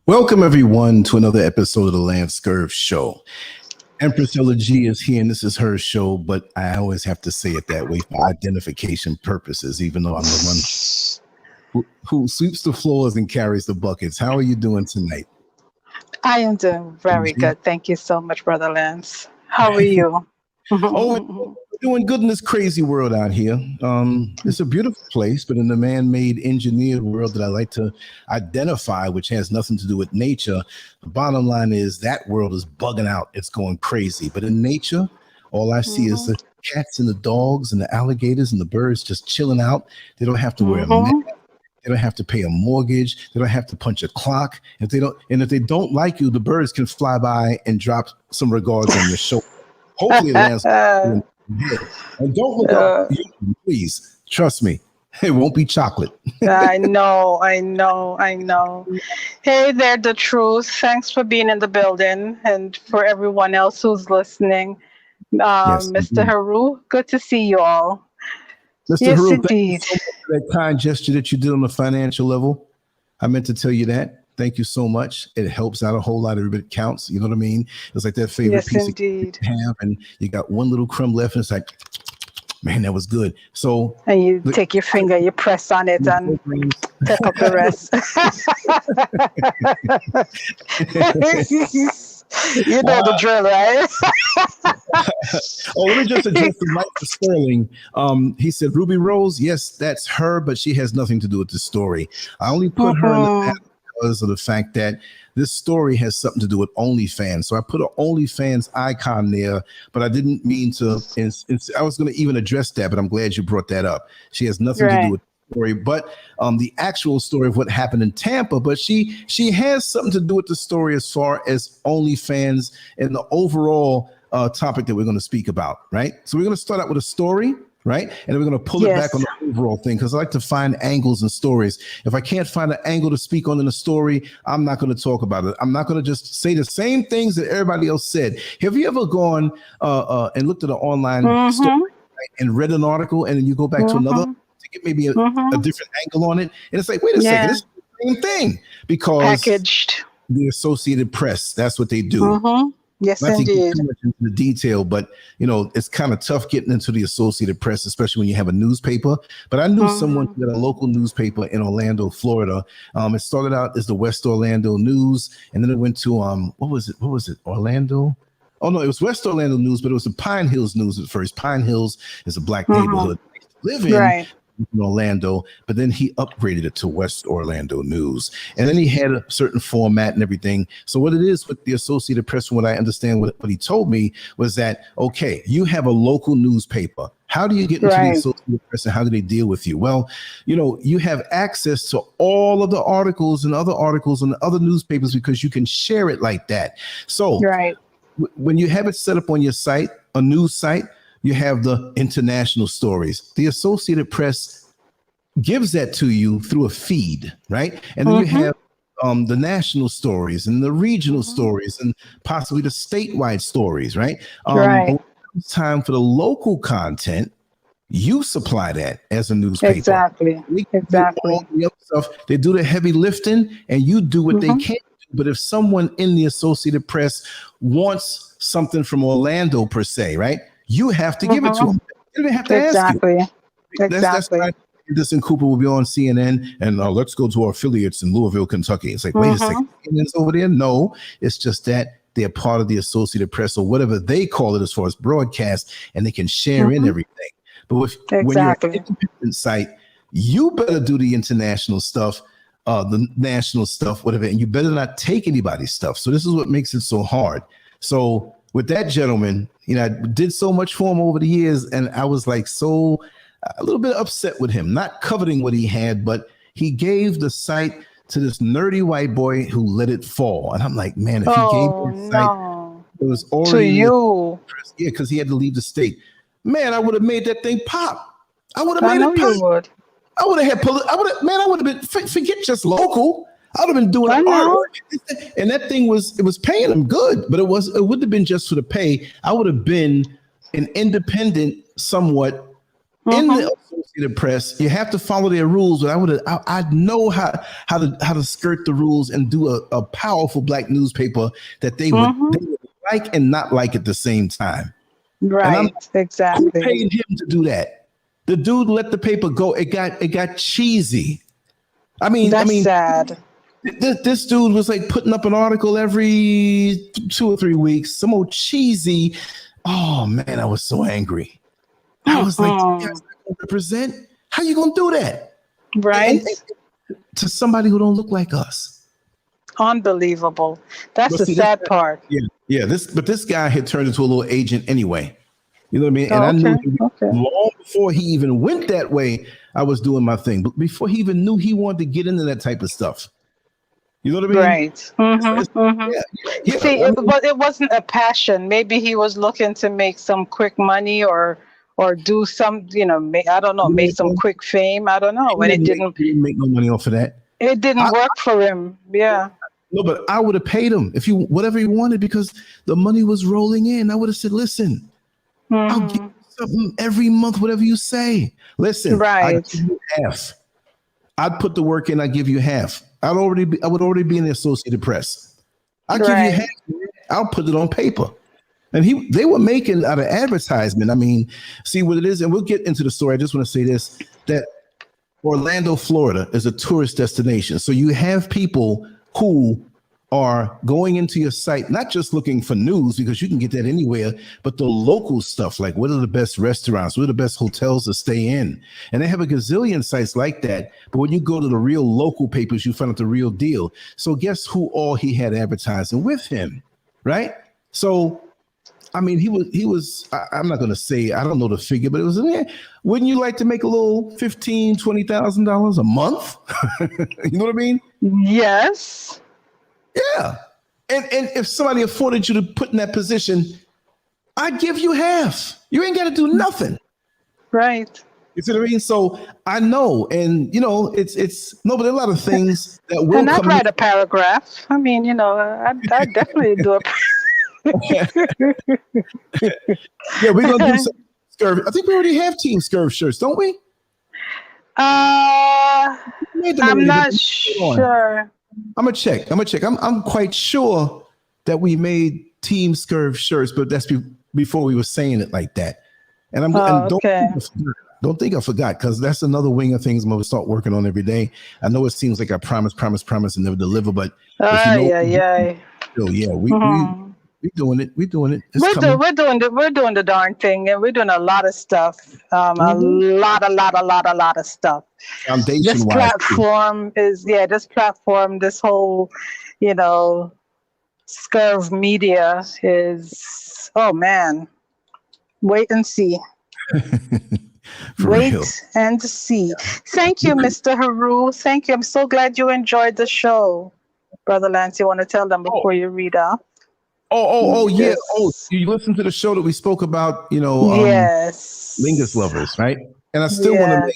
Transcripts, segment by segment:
Welcome, everyone, to another episode of the LanceScurv Show. Empress G is here, and this is her show, but I always have to say it that way for identification purposes, even though I'm the one who sweeps the floors and carries the buckets. How are you doing tonight? I am doing very good. Thank you so much, Brother Lance. How are you? Oh, we're doing good in this crazy world out here. It's a beautiful place, but in the man-made engineered world that I like to identify, which has nothing to do with nature, the bottom line is that world is bugging out. It's going crazy. But in nature, all I see is the cats and the dogs and the alligators and the birds just chilling out. They don't have to wear a mask. They don't have to pay a mortgage. They don't have to punch a clock. If they don't like you, the birds can fly by and drop some regards on your shoulder. Hopefully, Lance. And don't look up, please. Trust me, it won't be chocolate. I know. Hey there, The Truth. Thanks for being in the building, and for everyone else who's listening. Yes, Mr. Haru, good to see you all. Mr. Yes, Haru, indeed. thank you so much for that kind gesture that you did on the financial level. I meant to tell you that. Thank you so much. It helps out a whole lot. Every bit counts. You know what I mean? It's like that favorite piece of cake you have, and you got one little crumb left, and it's like, man, that was good. So, and you take your finger, you press on it, and pick up the rest. You know the drill, right? Let me just address the Mike Sterling. He said, Ruby Rose, yes, that's her, but she has nothing to do with the story. I only put her in the path because of the fact that this story has something to do with OnlyFans. So I put an OnlyFans icon there, but I didn't mean to. I was going to even address that, but I'm glad you brought that up. She has nothing to do with the story, but the actual story of what happened in Tampa. But she has something to do with the story as far as OnlyFans and the overall topic that we're going to speak about, right? So we're going to start out with a story. Right. And then we're going to pull it back on the overall thing, because I like to find angles and stories. If I can't find an angle to speak on in a story, I'm not going to talk about it. I'm not going to just say the same things that everybody else said. Have you ever gone and looked at an online story and read an article, and then you go back to another to get maybe a different angle on it? And it's like, wait a second, this is the same thing, because packaged. The Associated Press, that's what they do. Yes, not to indeed. get too much into the detail, but it's kind of tough getting into the Associated Press, especially when you have a newspaper. But I knew someone who had a local newspaper in Orlando, Florida. It started out as the West Orlando News, and then it went to what was it? Orlando? Oh no, it was West Orlando News, but it was the Pine Hills News at first. Pine Hills is a black neighborhood to live in. In Orlando, but then he upgraded it to West Orlando News, and then he had a certain format and everything. So what it is with the Associated Press, from what I understand, what he told me was that, okay, you have a local newspaper. How do you get into the Associated Press, and how do they deal with you? Well, you have access to all of the articles and other articles and other newspapers because you can share it like that. So when you have it set up on your site, a news site, you have the international stories. The Associated Press gives that to you through a feed, right? And then you have the national stories and the regional stories and possibly the statewide stories, right? When it's time for the local content, you supply that as a newspaper. Exactly. All the other stuff, they do the heavy lifting, and you do what they can do. But if someone in the Associated Press wants something from Orlando per se, right? You have to give it to them. You don't have to ask you. That's why Anderson Cooper will be on CNN, and let's go to our affiliates in Louisville, Kentucky. It's like, wait a second, CNN's over there? No, it's just that they're part of the Associated Press, or whatever they call it as far as broadcast, and they can share in everything. But when you're an independent site, you better do the international stuff, the national stuff, whatever, and you better not take anybody's stuff. So this is what makes it so hard. So with that gentleman, I did so much for him over the years, and I was like a little bit upset with him, not coveting what he had, but he gave the site to this nerdy white boy who let it fall. And I'm like, man, if he gave the site, it was already to you. Yeah, because he had to leave the state. Man, I would have made that thing pop. I would have made it pop. You would. I would have been, forget just local. I would have been doing artwork, and that thing was paying him good, but it wouldn't have been just for the pay. I would have been an independent, somewhat in the Associated Press, you have to follow their rules. But I know how to skirt the rules and do a powerful black newspaper that they would like and not like at the same time. Right, exactly. Who paid him to do that? The dude let the paper go. It got cheesy. I mean, sad. This dude was like putting up an article every 2 or 3 weeks. Some old cheesy. Oh man, I was so angry. I was like, you guys not represent? How you gonna do that? Right. And to somebody who don't look like us. Unbelievable. That's the sad part. Yeah. This guy had turned into a little agent anyway. You know what I mean? And I knew long before he even went that way, I was doing my thing. But before he even knew he wanted to get into that type of stuff. You know what I mean? Right. See, it wasn't a passion. Maybe he was looking to make some quick money or do some, I don't know, make some quick fame. I don't know. He didn't make no money off of that. It didn't work for him. Yeah. No, but I would have paid him whatever he wanted because the money was rolling in. I would have said, listen, I'll give you something every month, whatever you say. Listen, I give you half. I'd put the work in, I give you half. I would already be in the Associated Press. I'll give you half. I'll put it on paper. And they were making out of advertisement. I mean, see what it is, and we'll get into the story. I just want to say this, that Orlando, Florida is a tourist destination. So you have people who are going into your site, not just looking for news, because you can get that anywhere, but the local stuff, like what are the best restaurants, what are the best hotels to stay in? And they have a gazillion sites like that. But when you go to the real local papers, you find out the real deal. So guess who all he had advertising with him, right? So, I mean, he was, I'm not going to say, I don't know the figure, but it was in there. Wouldn't you like to make a little $15,000, $20,000 a month? You know what I mean? Yes. Yeah. And if somebody afforded you to put in that position, I'd give you half. You ain't got to do nothing. Right. You see what I mean? So I know, and it's no, but there are a lot of things that will and I'd write a paragraph. I mean, I'd definitely do a yeah, we're gonna do some Scurv. I think we already have Team Scurv shirts, don't we? I'm not sure. I'm gonna check. I'm quite sure that we made Team Scurv shirts, but that's before we were saying it like that. And don't think I forgot, because that's another wing of things I'm gonna start working on every day. I know it seems like I promise and never deliver, but we're doing it. We're doing the darn thing, and we're doing a lot of stuff. A lot of stuff. This platform this whole, ScurvMedia is, oh man, wait and see. Wait and see. Thank you, Mr. Haru. Thank you. I'm so glad you enjoyed the show. Brother Lance, you want to tell them before you read out? Yeah. Oh, you listened to the show that we spoke about, yes, Lingus lovers, right? And I still want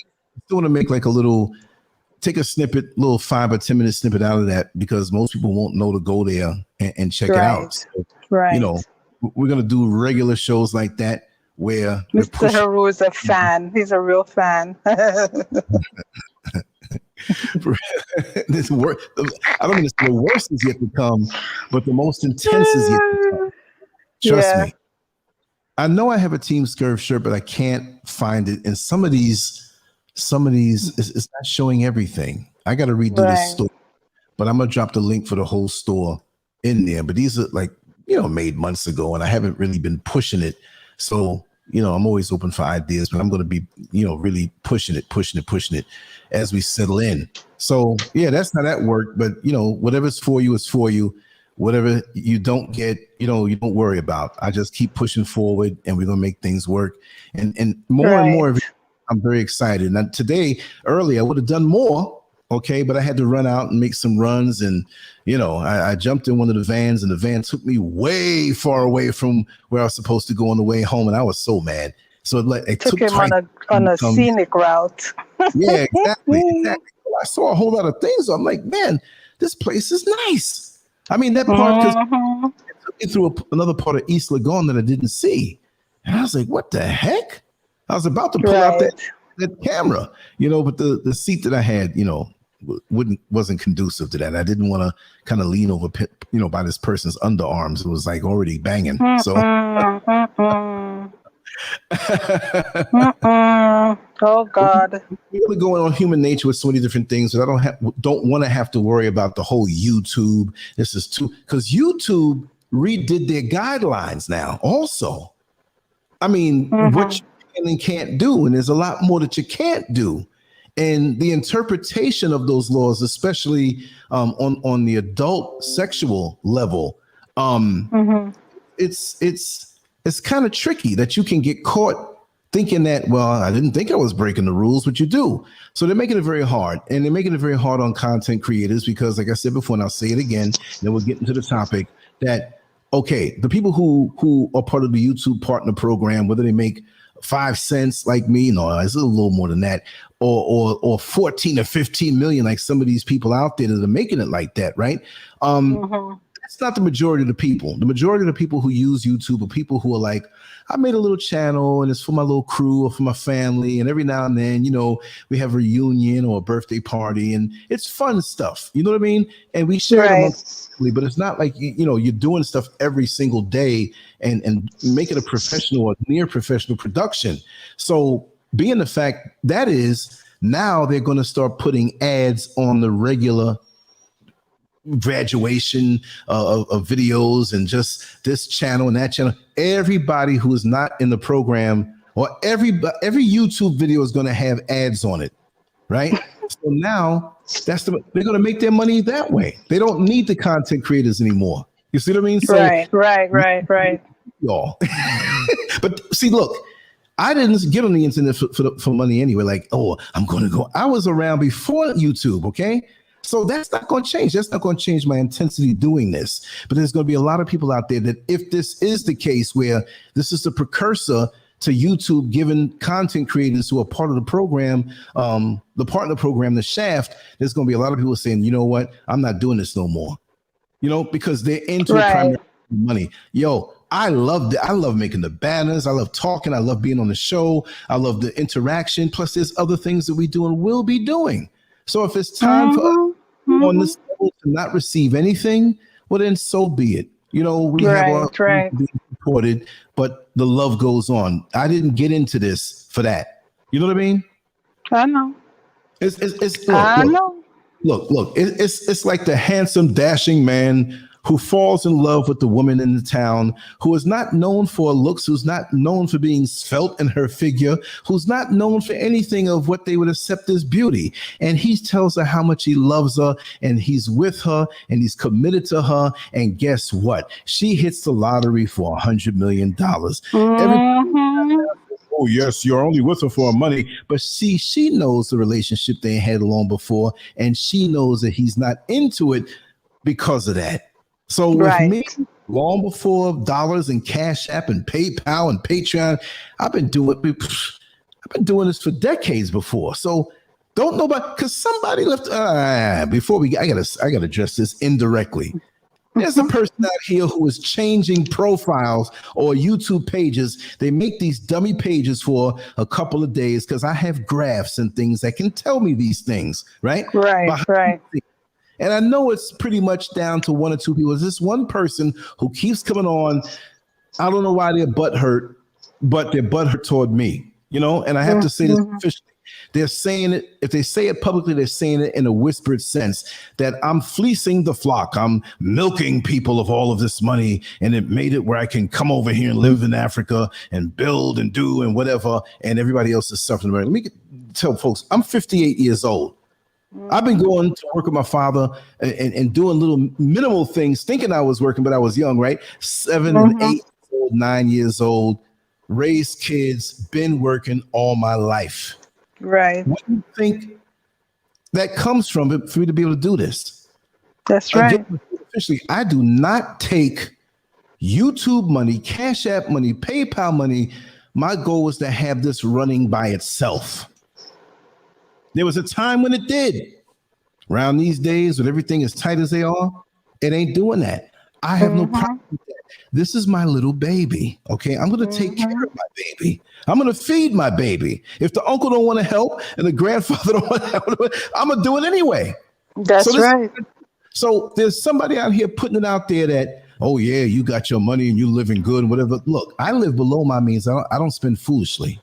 to make like take a snippet, little 5 or 10 minute snippet out of that, because most people won't know to go there and check it out. So, we're gonna do regular shows like that where Mr. Haru is a fan. He's a real fan. This work, I don't mean to say the worst is yet to come, but the most intense is yet to come. Trust me. I know I have a Team Scurv shirt, but I can't find it. And some of these, it's not showing everything. I got to redo the store, but I'm gonna drop the link for the whole store in there. But these are made months ago, and I haven't really been pushing it. So I'm always open for ideas, but I'm going to be, really pushing it as we settle in. So yeah, that's how that worked. But whatever's for you is for you. Whatever you don't get, you don't worry about. I just keep pushing forward, and we're going to make things work. And more and more, I'm very excited. Now today, early, I would have done more. Okay, but I had to run out and make some runs, and I jumped in one of the vans, and the van took me way far away from where I was supposed to go on the way home, and I was so mad. So it took him on a scenic route. Yeah, exactly. I saw a whole lot of things. I'm like, man, this place is nice. I mean, that part, because it took me through another part of East Lagoon that I didn't see, and I was like, what the heck? I was about to pull out that camera, but the seat that I had, wasn't conducive to that. I didn't want to kind of lean over, by this person's underarms. It was like already banging. So. Oh God. We're really going on human nature with so many different things that I don't want to have to worry about the whole YouTube. This is too, because YouTube redid their guidelines now also. I mean, what you can and can't do, and there's a lot more that you can't do. And the interpretation of those laws, especially on the adult sexual level, it's kind of tricky that you can get caught thinking that, well, I didn't think I was breaking the rules, but you do. So they're making it very hard. And they're making it very hard on content creators because, like I said before, and I'll say it again, then we'll get into the topic that, okay, the people who are part of the YouTube partner program, whether they make 5 cents like me, no, it's a little more than that, or 14 or 15 million, like some of these people out there that are making it like that, right? That's not the majority of the people. The majority of the people who use YouTube are people who are like, I made a little channel and it's for my little crew or for my family. And every now and then, we have a reunion or a birthday party and it's fun stuff. You know what I mean? And we share it amongst family, but it's not like, you're doing stuff every single day and make it a professional or near professional production. So being the fact that is now they're going to start putting ads on the regular graduation of videos and just this channel and that channel. Everybody who is not in the program or every YouTube video is going to have ads on it, right? So now they're going to make their money that way. They don't need the content creators anymore. You see what I mean? So, right. Y'all. But see, look, I didn't get on the internet for money anyway. Like, I'm going to go. I was around before YouTube, okay? So that's not going to change. That's not going to change my intensity doing this. But there's going to be a lot of people out there that if this is the case where this is the precursor to YouTube giving content creators who are part of the program, the partner program, the Shaft, there's going to be a lot of people saying, you know what, I'm not doing this no more. Because they're into primary money. Yo, I love I love making the banners. I love talking. I love being on the show. I love the interaction. Plus there's other things that we do and will be doing. So if it's time for us on this level to not receive anything, well, then so be it. We have our being supported, but the love goes on. I didn't get into this for that. You know what I mean? I know. Look. It's like the handsome, dashing man who falls in love with the woman in the town, who is not known for looks, who's not known for being svelte in her figure, who's not known for anything of what they would accept as beauty. And he tells her how much he loves her and he's with her and he's committed to her. And guess what? She hits the lottery for $100 million. Oh, yes, you're only with her for money. But see, she knows the relationship they had long before, and she knows that he's not into it because of that. So with me, long before dollars and Cash App and PayPal and Patreon, I've been doing this for decades before. So don't know about, because somebody left. I gotta address this indirectly. There's a person out here who is changing profiles or YouTube pages. They make these dummy pages for a couple of days because I have graphs and things that can tell me these things, right? Right. And I know it's pretty much down to one or two people. There's this one person who keeps coming on. I don't know why they're butthurt, but they're butthurt toward me, and I have to say this officially. They're saying it, if they say it publicly, they're saying it in a whispered sense that I'm fleecing the flock. I'm milking people of all of this money, and it made it where I can come over here and live in Africa and build and do and whatever, and everybody else is suffering. Let me tell folks, I'm 58 years old. I've been going to work with my father and doing little minimal things, thinking I was working, but I was young, right? 7 and 8 years old, 9 years old, raised kids, been working all my life. Right. What do you think that comes from for me to be able to do this? That's right. Again, officially, I do not take YouTube money, Cash App money, PayPal money. My goal was to have this running by itself. There was a time when it did. Around these days, when everything is tight as they are, it ain't doing that. I have no problem with that. This is my little baby. Okay, I'm going to take care of my baby. I'm going to feed my baby. If the uncle don't want to help and the grandfather don't want to help, I'm going to do it anyway. That's right. So there's somebody out here putting it out there that, oh yeah, you got your money and you living good and whatever. Look, I live below my means. I don't spend foolishly.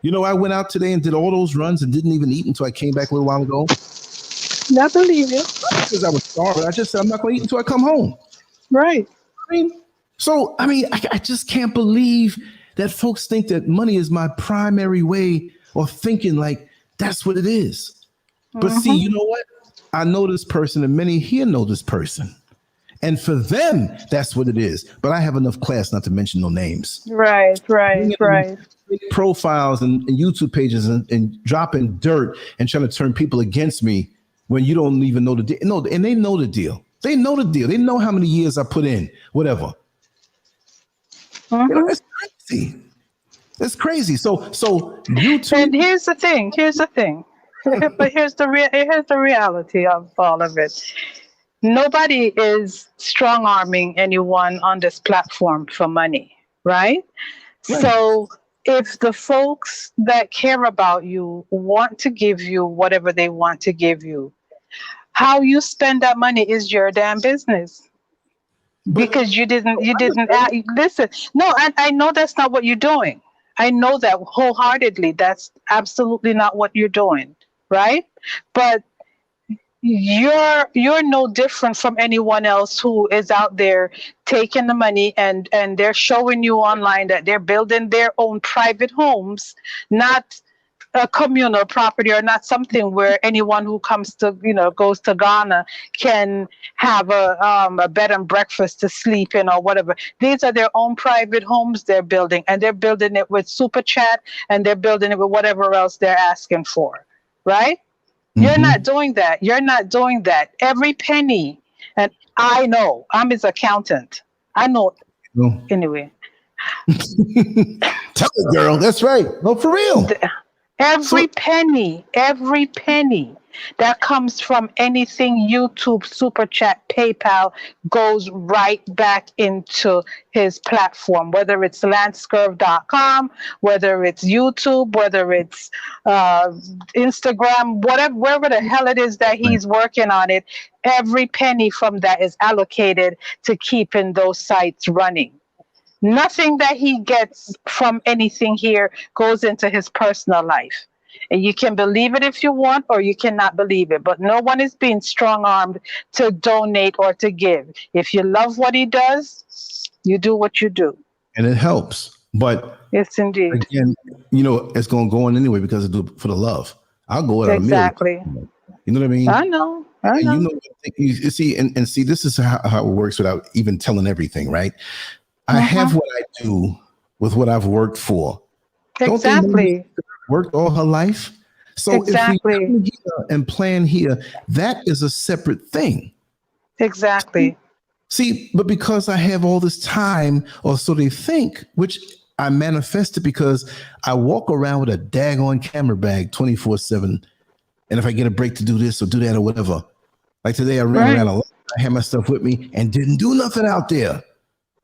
You know, I went out today and did all those runs and didn't even eat until I came back a little while ago. I believe you. Not because I was starving. I just said I'm not going to eat until I come home. Right. I just can't believe that folks think that money is my primary way of thinking like that's what it is. But see, you know what? I know this person and many here know this person. And for them, that's what it is. But I have enough class not to mention no names. Right. Profiles and YouTube pages and dropping dirt and trying to turn people against me when you don't even know the deal. No, and they know the deal. They know the deal. They know how many years I put in, whatever. You know, it's crazy. It's crazy. So YouTube. And here's the thing. But here's the reality of all of it. Nobody is strong-arming anyone on this platform for money, right? So if the folks that care about you want to give you whatever they want to give you, how you spend that money is your damn business. Because you didn't listen. No, I know that's not what you're doing. I know that wholeheartedly. That's absolutely not what you're doing, right? But you're no different from anyone else who is out there taking the money and they're showing you online that they're building their own private homes, not a communal property or not something where anyone who comes to, goes to Ghana can have a bed and breakfast to sleep in or whatever. These are their own private homes they're building, and they're building it with Super Chat and they're building it with whatever else they're asking for, right? You're not doing that. You're not doing that. Every penny, and I know, I'm his accountant. I know. Anyway. Tell it, girl. That's right. No, for real. Every penny that comes from anything YouTube, Super Chat, PayPal goes right back into his platform, whether it's LanceScurv.com, whether it's YouTube, whether it's Instagram, wherever the hell it is that he's working on it, every penny from that is allocated to keeping those sites running. Nothing that he gets from anything here goes into his personal life. And you can believe it if you want, or you cannot believe it. But no one is being strong-armed to donate or to give. If you love what he does, you do what you do. And it helps. But yes, indeed. Again, it's going to go on anyway because I do it for the love. I'll go without exactly. You know what I mean? I know. You see, and see, this is how it works without even telling everything, right? I have what I do with what I've worked for. Exactly. Worked all her life. So if we come here and plan here, that is a separate thing. Exactly. See, but because I have all this time, or so they think, which I manifested because I walk around with a daggone camera bag 24/7. And if I get a break to do this or do that or whatever, like today I ran around a lot, I had my stuff with me and didn't do nothing out there.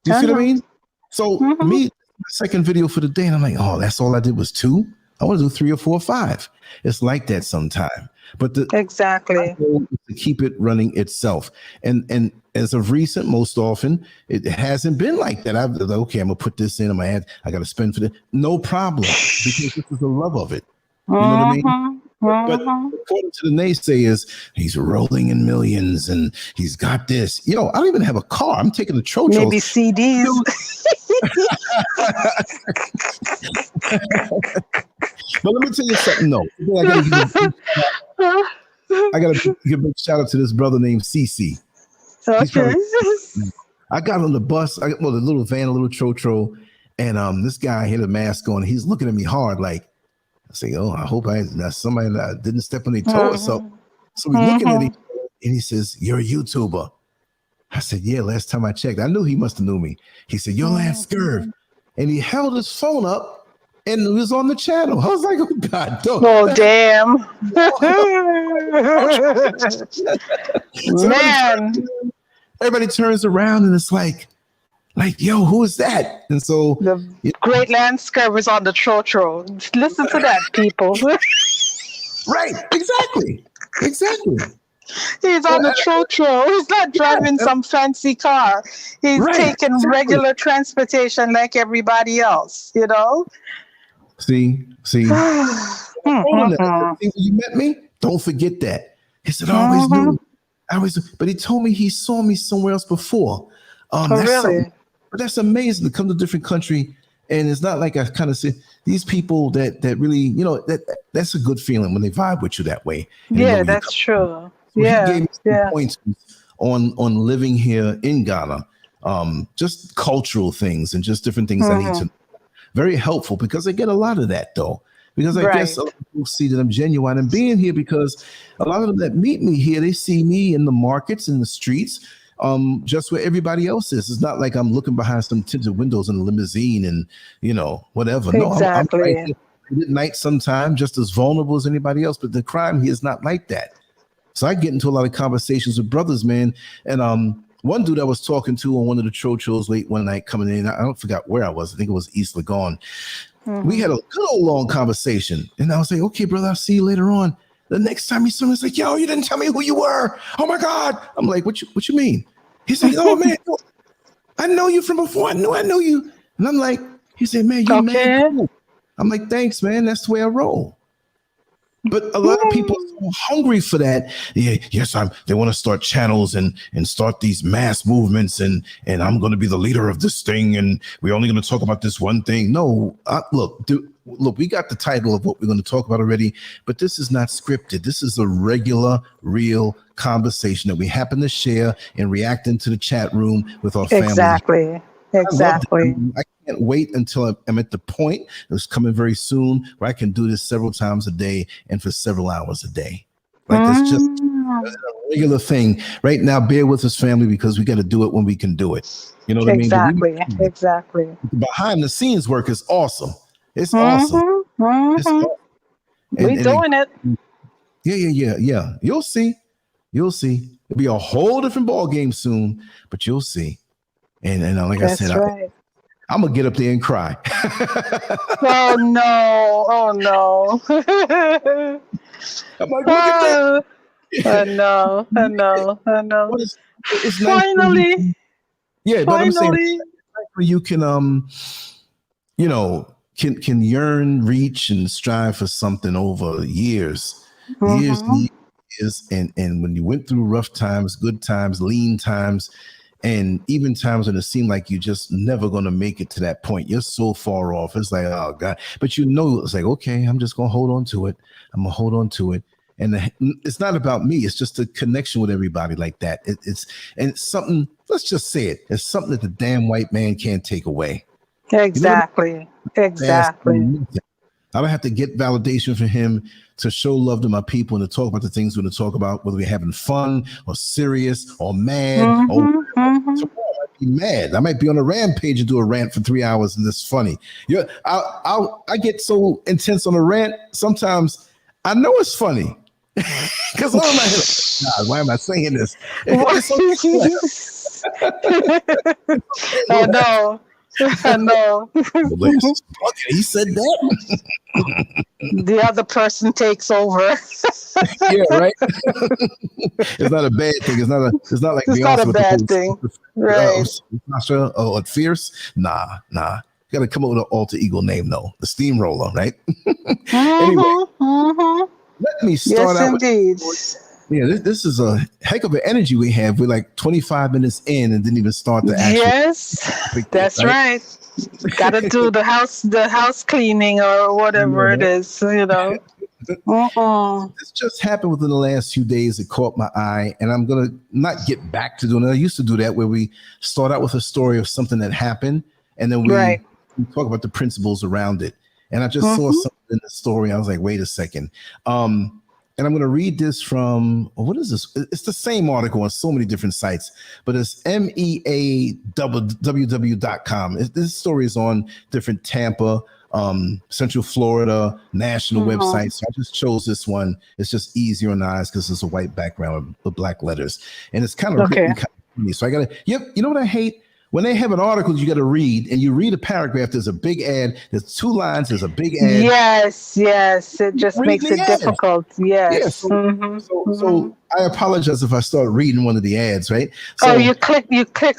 Do you see what I mean? So me, my second video for the day, and I'm like, oh, that's all I did was 2. I want to do 3 or 4 or 5. It's like that sometime. But exactly to keep it running itself. And as of recent, most often it hasn't been like that. I'm like, okay, I'm gonna put this in. I got to spend for this. No problem, because this is the love of it. You know what I mean? But according to the naysayers, he's rolling in millions and he's got this. I don't even have a car. I'm taking the Trochos. Maybe CDs. But let me tell you something. No, I gotta give a big shout out to this brother named CC. Okay. I got on the bus. The little van, a little Trotro, and this guy had a mask on. He's looking at me hard, like. I say, oh, I hope that's somebody that didn't step on their toe or something. So we're looking at each other, and he says, you're a YouTuber. I said, yeah, last time I checked. I knew he must have knew me. He said, you're LanceScurv. And he held his phone up and it was on the channel. I was like, oh, God, don't. Oh, damn. Man. Everybody turns around and it's like Like, yo, who is that? And so The great LanceScurv is on the Trotro. Listen to that, people. Right, exactly. He's on the Trotro. He's not driving some fancy car. He's taking regular transportation like everybody else, you know? See. When you met me, don't forget that. He said, I always knew. But he told me he saw me somewhere else before. Really? But that's amazing to come to a different country. And it's not like I kind of say these people that really, you know, that's a good feeling when they vibe with you that way. Yeah, that's true. So he gave me some points on living here in Ghana, just cultural things and just different things I need to know. Very helpful because I get a lot of that though. Because I guess a lot of people see that I'm genuine and being here because a lot of them that meet me here, they see me in the markets, in the streets, just where everybody else is. It's not like I'm looking behind some tinted windows in a limousine and, you know, whatever. No, I'm right here at night sometime, just as vulnerable as anybody else. But the crime here is not like that. So I get into a lot of conversations with brothers, man. And one dude I was talking to on one of the Trotros late one night coming in, I don't forgot where I was. I think it was East Lagon. We had a good old long conversation. And I was like, okay, brother, I'll see you later on. The next time he saw me, he's like, yo, you didn't tell me who you were. Oh my God. I'm like, what you mean? He's like, oh man, I know you from before. I know you. And I'm like, he said, man, you're mad cool. I'm like, thanks, man. That's the way I roll. But a lot of people are so hungry for that. They want to start channels and start these mass movements and I'm going to be the leader of this thing and we're only going to talk about this one thing. No, look, we got the title of what we're going to talk about already, but this is not scripted. This is a regular, real conversation that we happen to share and react into the chat room with our family. Exactly. I can't wait until I'm at the point that's coming very soon where I can do this several times a day and for several hours a day. Like it's just a regular thing. Right now, bear with us, family, because we got to do it when we can do it. You know what I mean? Exactly. Behind the scenes work is awesome. It's awesome. It's awesome. We're doing it. Yeah. You'll see. It'll be a whole different ball game soon, but you'll see. And like I said, I'm gonna get up there and cry. Oh no! I'm like, look at that. I know. It's finally, nice but I'm saying you can can yearn, reach, and strive for something over years, years, and when you went through rough times, good times, lean times. And even times when it seemed like you're just never going to make it to that point. You're so far off. It's like, oh, God. But it's like, okay, I'm just going to hold on to it. I'm going to hold on to it. And it's not about me. It's just a connection with everybody like that. It's something, let's just say it. It's something that the damn white man can't take away. Exactly. I don't have to get validation from him to show love to my people and to talk about the things we're going to talk about, whether we're having fun or serious or mad. Tomorrow I might be mad. I might be on a rampage and do a rant for 3 hours, and it's funny. I get so intense on a rant. Sometimes I know it's funny because I'm like, God, why am I saying this? Oh no. I know. He said that. The other person takes over. Yeah, right. It's not a bad thing. It's not like it's not a bad thing, right? Sasha or Fierce. Nah. You got to come up with an alter ego name, though. The Steamroller, right? Anyway, let me start out. Indeed. This is a heck of an energy we have. We're like 25 minutes in and didn't even start the actual. Yes, that's right. Got to do the house cleaning or whatever it is, This just happened within the last few days. It caught my eye, and I'm gonna not get back to doing it. I used to do that where we start out with a story of something that happened, and then we talk about the principles around it. And I just saw something in the story. I was like, wait a second. And I'm going to read this from, what is this? It's the same article on so many different sites, but it's meawww.com. This story is on different Tampa, Central Florida, national websites. So I just chose this one. It's just easier on the eyes because it's a white background with black letters. And it's kind of written kind of funny. So I got to, you know what I hate? When they have an article you got to read, and you read a paragraph, there's a big ad. There's 2 lines. There's a big ad. Yes. It just makes it difficult. Yes. Yeah. So I apologize if I start reading one of the ads, right? So, you click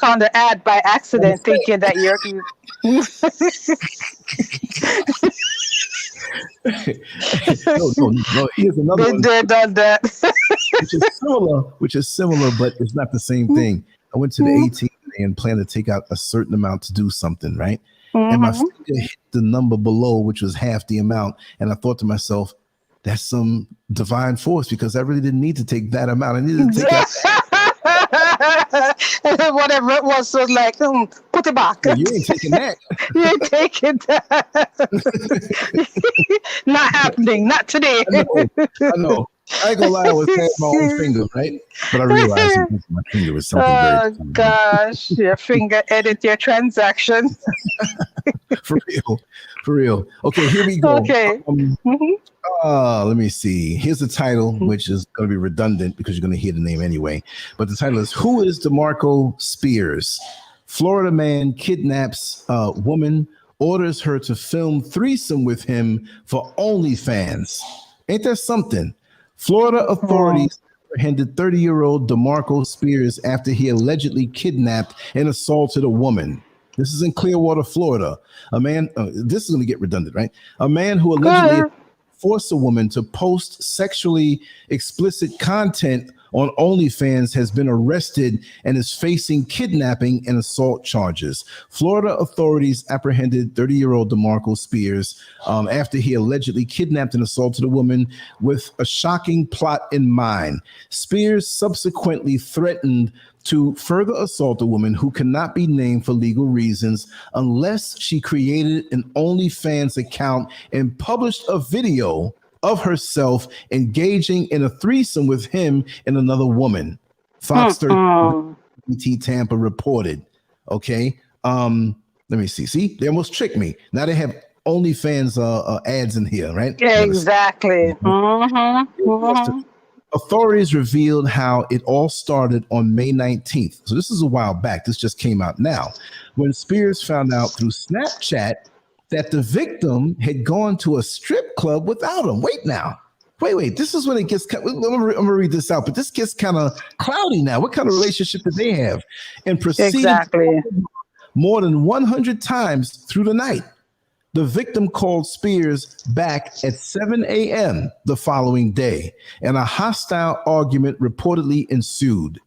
on the ad by accident, thinking that you're. No. Here's another one. They've done that. which is similar, but it's not the same thing. I went to the ATM and planned to take out a certain amount to do something, right? And my finger hit the number below, which was half the amount. And I thought to myself, that's some divine force, because I really didn't need to take that amount. I needed to take out whatever it was like, put it back. Well, you ain't taking that. You ain't taking that. Not happening. Not today. I know. I ain't gonna lie, I was past my own finger, right? But I realized my finger was something very common. Gosh, your finger edit your transaction. For real. Okay, here we go. Okay. Let me see. Here's the title, which is going to be redundant because you're going to hear the name anyway. But the title is, Who is DeMarco Spears? Florida man kidnaps woman, orders her to film threesome with him for OnlyFans. Ain't that something? Florida authorities apprehended 30-year-old DeMarco Spears after he allegedly kidnapped and assaulted a woman. This is in Clearwater, Florida. A man, this is going to get redundant, right? A man who allegedly forced a woman to post sexually explicit content on OnlyFans has been arrested and is facing kidnapping and assault charges. Florida authorities apprehended 30-year-old DeMarco Spears after he allegedly kidnapped and assaulted a woman with a shocking plot in mind. Spears subsequently threatened to further assault a woman who cannot be named for legal reasons unless she created an OnlyFans account and published a video of herself engaging in a threesome with him and another woman. Fox 13 Tampa reported. Okay. Let me see. See, they almost tricked me. Now they have OnlyFans ads in here, right? Yeah, exactly. Authorities revealed how it all started on May 19th. So this is a while back. This just came out now. When Spears found out through Snapchat that the victim had gone to a strip club without him. Wait. This is when it gets, I'm gonna read this out, but this gets kind of cloudy now. What kind of relationship did they have? And proceeded more than 100 times through the night. The victim called Spears back at 7 a.m. the following day, and a hostile argument reportedly ensued.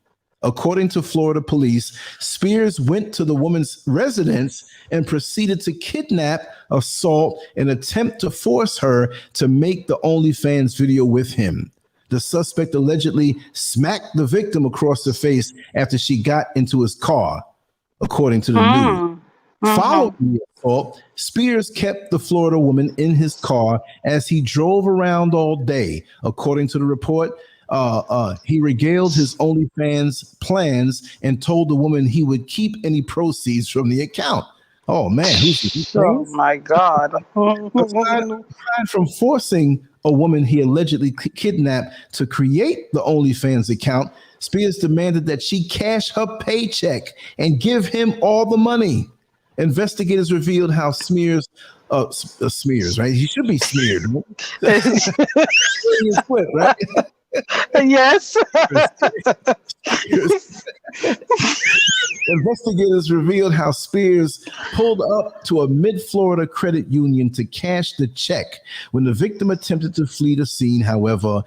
According to Florida police, Spears went to the woman's residence and proceeded to kidnap, assault, and attempt to force her to make the OnlyFans video with him. The suspect allegedly smacked the victim across the face after she got into his car, according to the news. Following the assault, Spears kept the Florida woman in his car as he drove around all day. According to the report, he regaled his OnlyFans plans and told the woman he would keep any proceeds from the account. Oh man, oh my God! Aside from forcing a woman he allegedly kidnapped to create the OnlyFans account, Spears demanded that she cash her paycheck and give him all the money. Investigators revealed how smears, right? He should be smeared. Right? Yes. Investigators revealed how Spears pulled up to a mid-Florida credit union to cash the check. When the victim attempted to flee the scene, however,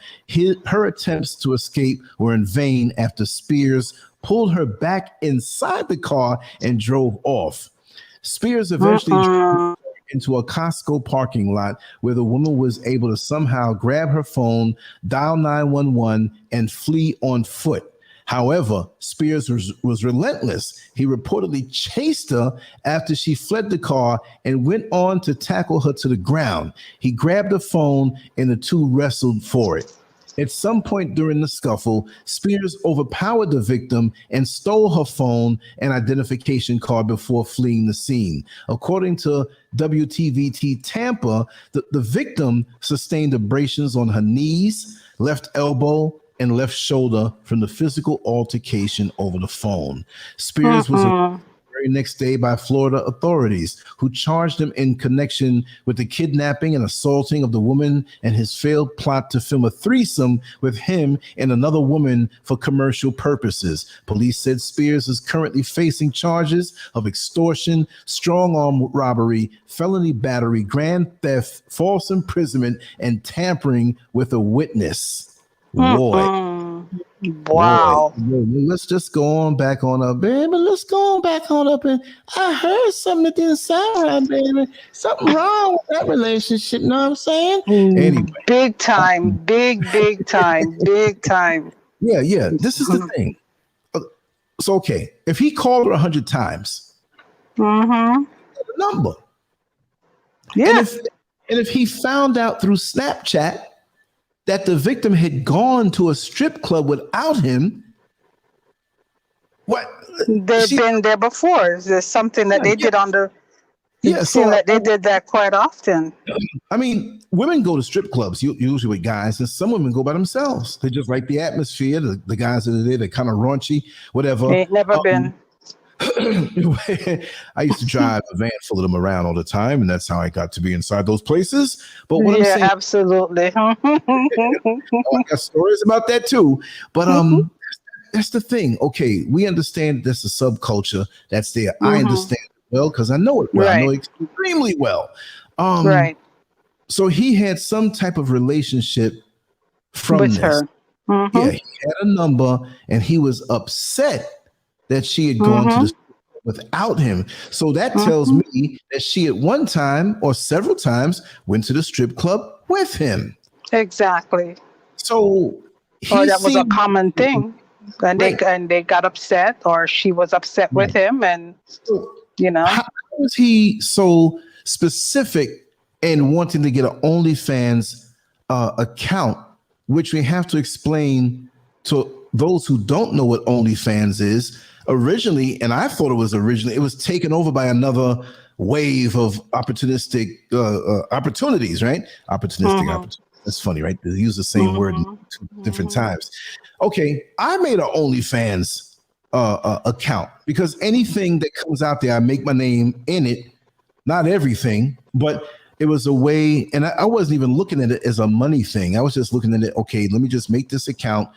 her attempts to escape were in vain after Spears pulled her back inside the car and drove off. Spears eventually drove into a Costco parking lot where the woman was able to somehow grab her phone, dial 911, and flee on foot. However, Spears was relentless. He reportedly chased her after she fled the car and went on to tackle her to the ground. He grabbed the phone and the two wrestled for it. At some point during the scuffle, Spears overpowered the victim and stole her phone and identification card before fleeing the scene. According to WTVT Tampa, the victim sustained abrasions on her knees, left elbow, and left shoulder from the physical altercation over the phone. Spears was very very next day by Florida authorities, who charged him in connection with the kidnapping and assaulting of the woman and his failed plot to film a threesome with him and another woman for commercial purposes. Police said Spears is currently facing charges of extortion, strong-arm robbery, felony battery, grand theft, false imprisonment, and tampering with a witness. Boy. Wow. Boy, let's just go on back on up, baby. Let's go on back on up. And I heard something that didn't sound right, baby. Something wrong with that relationship. Know what I'm saying? Anyway. Big time. Big time. Big time. Yeah. This is the thing. So, okay. If he called her 100 times, the number. Yeah. And if he found out through Snapchat that the victim had gone to a strip club without him, what? They've been there before. There's something that they did on the. So that they did that quite often. I mean, women go to strip clubs usually with guys, and some women go by themselves. They just like the atmosphere. The guys that are there, they're kind of raunchy, whatever. Ain't never been. I used to drive a van full of them around all the time, and that's how I got to be inside those places. But what I'm saying, absolutely. I got stories about that too. But that's the thing. Okay, we understand there's a subculture that's there. I understand it well because I know it well. I know it extremely well. Right. So he had some type of relationship with her. Yeah, he had a number, and he was upset that she had gone to the strip club without him. So that tells me that she at one time or several times went to the strip club with him. Exactly. So that was a common thing. And they got upset, or she was upset with him, and How was he so specific in wanting to get an OnlyFans account, which we have to explain to those who don't know what OnlyFans is? Originally, and I thought it was taken over by another wave of opportunistic opportunities, right? Opportunistic. That's funny, right? They use the same word in two different times. Okay, I made an OnlyFans account because anything that comes out there, I make my name in it. Not everything, but it was a way, and I wasn't even looking at it as a money thing. I was just looking at it, okay, let me just make this account.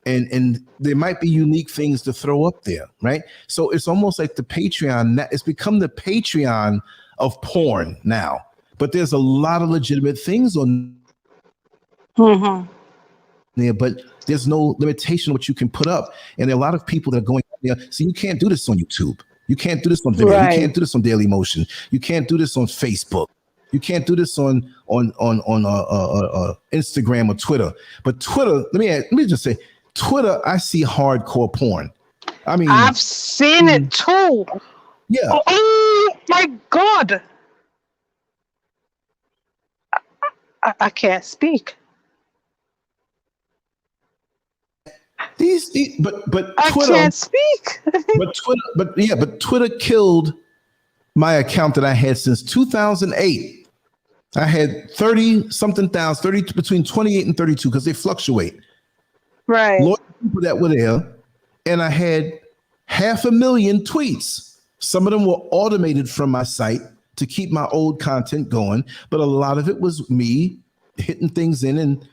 And there might be unique things to throw up there, right? So it's almost like the Patreon. It's become the Patreon of porn now. But there's a lot of legitimate things on there, but there's no limitation on what you can put up. And there are a lot of people that are going there. So you can't do this on YouTube. You can't do this on video. You can't do this on Daily Motion. You can't do this on Facebook. You can't do this on Instagram or Twitter. But Twitter, let me just say, Twitter, I see hardcore porn. I mean, I've seen it too. Yeah. Oh my God. I can't speak. But I Twitter, can't speak. but Twitter killed my account that I had since 2008. I had 30 something thousand, 30 between 28 and 32 because they fluctuate. Right. Loyal people that were there, and I had 500,000 tweets. Some of them were automated from my site to keep my old content going, but a lot of it was me hitting things in and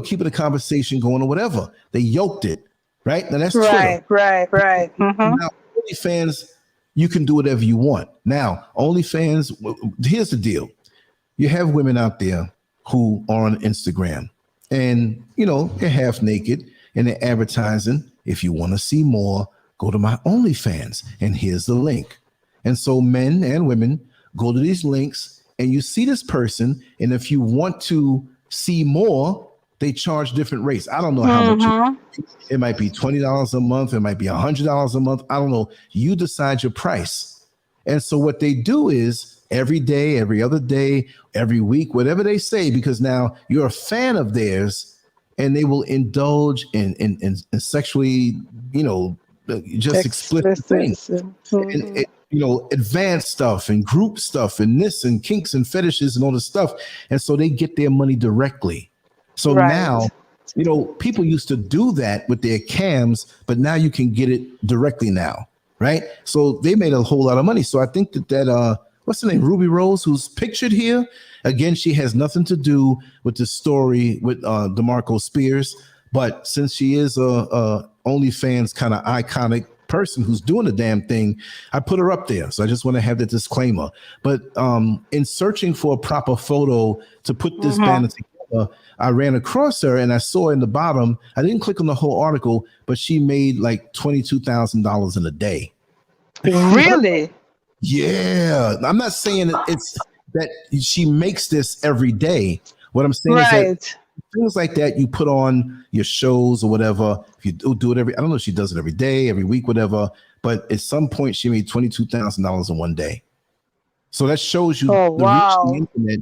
keeping the conversation going or whatever. They yoked it, right? Now that's Twitter. Right. Now OnlyFans, you can do whatever you want. Now OnlyFans, here's the deal: you have women out there who are on Instagram, and they're half naked. And they're advertising, if you want to see more, go to my OnlyFans. And here's the link. And so men and women go to these links and you see this person. And if you want to see more, they charge different rates. I don't know how much. It might be $20 a month. It might be $100 a month. I don't know. You decide your price. And so what they do is every day, every other day, every week, whatever they say, because now you're a fan of theirs, and they will indulge in sexually, just explicit things, and, advanced stuff and group stuff and this and kinks and fetishes and all this stuff. And so they get their money directly. So now, people used to do that with their cams, but now you can get it directly now. right? So they made a whole lot of money. So I think that what's her name, Ruby Rose, who's pictured here, again, she has nothing to do with the story with DeMarco Spears, but since she is a OnlyFans kind of iconic person who's doing the damn thing, I put her up there. So I just want to have that disclaimer. But in searching for a proper photo to put this banner together, I ran across her and I saw in the bottom, I didn't click on the whole article, but she made like $22,000 in a day. Really? Yeah. I'm not saying it's that she makes this every day. What I'm saying is that things like that you put on your shows or whatever. If you do it I don't know if she does it every day, every week, whatever. But at some point she made $22,000 in one day. So that shows you the reach of the internet.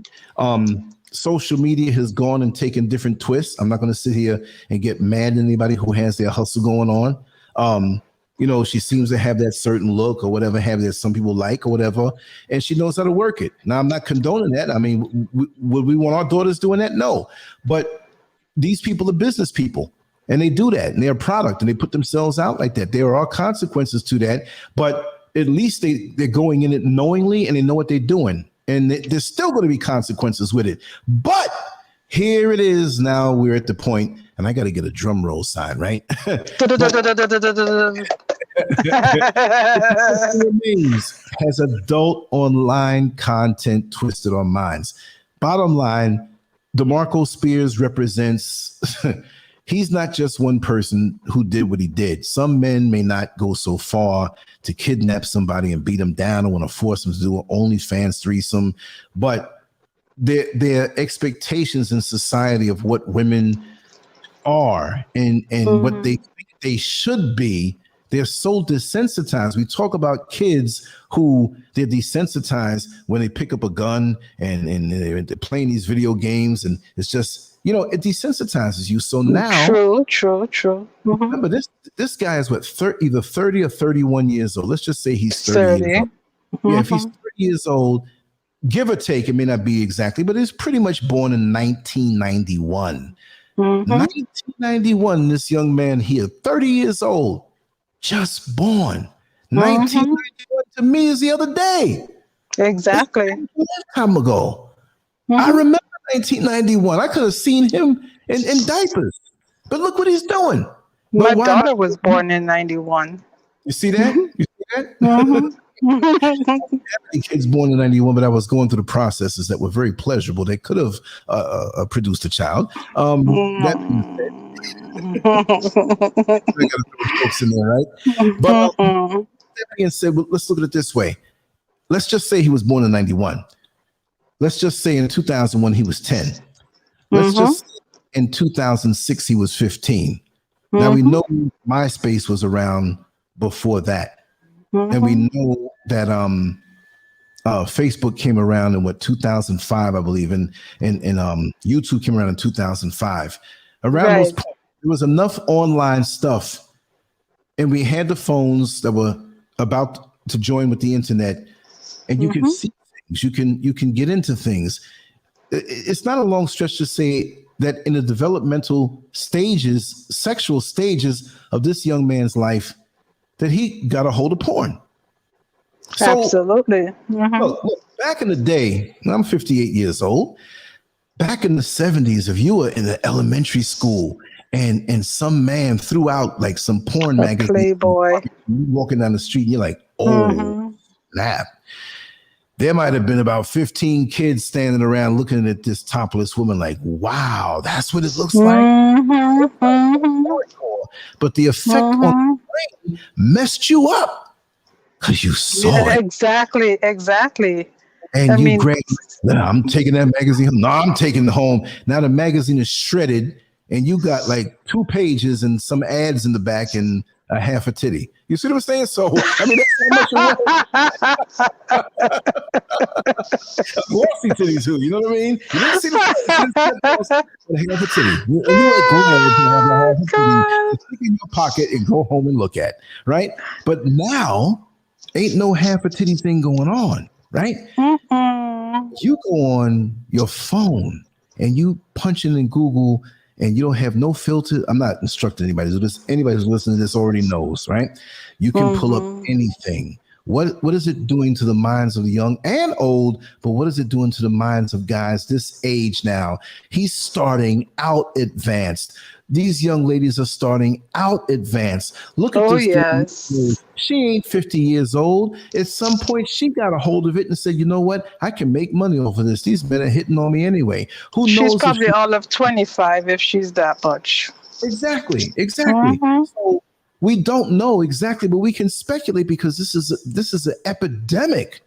Social media has gone and taken different twists. I'm not going to sit here and get mad at anybody who has their hustle going on. You know, she seems to have that certain look or whatever, have that some people like or whatever, and she knows how to work it. Now, I'm not condoning that. I mean, would we want our daughters doing that? No. But these people are business people, and they do that, and they're a product, and they put themselves out like that. There are consequences to that, but at least they're going in it knowingly, and they know what they're doing. And there's still going to be consequences with it. But here it is. Now we're at the point, and I got to get a drum roll sign, right? Has adult online content twisted our minds. Bottom line, DeMarco Spears represents, he's not just one person who did what he did. Some men may not go so far to kidnap somebody and beat them down or want to force them to do an OnlyFans threesome, but their expectations in society of what women are and what they think they should be, they're so desensitized. We talk about kids who they're desensitized when they pick up a gun and they're playing these video games, and it's just, you know, it desensitizes you. So now, true. Remember, this guy is what, either 30 or 31 years old. Let's just say he's 30 years old. Yeah, if he's 30 years old, give or take, it may not be exactly, but he's pretty much born in 1991. 1991, this young man here, 30 years old, just born. 1991 to me is the other day. Exactly. A lifetime ago. I remember 1991. I could have seen him in diapers, but look what he's doing. My daughter was born in 91. You see that? You see that? Kids born in 91, but I was going through the processes that were very pleasurable. They could have produced a child. That being said, I got to throw folks in there, right? But that being said, well, let's look at it this way. Let's just say he was born in 91. Let's just say in 2001 he was 10. Let's just say in 2006 he was 15. Now we know MySpace was around before that. And we know that Facebook came around in 2005, I believe, and YouTube came around in 2005. Around those points, there was enough online stuff, and we had the phones that were about to join with the internet, and you can see things, you can get into things. It's not a long stretch to say that in the developmental stages, sexual stages of this young man's life, that he got a hold of porn. So, absolutely. Look, back in the day, I'm 58 years old. Back in the 70s, if you were in the elementary school and some man threw out like some porn magazine, Playboy, you walking down the street and you're like, oh, snap. There might have been about 15 kids standing around looking at this topless woman like, wow, that's what it looks like. But the effect on the brain messed you up because you saw it. Exactly. And I'm taking that magazine. No, I'm taking it home. Now the magazine is shredded, and you got like 2 pages and some ads in the back and a half a titty. You see what I'm saying? So, I mean, that's how much glossy titties too. You know what I mean? You didn't see the half a titty. And you're like, go stick in your pocket and go home and look at, right? But now, ain't no half a titty thing going on, right? You go on your phone and you punch in Google and you don't have no filter. I'm not instructing anybody to do this. Anybody who's listening to this already knows, right? You can pull up anything. What is it doing to the minds of the young and old? But what is it doing to the minds of guys this age now? He's starting out advanced. These young ladies are starting out advanced. Look at this. Yes. She ain't 50 years old. At some point, she got a hold of it and said, you know what? I can make money off of this. These men are hitting on me anyway. Who knows? She's probably all of 25 if she's that much. Exactly. So we don't know exactly, but we can speculate because this is an epidemic.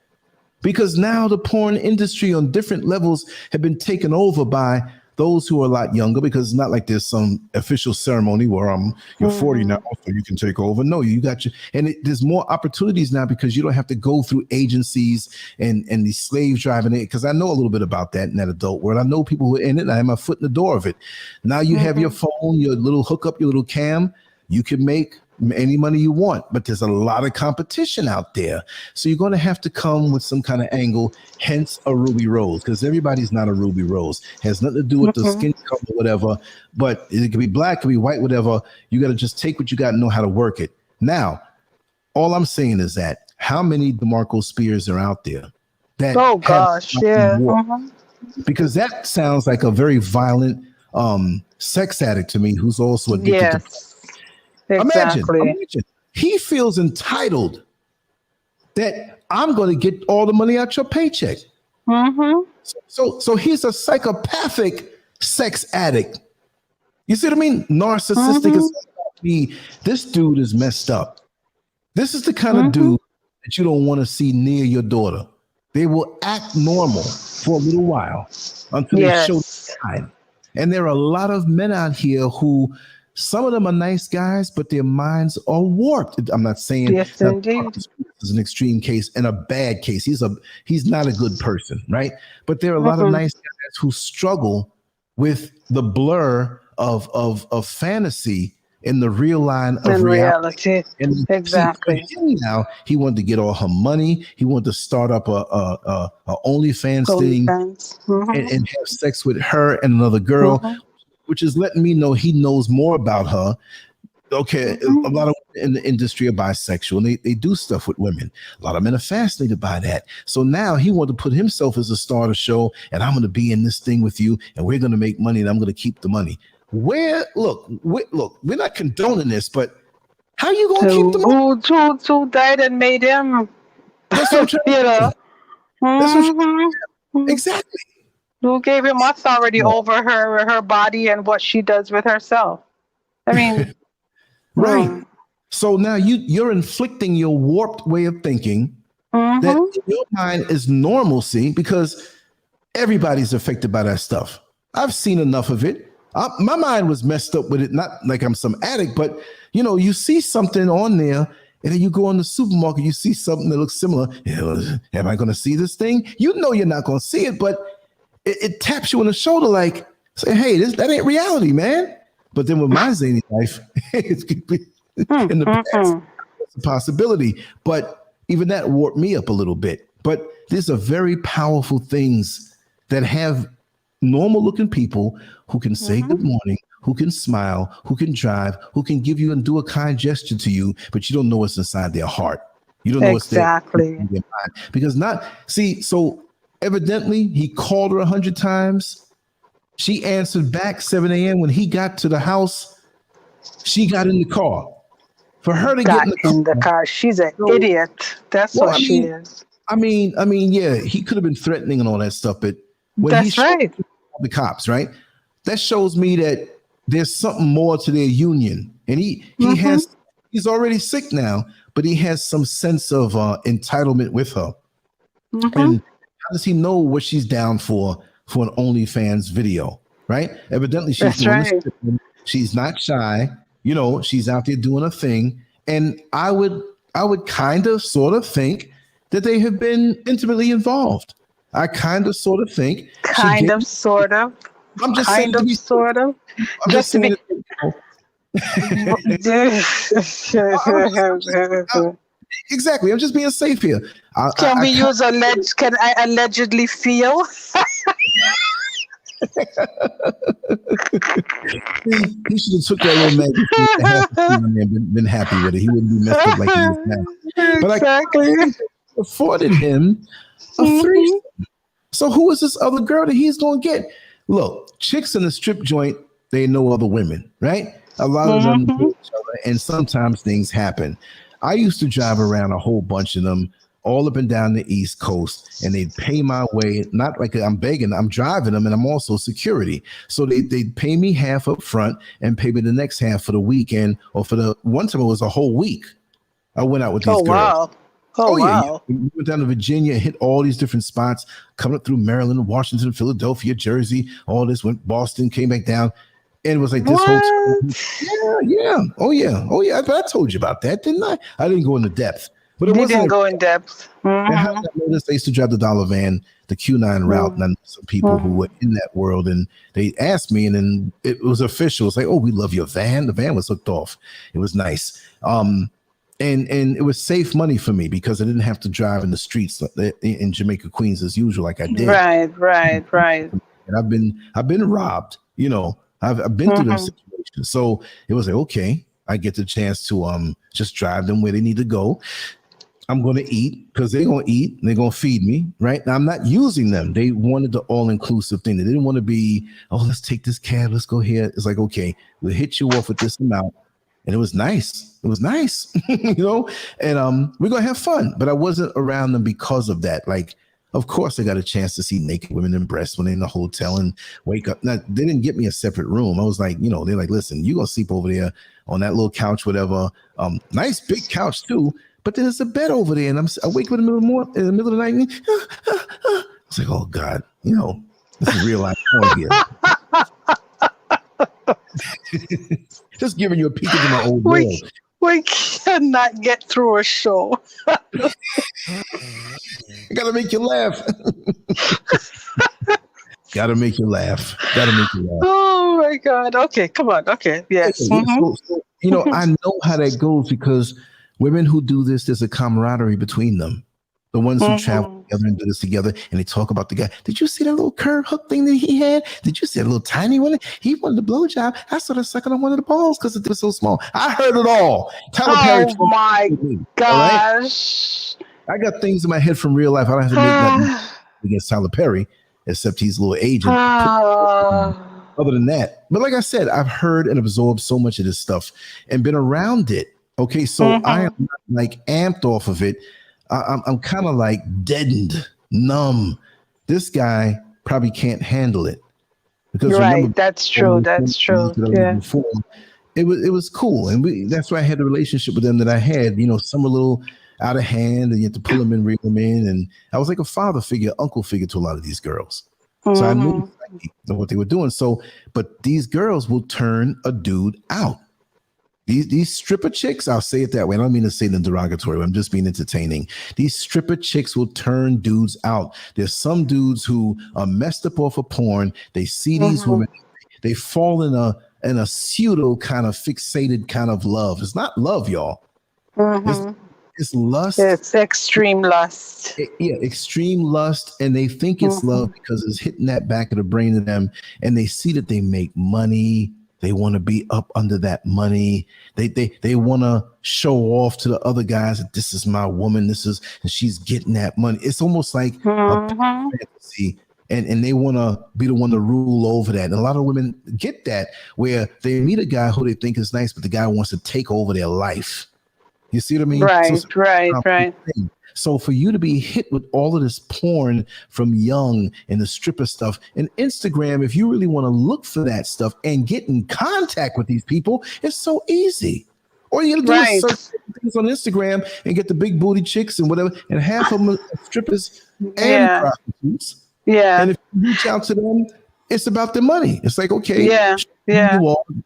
Because now the porn industry on different levels have been taken over by those who are a lot younger, because it's not like there's some official ceremony where you're 40 now, so you can take over. No, you got your, and there's more opportunities now because you don't have to go through agencies and these slaves driving it. Because I know a little bit about that in that adult world. I know people who are in it, and I have my foot in the door of it. Now you have your phone, your little hookup, your little cam. You can make any money you want, but there's a lot of competition out there. So you're going to have to come with some kind of angle, hence a ruby rose, because everybody's not a ruby rose. It has nothing to do with the skin color or whatever, but it could be black, it could be white, whatever. You got to just take what you got and know how to work it. Now, all I'm saying is that how many DeMarco Spears are out there that because that sounds like a very violent sex addict to me who's also addicted to. Imagine, he feels entitled that I'm going to get all the money out your paycheck. So he's a psychopathic sex addict. You see what I mean? Narcissistic. This dude is messed up. This is the kind of dude that you don't want to see near your daughter. They will act normal for a little while until they show sign. And there are a lot of men out here who, some of them are nice guys, but their minds are warped. I'm not saying this is an extreme case and a bad case. He's not a good person, right? But there are a lot of nice guys who struggle with the blur of fantasy in the real line of reality. And exactly. Now he wanted to get all her money. He wanted to start up a OnlyFans thing and have sex with her and another girl. Which is letting me know he knows more about her. Okay, a lot of women in the industry are bisexual, and they do stuff with women. A lot of men are fascinated by that. So now he wanted to put himself as a star of the show, and I'm going to be in this thing with you, and we're going to make money, and I'm going to keep the money. Look, we're not condoning this, but how you going to keep the money? Who died and made him? That's what That's what exactly. Who gave him authority over her body and what she does with herself? I mean, right. So now you're inflicting your warped way of thinking that in your mind is normalcy, because everybody's affected by that stuff. I've seen enough of it. My mind was messed up with it. Not like I'm some addict, but you see something on there, and then you go in the supermarket, you see something that looks similar. Am I going to see this thing? You're not going to see it, but it taps you on the shoulder, like, say, hey, that ain't reality, man. But then with my zany life, it could be in the past, it's a possibility. But even that warped me up a little bit. But these are very powerful things that have normal looking people who can say good morning, who can smile, who can drive, who can give you and do a kind gesture to you, but you don't know what's inside their heart. You don't know what's there in their mind. Because so evidently, he called her 100 times. She answered back 7 a.m. When he got to the house, she got in the car. For her to get in the car, she's an idiot. That's what she is. I mean, yeah, he could have been threatening and all that stuff, but when the cops, right? That shows me that there's something more to their union, and he's already sick now, but he has some sense of entitlement with her, and how does he know what she's down for an OnlyFans video, right? Evidently, she's not shy. She's out there doing a thing. And I would kind of sort of think that they have been intimately involved. I kind of sort of think. Sort of. I'm just saying. Sort of. I'm just saying. Exactly. I'm just being safe here. Can I allegedly feel? He should have took that little magazine and been happy with it. He wouldn't be messed up like he is now. But Exactly. I afforded him a threesome. So who is this other girl that he's going to get? Look, chicks in the strip joint, they know other women, right? A lot of them know each other, and sometimes things happen. I used to drive around a whole bunch of them all up and down the East Coast, and they'd pay my way, not like I'm begging, I'm driving them, and I'm also security. So they'd pay me half up front and pay me the next half for the weekend, or for the one time it was a whole week. I went out with these girls. Wow. Oh, wow. Yeah. We went down to Virginia, hit all these different spots, coming up through Maryland, Washington, Philadelphia, Jersey, all this, went Boston, came back down. And it was like this whole time. Yeah. Oh, yeah. But I told you about that, didn't I? I didn't go into depth. But it didn't go in depth. I noticed I used to drive the dollar van, the Q9 route, and I knew some people who were in that world, and they asked me, and then it was official. It's like, oh, we love your van. The van was hooked off. It was nice. And it was safe money for me because I didn't have to drive in the streets in Jamaica, Queens as usual, like I did. Right. And I've been robbed. You know, I've been through those situations. So it was like, okay, I get the chance to just drive them where they need to go. I'm going to eat because they're going to eat and they're going to feed me, right? Now, I'm not using them. They wanted the all-inclusive thing. They didn't want to be, oh, let's take this cab. Let's go here. It's like, okay, we'll hit you off with this amount. And it was nice. It was nice, you know? And we're going to have fun. But I wasn't around them because of that. Like, of course, I got a chance to see naked women and breasts when they're in the hotel and wake up. Now, they didn't get me a separate room. I was like, you know, they're like, listen, you're going to sleep over there on that little couch, whatever. Nice big couch, too. But there's a bed over there, and I wake up in the middle of the night. And, I was like, oh God, you know, this is real life porn here. Just giving you a peek into my old world. We cannot get through a show. I gotta make you laugh. Gotta make you laugh. Oh my God. Okay, come on. Okay, yes. So, you know, I know how that goes because women who do this, there's a camaraderie between them. The ones who travel together and do this together, and they talk about the guy. Did you see that little curve hook thing that he had? Did you see that little tiny one? He wanted a blowjob. I started sucking on one of the balls because it was so small. I heard it all. Tyler Perry. Oh my gosh. Right? I got things in my head from real life. I don't have to make nothing against Tyler Perry, except he's a little agent. Other than that. But like I said, I've heard and absorbed so much of this stuff and been around it. Okay, so I am not like amped off of it. I'm kind of like deadened, numb. This guy probably can't handle it because right. That's true. Yeah. It was cool, and that's why I had the relationship with them that I had. You know, some a little out of hand, and you had to pull them in, reel them in, and I was like a father figure, uncle figure to a lot of these girls. So I knew what they were doing. So, but these girls will turn a dude out. These stripper chicks, I'll say it that way. I don't mean to say them derogatory. I'm just being entertaining. These stripper chicks will turn dudes out. There's some dudes who are messed up off of porn. They see these women. They fall in a pseudo kind of fixated kind of love. It's not love, y'all. It's lust. It's extreme lust. Extreme lust. And they think it's love because it's hitting that back of the brain of them. And they see that they make money. They want to be up under that money. They want to show off to the other guys that this is my woman. And she's getting that money. It's almost like a fantasy. And they want to be the one to rule over that. And a lot of women get that where they meet a guy who they think is nice, but the guy wants to take over their life. You see what I mean? Right. So for you to be hit with all of this porn from young and the stripper stuff and Instagram, if you really want to look for that stuff and get in contact with these people, it's so easy. All you gotta do is search things on Instagram and get the big booty chicks and whatever, and half of them are strippers and prostitutes. Yeah. And if you reach out to them, it's about the money. It's like, okay,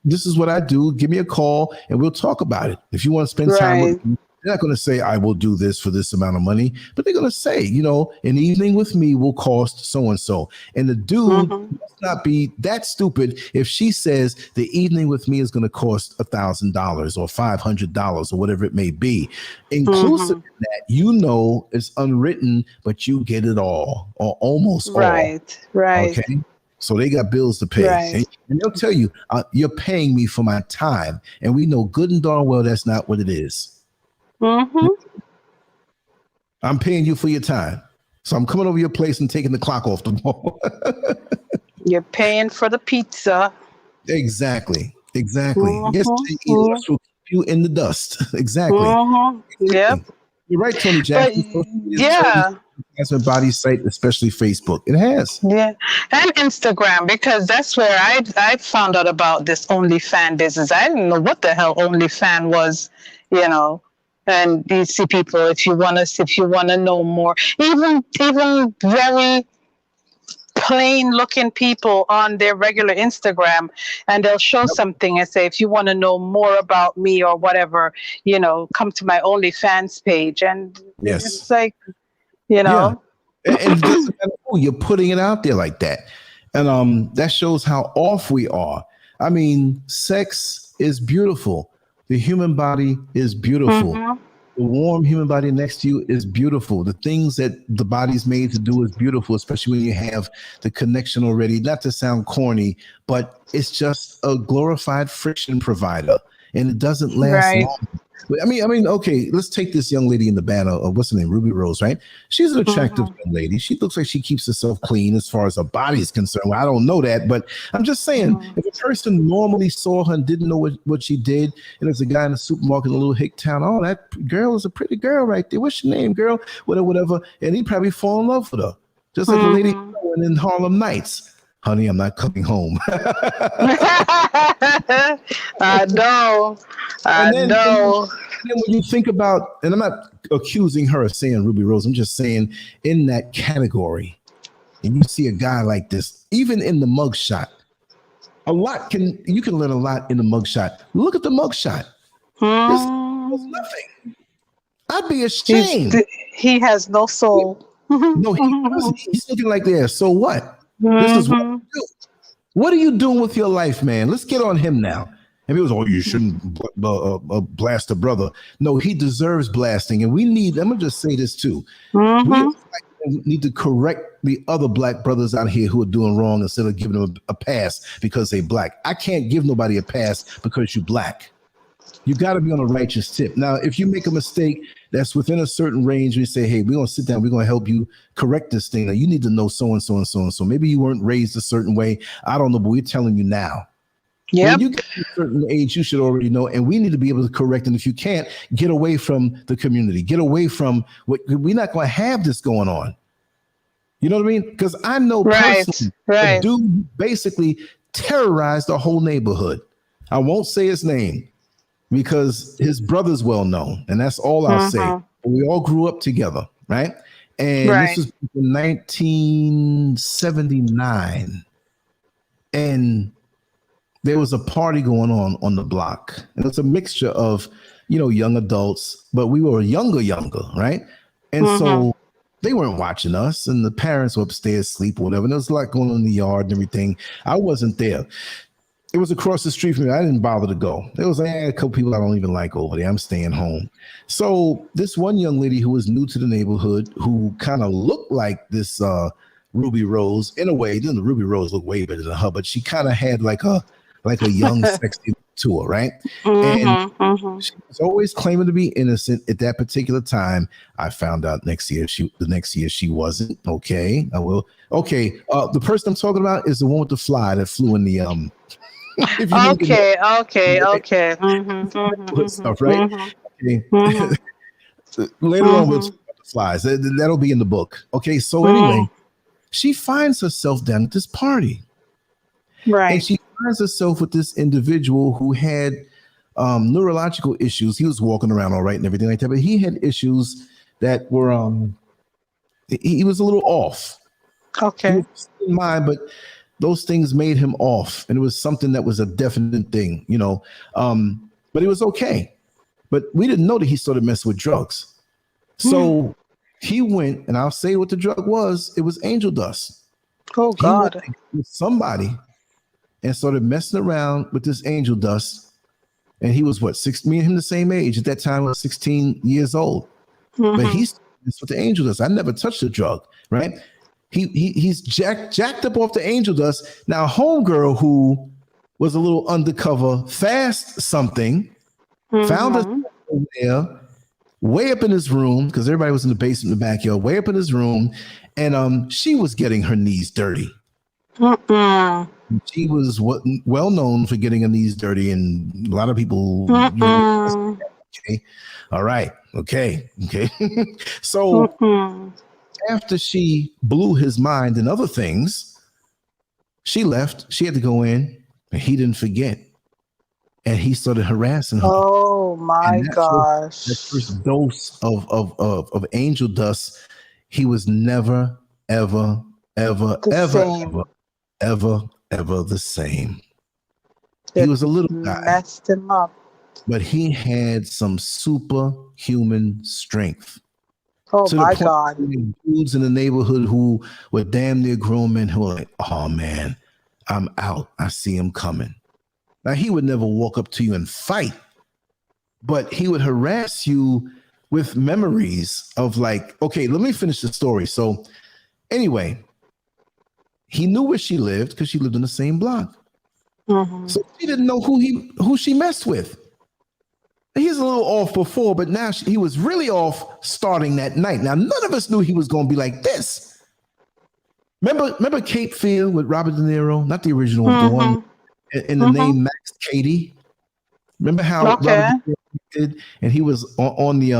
this is what I do. Give me a call and we'll talk about it. If you want to spend time with me, they're not going to say, I will do this for this amount of money, but they're going to say, you know, an evening with me will cost so-and-so. And the dude must not be that stupid if she says the evening with me is going to cost $1,000 or $500 or whatever it may be. Inclusive in that, you know, it's unwritten, but you get it all or almost all. Right. Okay. So they got bills to pay. Right. And they'll tell you, you're paying me for my time. And we know good and darn well that's not what it is. Mm-hmm. I'm paying you for your time. So I'm coming over your place and taking the clock off the wall. You're paying for the pizza. Exactly. Mm-hmm. Yes, to eat less will keep you in the dust. Exactly. Mm-hmm. Yep. You're right, Tony Jackson. But yeah. Has a body site, especially Facebook. It has. Yeah, and Instagram, because that's where I found out about this OnlyFans business. I didn't know what the hell OnlyFans was, you know. And you see people, if you wanna know more, even very plain looking people on their regular Instagram, and they'll show something and say, if you want to know more about me or whatever, you know, come to my OnlyFans page. And it's like, you know. Yeah. And it doesn't matter who, you're putting it out there like that. And that shows how off we are. I mean, sex is beautiful. The human body is beautiful. Mm-hmm. The warm human body next to you is beautiful. The things that the body's made to do is beautiful, especially when you have the connection already. Not to sound corny, but it's just a glorified friction provider, and it doesn't last long. I mean, okay, let's take this young lady in the band of what's her name, Ruby Rose, right? She's an attractive young lady. She looks like she keeps herself clean as far as her body is concerned. Well, I don't know that, but I'm just saying, if a person normally saw her and didn't know what she did, and there's a guy in the supermarket in a little hick town, oh, that girl is a pretty girl right there. What's your name, girl? Whatever. And he'd probably fall in love with her. Just like the lady in Harlem Nights. Honey, I'm not coming home. I know. And then when you think about, and I'm not accusing her of saying Ruby Rose, I'm just saying in that category, and you see a guy like this, even in the mugshot, you can learn a lot in the mugshot. Look at the mugshot. There's nothing. I'd be ashamed. He has no soul. No, he's looking like this. So what? This is what you do. What are you doing with your life, man? Let's get on him now. And he was, oh, you shouldn't blast a brother. No, he deserves blasting. And I'm going to just say this too. We need to correct the other black brothers out here who are doing wrong instead of giving them a pass because they're black. I can't give nobody a pass because you're black. You got to be on a righteous tip. Now, if you make a mistake that's within a certain range, we say, hey, we're going to sit down. We're going to help you correct this thing. Now, you need to know so-and-so and so-and-so. Maybe you weren't raised a certain way. I don't know, but we're telling you now. When you get to a certain age, you should already know, and we need to be able to correct. And if you can't, get away from the community. Get away from we're not going to have this going on. You know what I mean? Because I know personally, a dude basically terrorized the whole neighborhood. I won't say his name, because his brother's well known, and that's all I'll say. We all grew up together, right? And this was in 1979, and there was a party going on the block, and it's a mixture of, young adults, but we were younger, right? And so they weren't watching us, and the parents were upstairs asleep or whatever. And there was a lot going on in the yard and everything. I wasn't there. It was across the street from me. I didn't bother to go. There was a couple people I don't even like over there. I'm staying home. So this one young lady who was new to the neighborhood, who kind of looked like this Ruby Rose in a way. The Ruby Rose looked way better than her, but she kind of had like a young, sexy to her, right? And she was always claiming to be innocent at that particular time. I found out the next year she wasn't. Okay, I will. Okay, the person I'm talking about is the one with the fly that flew in the Okay. Stuff, right? Okay. Later on, we'll talk about the flies. That'll be in the book. Okay. So anyway, she finds herself down at this party, right? And she finds herself with this individual who had neurological issues. He was walking around all right and everything like that, but he had issues that were he was a little off. Okay. He was in mind, but those things made him off, and it was something that was a definite thing, but it was okay. But we didn't know that he started messing with drugs. So he went, and I'll say what the drug was. It was angel dust. Oh, God. He went with somebody and started messing around with this angel dust. And he was me and him the same age. At that time, I was 16 years old. But he started with the angel dust. I never touched the drug, right? he's jacked up off the angel dust. Now, homegirl who was a little undercover, fast something, found us there, way up in his room, because everybody was in the basement, in the backyard, way up in his room, and she was getting her knees dirty. She was well known for getting her knees dirty, and a lot of people. Okay, all right, okay. So after she blew his mind and other things, she left. She had to go in, and he didn't forget, and he started harassing her. Oh my gosh! That first dose of angel dust, he was never, ever the same. He was a little guy. Messed him up. But he had some superhuman strength. Oh my God. Dudes in the neighborhood who were damn near grown men who were like, oh man, I'm out. I see him coming. Now, he would never walk up to you and fight, but he would harass you with memories of like, okay, let me finish the story. So anyway, he knew where she lived because she lived in the same block. So she didn't know who she messed with. He was a little off before, but now he was really off starting that night. Now, none of us knew he was going to be like this. Remember Cape Fear with Robert De Niro? Not the original, the one in the name Max Cady. Remember how Robert De Niro did, and he was on the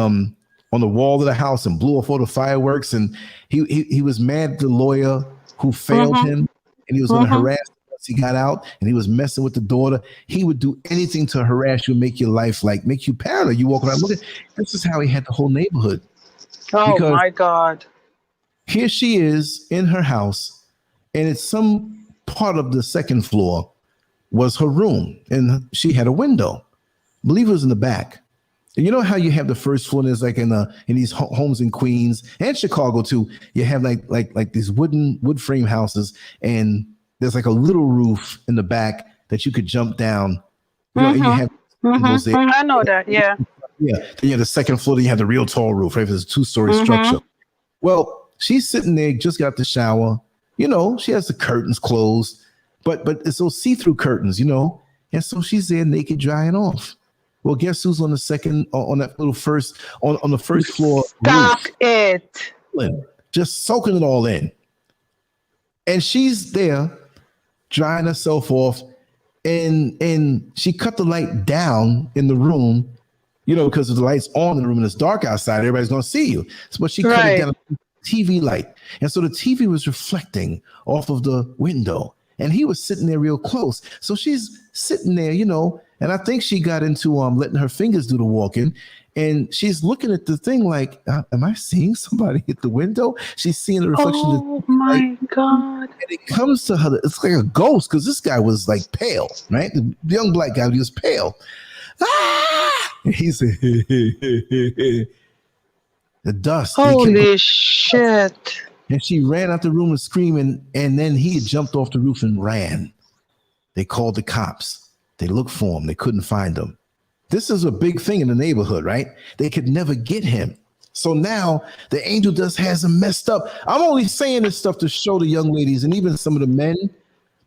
wall of the house and blew off all the fireworks, and he was mad at the lawyer who failed him, and he was going to harass him once he got out, and he was messing with the daughter. He would do anything to harass you, make your life make you paranoid. You walk around looking. This is how he had the whole neighborhood. Oh my God! Here she is in her house, and it's some part of the second floor was her room, and she had a window. I believe it was in the back. And you know how you have the first floor, and there's like in these homes in Queens and Chicago too, you have like these wood frame houses, and there's like a little roof in the back that you could jump down. You know, and you have I know that, yeah. Yeah. Then you have the second floor, then you have the real tall roof, right? It's a 2-story structure. Well, she's sitting there, just got the shower. You know, she has the curtains closed, but it's those see-through curtains, you know, and so she's there naked, drying off. Well, guess who's on the second, on that little first, on the first floor? Stop it. Just soaking it all in. And she's there drying herself off, and she cut the light down in the room, you know, because if the light's on in the room and it's dark outside, everybody's going to see you. But she cut it down to TV light. And so the TV was reflecting off of the window, and he was sitting there real close. So she's sitting there, you know, and I think she got into letting her fingers do the walking, and she's looking at the thing like, am I seeing somebody at the window? She's seeing the reflection. Oh my God. And it comes to her, it's like a ghost, because this guy was like pale, right? The young black guy, he was pale. And he said, the dust. Holy shit. And she ran out the room and screaming, and then he had jumped off the roof and ran. They called the cops. They looked for him. They couldn't find him. This is a big thing in the neighborhood, right? They could never get him. So now the angel dust has him messed up. I'm only saying this stuff to show the young ladies and even some of the men,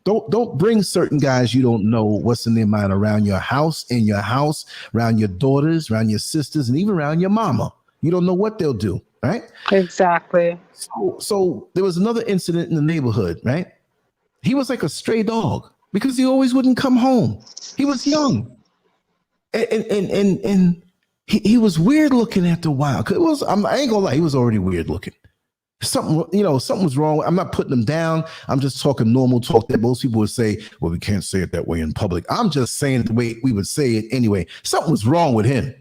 don't bring certain guys you don't know what's in their mind around your house, in your house, around your daughters, around your sisters, and even around your mama. You don't know what they'll do, right? Exactly. So there was another incident in the neighborhood, right? He was like a stray dog because he always wouldn't come home. He was young. And he was weird looking after a while. I ain't gonna lie, he was already weird looking. Something was wrong. I'm not putting him down. I'm just talking normal talk that most people would say, well, we can't say it that way in public. I'm just saying it the way we would say it anyway. Something was wrong with him.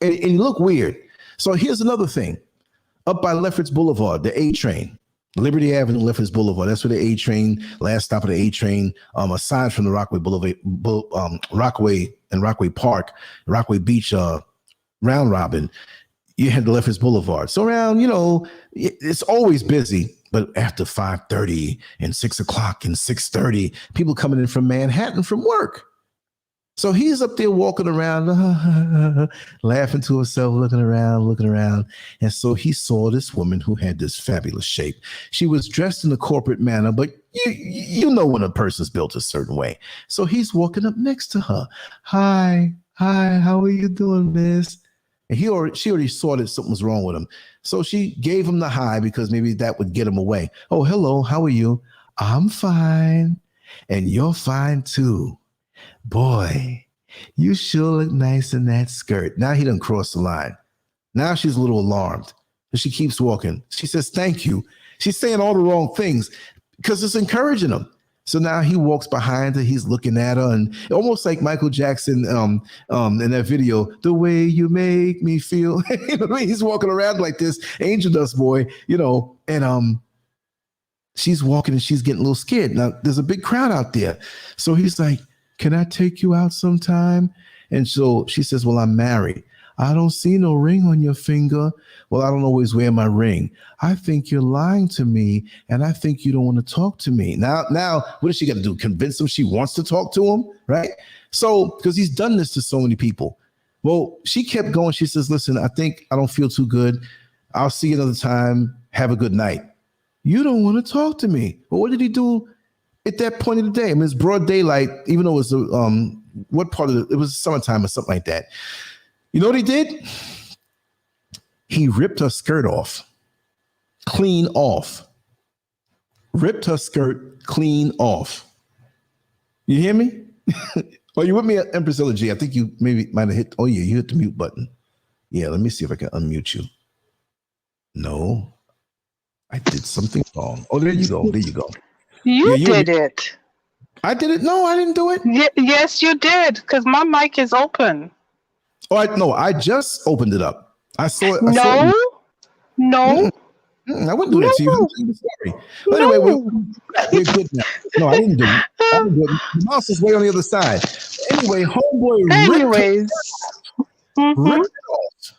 And he looked weird. So here's another thing. Up by Lefferts Boulevard, the A train, Liberty Avenue, Lefferts Boulevard. That's where the A train, last stop of the A train, aside from the Rockaway Boulevard, Rockaway and Rockaway Park, Rockaway Beach, round robin, you had the Lefferts Boulevard. So around, it's always busy, but after 5:30 and 6 o'clock and 6:30, people coming in from Manhattan from work. So he's up there walking around, laughing to himself, looking around. And so he saw this woman who had this fabulous shape. She was dressed in a corporate manner, but you know when a person's built a certain way. So he's walking up next to her. Hi, how are you doing, miss? And she already saw that something was wrong with him. So she gave him the hi because maybe that would get him away. Oh, hello, how are you? I'm fine. And you're fine too. Boy, you sure look nice in that skirt. Now he done crossed the line. Now she's a little alarmed. And she keeps walking. She says, thank you. She's saying all the wrong things because it's encouraging him. So now he walks behind her. He's looking at her, and almost like Michael Jackson in that video, the way you make me feel. You know what I mean? He's walking around like this, angel dust boy, you know, and she's walking and she's getting a little scared. Now there's a big crowd out there. So he's like, can I take you out sometime? And so she says, well, I'm married. I don't see no ring on your finger. Well, I don't always wear my ring. I think you're lying to me, and I think you don't want to talk to me. Now, what is she got to do? Convince him she wants to talk to him, right? So, because he's done this to so many people. Well, she kept going. She says, listen, I think I don't feel too good. I'll see you another time. Have a good night. You don't want to talk to me. Well, what did he do at that point of the day? I mean, it's broad daylight, even though it was what part of it was summertime or something like that. You know what he did? He ripped her skirt off, clean off. Ripped her skirt clean off. You hear me? Oh, you with me, Empress Elegy? I think you maybe might have hit. Oh yeah, you hit the mute button. Yeah, let me see if I can unmute you. No, I did something wrong. Oh, there you go. There you go. You did it. I did it. No, I didn't do it. Yes, you did. Because my mic is open. Oh, I just opened it up. I saw it. No. I wouldn't do that to you. Sorry. But anyway, we're good now. No, I didn't do it. The mouse is way on the other side. Anyway, homeboy ripped it off.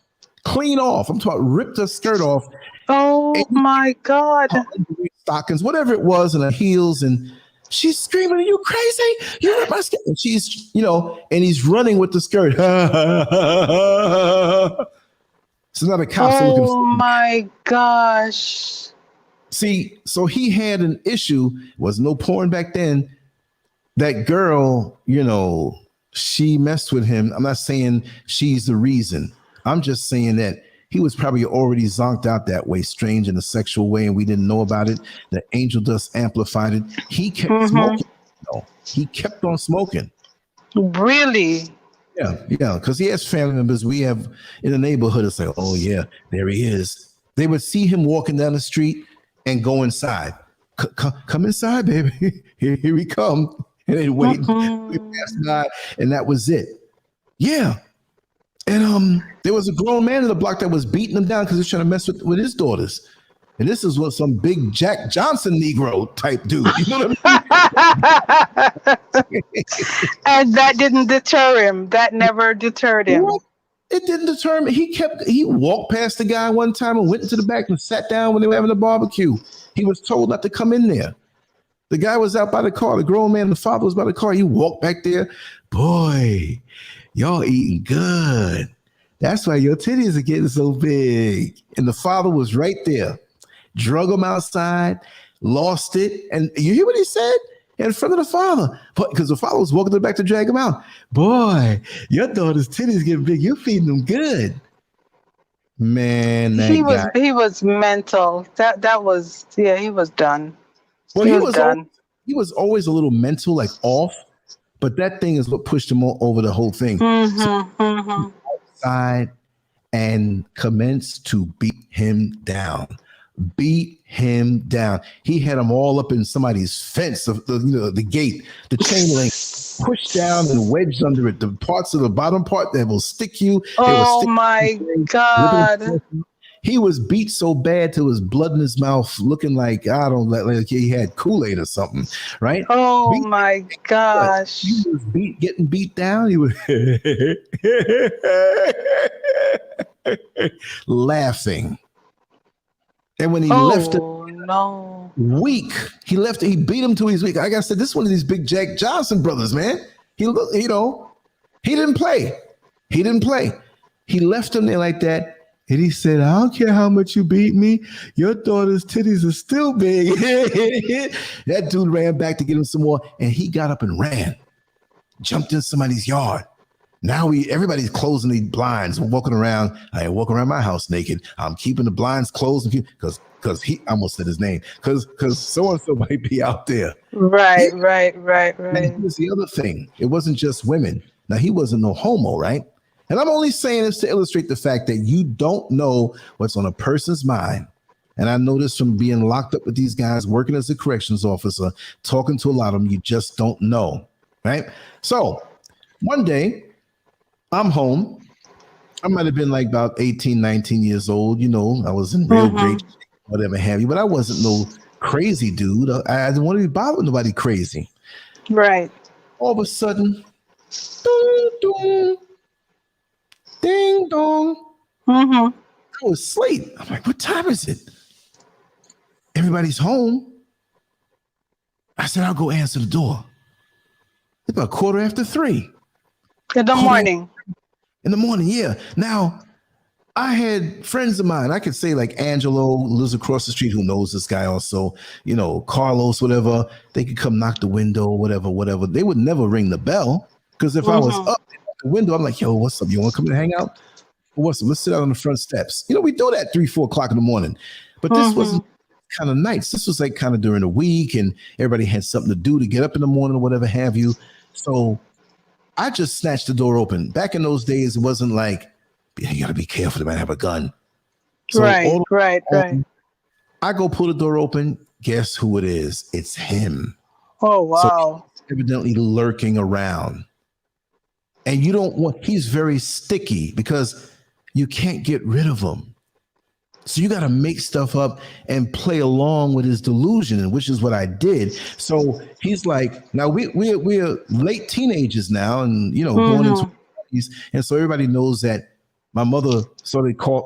Clean off. I'm talking ripped her skirt off. Oh my God. Stockings, whatever it was, and her heels, and she's screaming, are you crazy? You ripped my skirt. And she's, and he's running with the skirt. So now the cops are looking. Oh my gosh. See, so he had an issue. Was no porn back then. That girl, she messed with him. I'm not saying she's the reason. I'm just saying that he was probably already zonked out that way, strange in a sexual way, and we didn't know about it. The angel dust amplified it. He kept smoking. He kept on smoking. Really? Yeah, because he has family members. We have in the neighborhood. It's like, oh yeah, there he is. They would see him walking down the street and go inside. Come inside, baby. Here we come. And they wait. We passed by, and that was it. Yeah. And there was a grown man in the block that was beating him down because he was trying to mess with his daughters. And this is what some big Jack Johnson Negro type dude. You know what I mean? And that didn't deter him. That never deterred him. What? It didn't deter him. He walked past the guy one time and went into the back and sat down when they were having a barbecue. He was told not to come in there. The guy was out by the car. The grown man, the father was by the car. He walked back there. Boy, y'all eating good. That's why your titties are getting so big. And the father was right there. Drug him outside, lost it. And you hear what he said? In front of the father. Because the father was walking to the back to drag him out. Boy, your daughter's titties getting big. You're feeding them good. Man, he was mental. That was, he was done. Well, he was done. He was always a little mental, like off. But that thing is what pushed him over the whole thing. Outside and commenced to beat him down. He had them all up in somebody's fence of the gate, the chain link, pushed down and wedged under it. The parts of the bottom part that will stick you. Oh my God. He was beat so bad till his blood in his mouth, looking like he had Kool-Aid or something, right? Oh my gosh! He was getting beat down. He was laughing, and when he left it, weak. He beat him till he's weak. Like I said, this is one of these big Jack Johnson brothers, man. He looked, He didn't play. He didn't play. He left him there like that. And he said, I don't care how much you beat me. Your daughter's titties are still big. That dude ran back to get him some more. And he got up and ran, jumped in somebody's yard. Now everybody's closing the blinds and walking around. I walk around my house naked. I'm keeping the blinds closed because he I almost said his name because so-and-so might be out there. Right. And here's the other thing. It wasn't just women. Now, he wasn't no homo, right? And I'm only saying this to illustrate the fact that you don't know what's on a person's mind. And I know this from being locked up with these guys, working as a corrections officer, talking to a lot of them. You just don't know, right? So one day I'm home. I might have been like about 18, 19 years old. You know, I was in real great shape, whatever have you, but I wasn't no crazy dude. I didn't want to be bothered with nobody crazy. Right. All of a sudden, ding dong, ding dong. I was asleep. I'm like, what time is it? Everybody's home. I said, I'll go answer the door. It's about 3:15. In the morning. In the morning, yeah. Now, I had friends of mine. I could say like Angelo lives across the street who knows this guy also, you know, Carlos, whatever. They could come knock the window, whatever. They would never ring the bell because if I was up at the window, I'm like, yo, what's up? You want to come and hang out? What's up? Let's sit out on the front steps. You know, we do that 3-4 o'clock in the morning. But this wasn't kind of nights. This was like kind of during the week and everybody had something to do to get up in the morning or whatever have you. So I just snatched the door open. Back in those days, it wasn't like, you got to be careful, they might have a gun. So right. I go pull the door open. Guess who it is? It's him. Oh, wow. So he's evidently lurking around. And you don't want, he's very sticky because you can't get rid of him. So you got to make stuff up and play along with his delusion, which is what I did. So he's like, now we're late teenagers now, and you know, going into these, and so everybody knows that my mother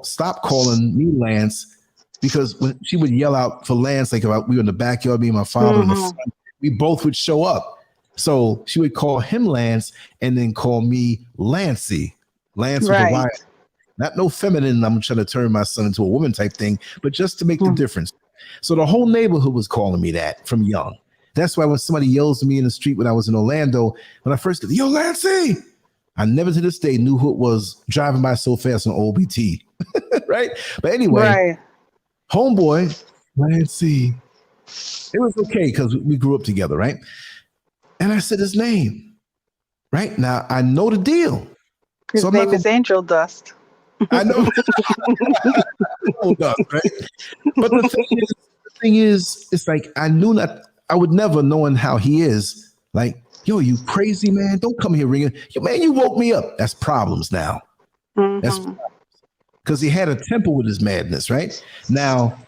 stopped calling me Lance because when she would yell out for Lance, like about we were in the backyard, me and my father in the front, we both would show up. So she would call him Lance and then call me Lancey. Lance with a Y. Not no feminine, I'm trying to turn my son into a woman type thing, but just to make the difference. So the whole neighborhood was calling me that from young. That's why when somebody yells at me in the street when I was in Orlando, when I first got, yo, Lancey, I never to this day knew who it was driving by so fast on OBT. Right? But anyway, homeboy, Lancey, it was okay because we grew up together, right? And I said his name. Right? Now, I know the deal. His name is Angel Dust. I know. Right? But the thing is, it's like I would never, knowing how he is, like, yo, you crazy, man. Don't come here ringing. Yo, man, you woke me up. That's problems now. That's because he had a temper with his madness, right? Now,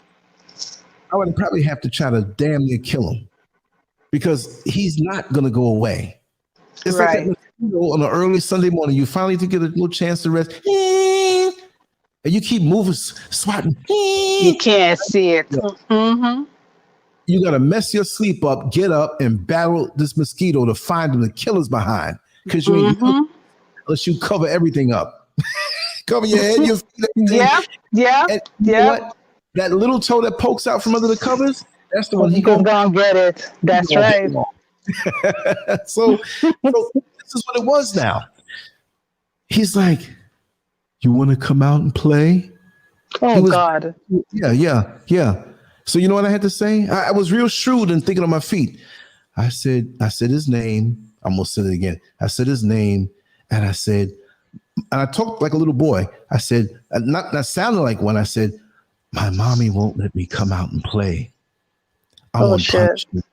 I would probably have to try to damn near kill him because he's not going to go away. It's like that, on an early Sunday morning, you finally to get a little chance to rest. And you keep moving, swatting. You can't see it. You got to mess your sleep up, get up, and battle this mosquito to find him, to kill his behind. Because you ain't unless you cover everything up. Cover your head, your feet. Yeah. You know what? That little toe that pokes out from under the covers, that's the one he gonna go and get it. That's right. So this is what it was now. He's like, you want to come out and play? Oh, God. Yeah. So you know what I had to say? I was real shrewd and thinking on my feet. I said his name. I almost said it again. I said his name, and I talked like a little boy. I said, not sounding like one. I said, my mommy won't let me come out and play. I want punishment.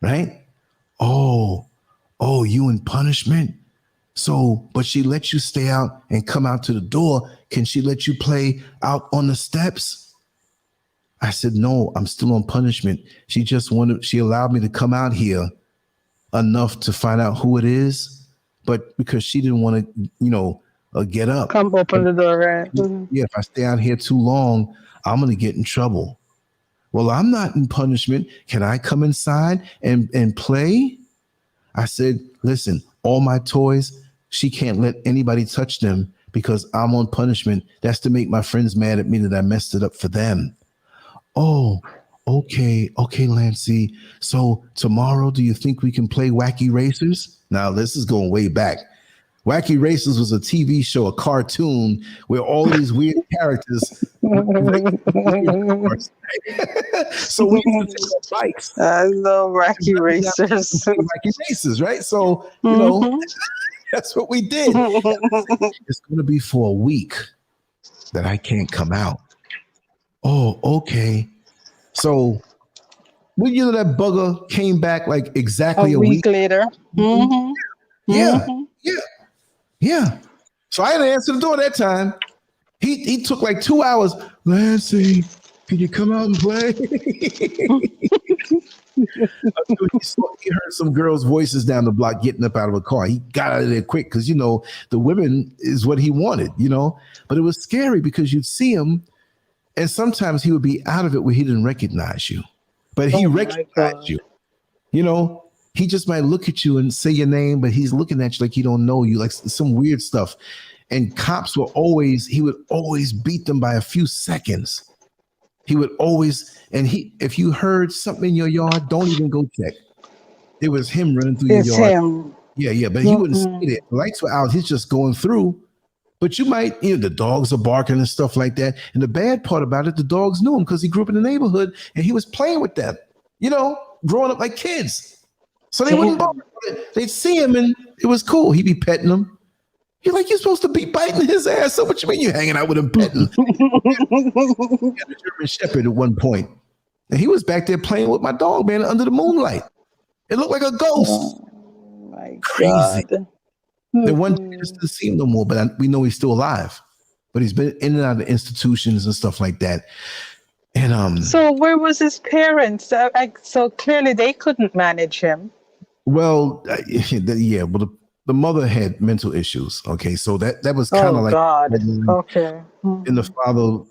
Right? Oh, you in punishment? So, but she let you stay out and come out to the door. Can she let you play out on the steps? I said, no, I'm still on punishment. She allowed me to come out here enough to find out who it is, but because she didn't want to, get up. Come open the door, right? Yeah, if I stay out here too long, I'm going to get in trouble. Well, I'm not in punishment. Can I come inside and play? I said, listen, all my toys, she can't let anybody touch them because I'm on punishment. That's to make my friends mad at me that I messed it up for them. Oh, okay, Lancey. So tomorrow, do you think we can play Wacky Racers? Now, this is going way back. Wacky Racers was a TV show, a cartoon where all these weird characters. So we used to take our bikes. I love Wacky Racers. Wacky Racers, right? So, you know, that's what we did. It's going to be for a week that I can't come out. Oh, okay. So, well, you know, that bugger came back like exactly a week later. Mm-hmm. Yeah, Mm-hmm. yeah. So I had to answer the door that time. He took like 2 hours. Lancey, can you come out and play? He heard some girls' voices down the block getting up out of a car. He got out of there quick because, you know, the women is what he wanted, you know. But it was scary because you'd see him, and sometimes he would be out of it where he didn't recognize you. But he recognized you. You know, he just might look at you and say your name, but he's looking at you like he don't know you, like some weird stuff. And cops were he would always beat them by a few seconds. He would always, and if you heard something in your yard, don't even go check. It was him running through your yard. Him. Yeah, but he wouldn't see it. The lights were out. He's just going through. But you might, you know, the dogs are barking and stuff like that. And the bad part about it, the dogs knew him because he grew up in the neighborhood and he was playing with them, you know, growing up like kids. So they wouldn't bark. They'd see him and it was cool. He'd be petting them. You're like, you're supposed to be biting his ass. So what you mean you hanging out with him petting? He had a German Shepherd at one point. And he was back there playing with my dog, man, under the moonlight. It looked like a ghost. Oh, my Crazy. God. The one day just didn't see him no more, but we know he's still alive. But he's been in and out of institutions and stuff like that. And so where was his parents? So clearly they couldn't manage him. Well, yeah. Well, the mother had mental issues. Okay, so that was kind of like God. Okay. And the father,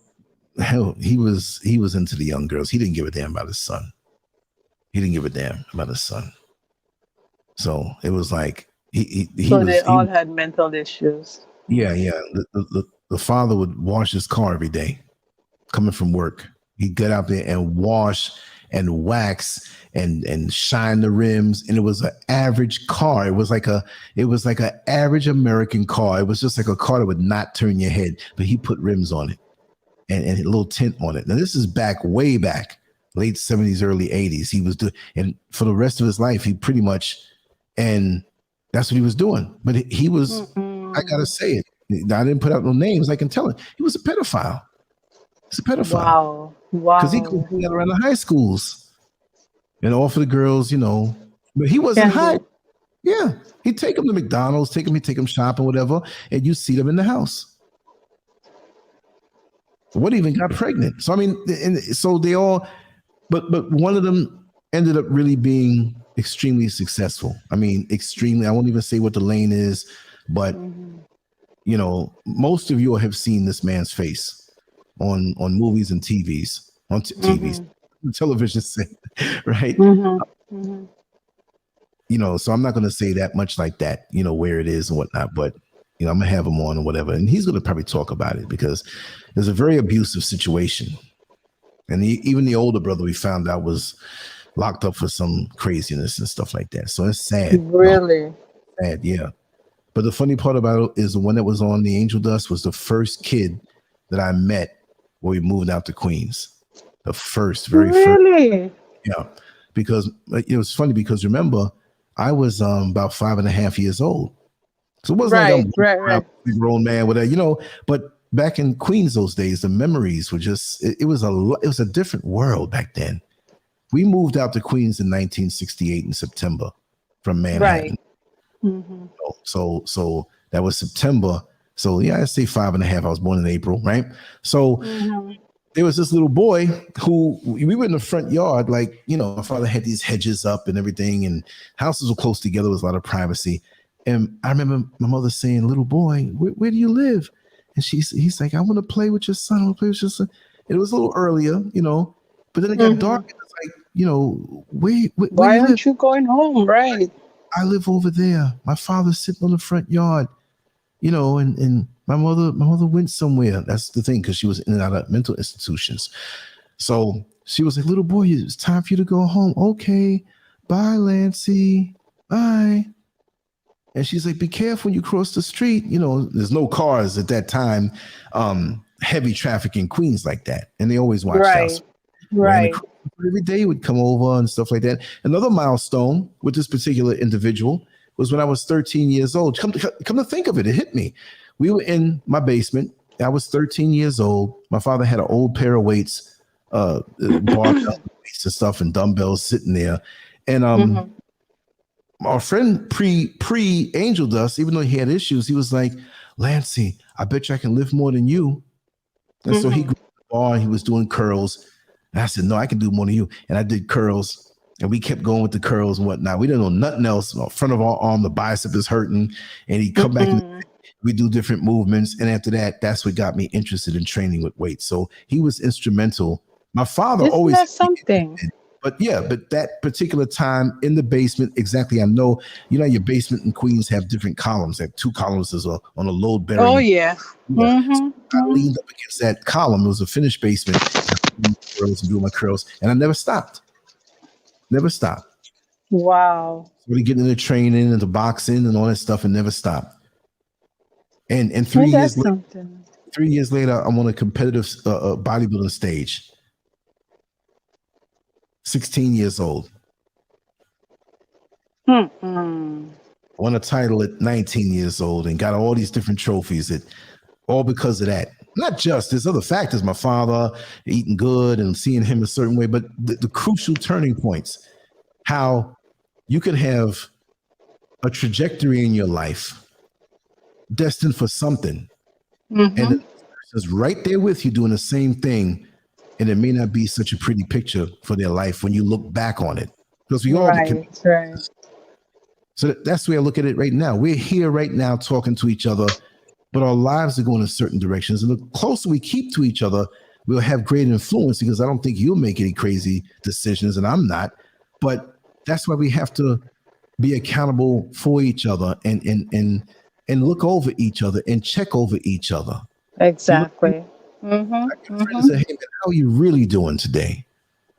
hell, he was into the young girls. He didn't give a damn about his son. So it was like they all had mental issues. Yeah. The father would wash his car every day, coming from work. He'd get out there and wash and wax and shine the rims, and it was an average car. It was like an average American car. It was just like a car that would not turn your head, but he put rims on it and a little tint on it. Now this is way back, late 70s, early 80s. He was doing, and for the rest of his life, he pretty much, and that's what he was doing. But he was, I gotta say it. I didn't put out no names. I can tell it. He was a pedophile. He's a pedophile. Wow. Because he could be around the high schools and offer the girls, you know, but he wasn't high. Yeah. He'd take them to McDonald's, he'd take them shopping, whatever, and you see them in the house. One even got pregnant. So, I mean, and so they all, but one of them ended up really being extremely successful. I mean, extremely. I won't even say what the lane is, but, you know, most of you have seen this man's face on movies and TVs, on TVs, television set, right? You know, so I'm not going to say that much like that, you know, where it is and whatnot, but, you know, I'm going to have him on or whatever. And he's going to probably talk about it because there's a very abusive situation. And even the older brother we found out was locked up for some craziness and stuff like that. So it's sad. Really? Sad, yeah. But the funny part about it is the one that was on the Angel Dust was the first kid that I met when we moved out to Queens. The very first. Yeah. Because it was funny because remember, I was about 5.5 years old. So it wasn't like I'm a big grown man, whatever, you know, but back in Queens those days, the memories were just, it was a different world back then. We moved out to Queens in 1968 in September from Manhattan. Right. So that was September. So yeah, I say 5.5. I was born in April, right? So there was this little boy who we were in the front yard, like, you know, my father had these hedges up and everything, and houses were close together. There was a lot of privacy. And I remember my mother saying, "Little boy, where do you live?" And he's like, "I want to play with your son. I want to play with your son." It was a little earlier, you know, but then it got dark. And it's like, you know, why aren't you going home? Right. I live over there. My father's sitting on the front yard, and my mother went somewhere. That's the thing, because she was in and out of mental institutions. So she was like, little boy, it's time for you to go home. Okay, bye, Lancey. Bye. And she's like, be careful when you cross the street. There's no cars at that time, heavy traffic in Queens like that. And they always watched out. Right. Every day would come over and stuff like that. Another milestone with this particular individual was when I was 13 years old. Come to think of it, it hit me. We were in my basement. I was 13 years old. My father had an old pair of weights, barbell weights and stuff, and dumbbells sitting there. And our friend pre-angeled us, even though he had issues. He was like, Lancey, I bet you I can lift more than you. And so he grew the bar and he was doing curls. And I said, no, I can do more than you. And I did curls, and we kept going with the curls and whatnot. We didn't know nothing else. Front of our arm, the bicep is hurting, and he'd come back and we do different movements. And after that, that's what got me interested in training with weights. So he was instrumental. My father always something. But that particular time in the basement, exactly. I know, your basement in Queens have different columns. Like 2 columns is on a load bearing. Oh yeah. So I leaned up against that column. It was a finished basement. And do my curls, and I never stopped. Wow. Really getting into training and the boxing and all that stuff, and never stopped. And 3 years later, 3 years later, I'm on a competitive bodybuilding stage. 16 years old. Won a title at 19 years old and got all these different trophies. All because of that. Not just, there's other factors. My father eating good and seeing him a certain way, but the crucial turning points, how you can have a trajectory in your life destined for something. And the person's right there with you doing the same thing. And it may not be such a pretty picture for their life when you look back on it. Because we all right. So that's the way I look at it right now. We're here right now talking to each other, but our lives are going in certain directions. And the closer we keep to each other, we'll have great influence, because I don't think you'll make any crazy decisions, and I'm not. But that's why we have to be accountable for each other and look over each other and check over each other. Exactly. Friends say, hey, man, how are you really doing today?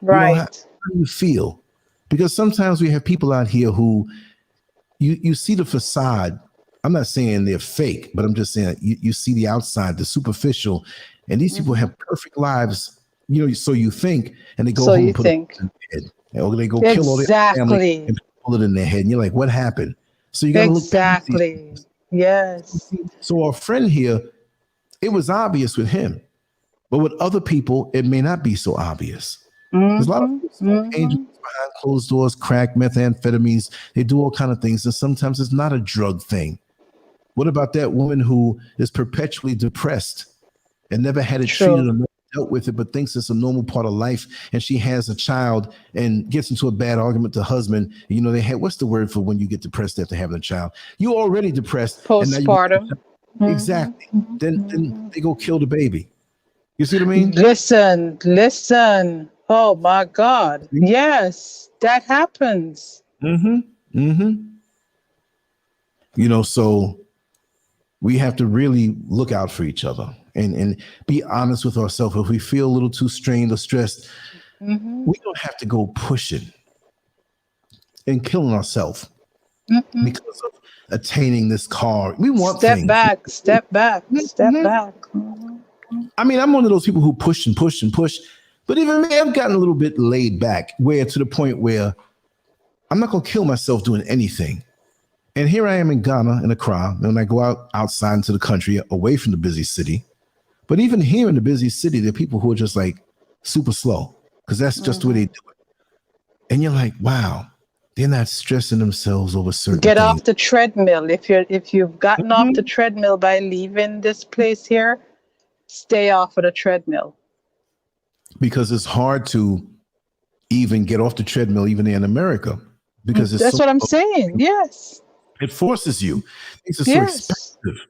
Right. How do you feel? Because sometimes we have people out here who you see the facade. I'm not saying they're fake, but I'm just saying you see the outside, the superficial, and these people have perfect lives, so you think, and they go home and put it in their head. Or they go kill all their family and pull it in their head, and you're like, what happened? So you got to look past these things. Yes. So our friend here, it was obvious with him, but with other people, it may not be so obvious. There's a lot of angels behind closed doors, crack, methamphetamines. They do all kind of things, and sometimes it's not a drug thing. What about that woman who is perpetually depressed and never had it treated or never dealt with it, but thinks it's a normal part of life, and she has a child and gets into a bad argument with the husband? They had, what's the word for when you get depressed after having a child? You already depressed. Postpartum. Exactly. Then they go kill the baby. You see what I mean? Listen. Oh my God. Yes, that happens. So we have to really look out for each other and be honest with ourselves. If we feel a little too strained or stressed, we don't have to go pushing and killing ourselves because of attaining this car. We want step back. I mean, I'm one of those people who push and push and push. But even me, I've gotten a little bit laid back, where to the point where I'm not going to kill myself doing anything. And here I am in Ghana, in Accra, and I go outside into the country, away from the busy city. But even here in the busy city, there are people who are just like super slow, because that's just the way they do it. And you're like, wow, they're not stressing themselves over certain Get things. off the treadmill. If you've gotten off the treadmill by leaving this place here, stay off of the treadmill. Because it's hard to even get off the treadmill, even in America, because it's that's what I'm saying. Yes, it forces you. It's so expensive.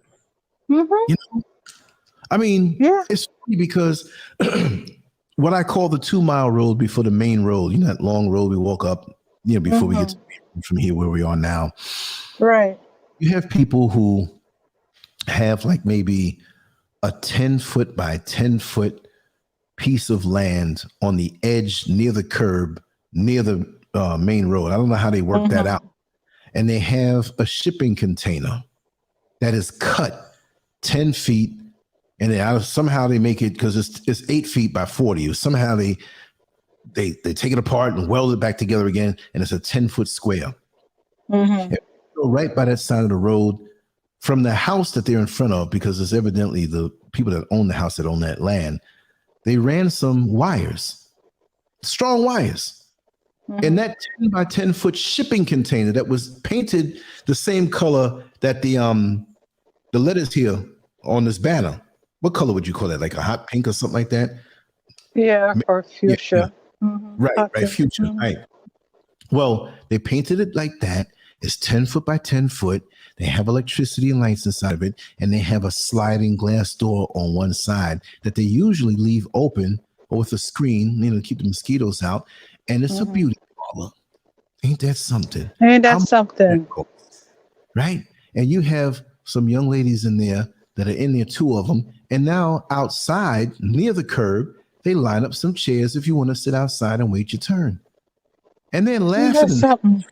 I mean, it's funny because what I call the 2 mile road before the main road, that long road we walk up before we get from here where we are now. Right. You have people who have like maybe a 10-foot by 10-foot piece of land on the edge near the curb, near the main road. I don't know how they work that out. And they have a shipping container that is cut 10 feet, and somehow they make it, because it's 8 feet by 40. Somehow they take it apart and weld it back together again, and it's a 10-foot square. And go right by that side of the road from the house that they're in front of, because it's evidently the people that own the house that own that land. They ran some wires, strong wires. And that 10 by 10 foot shipping container that was painted the same color that the letters here on this banner. What color would you call that? Like a hot pink or something like that? Yeah, or fuchsia. Yeah. Right, fuchsia, right. Well, they painted it like that. It's 10 foot by 10 foot. They have electricity and lights inside of it, and they have a sliding glass door on one side that they usually leave open or with a screen, to keep the mosquitoes out. And it's a beauty parlor. Ain't that something? Right? And you have some young ladies in there that are in there, 2 of them. And now outside, near the curb, they line up some chairs if you want to sit outside and wait your turn. And they're laughing.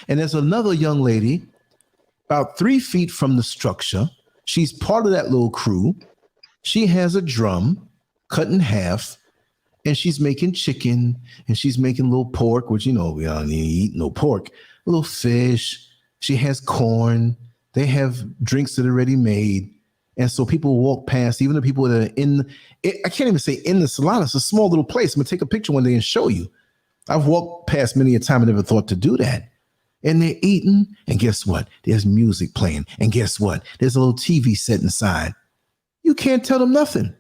And there's another young lady about 3 feet from the structure. She's part of that little crew. She has a drum cut in half, and she's making chicken, and she's making little pork, which, we don't eat no pork, a little fish. She has corn. They have drinks that are already made. And so people walk past, even the people that are I can't even say in the salon. It's a small little place. I'm going to take a picture one day and show you. I've walked past many a time and never thought to do that. And they're eating, and guess what? There's music playing. And guess what? There's a little TV set inside. You can't tell them nothing.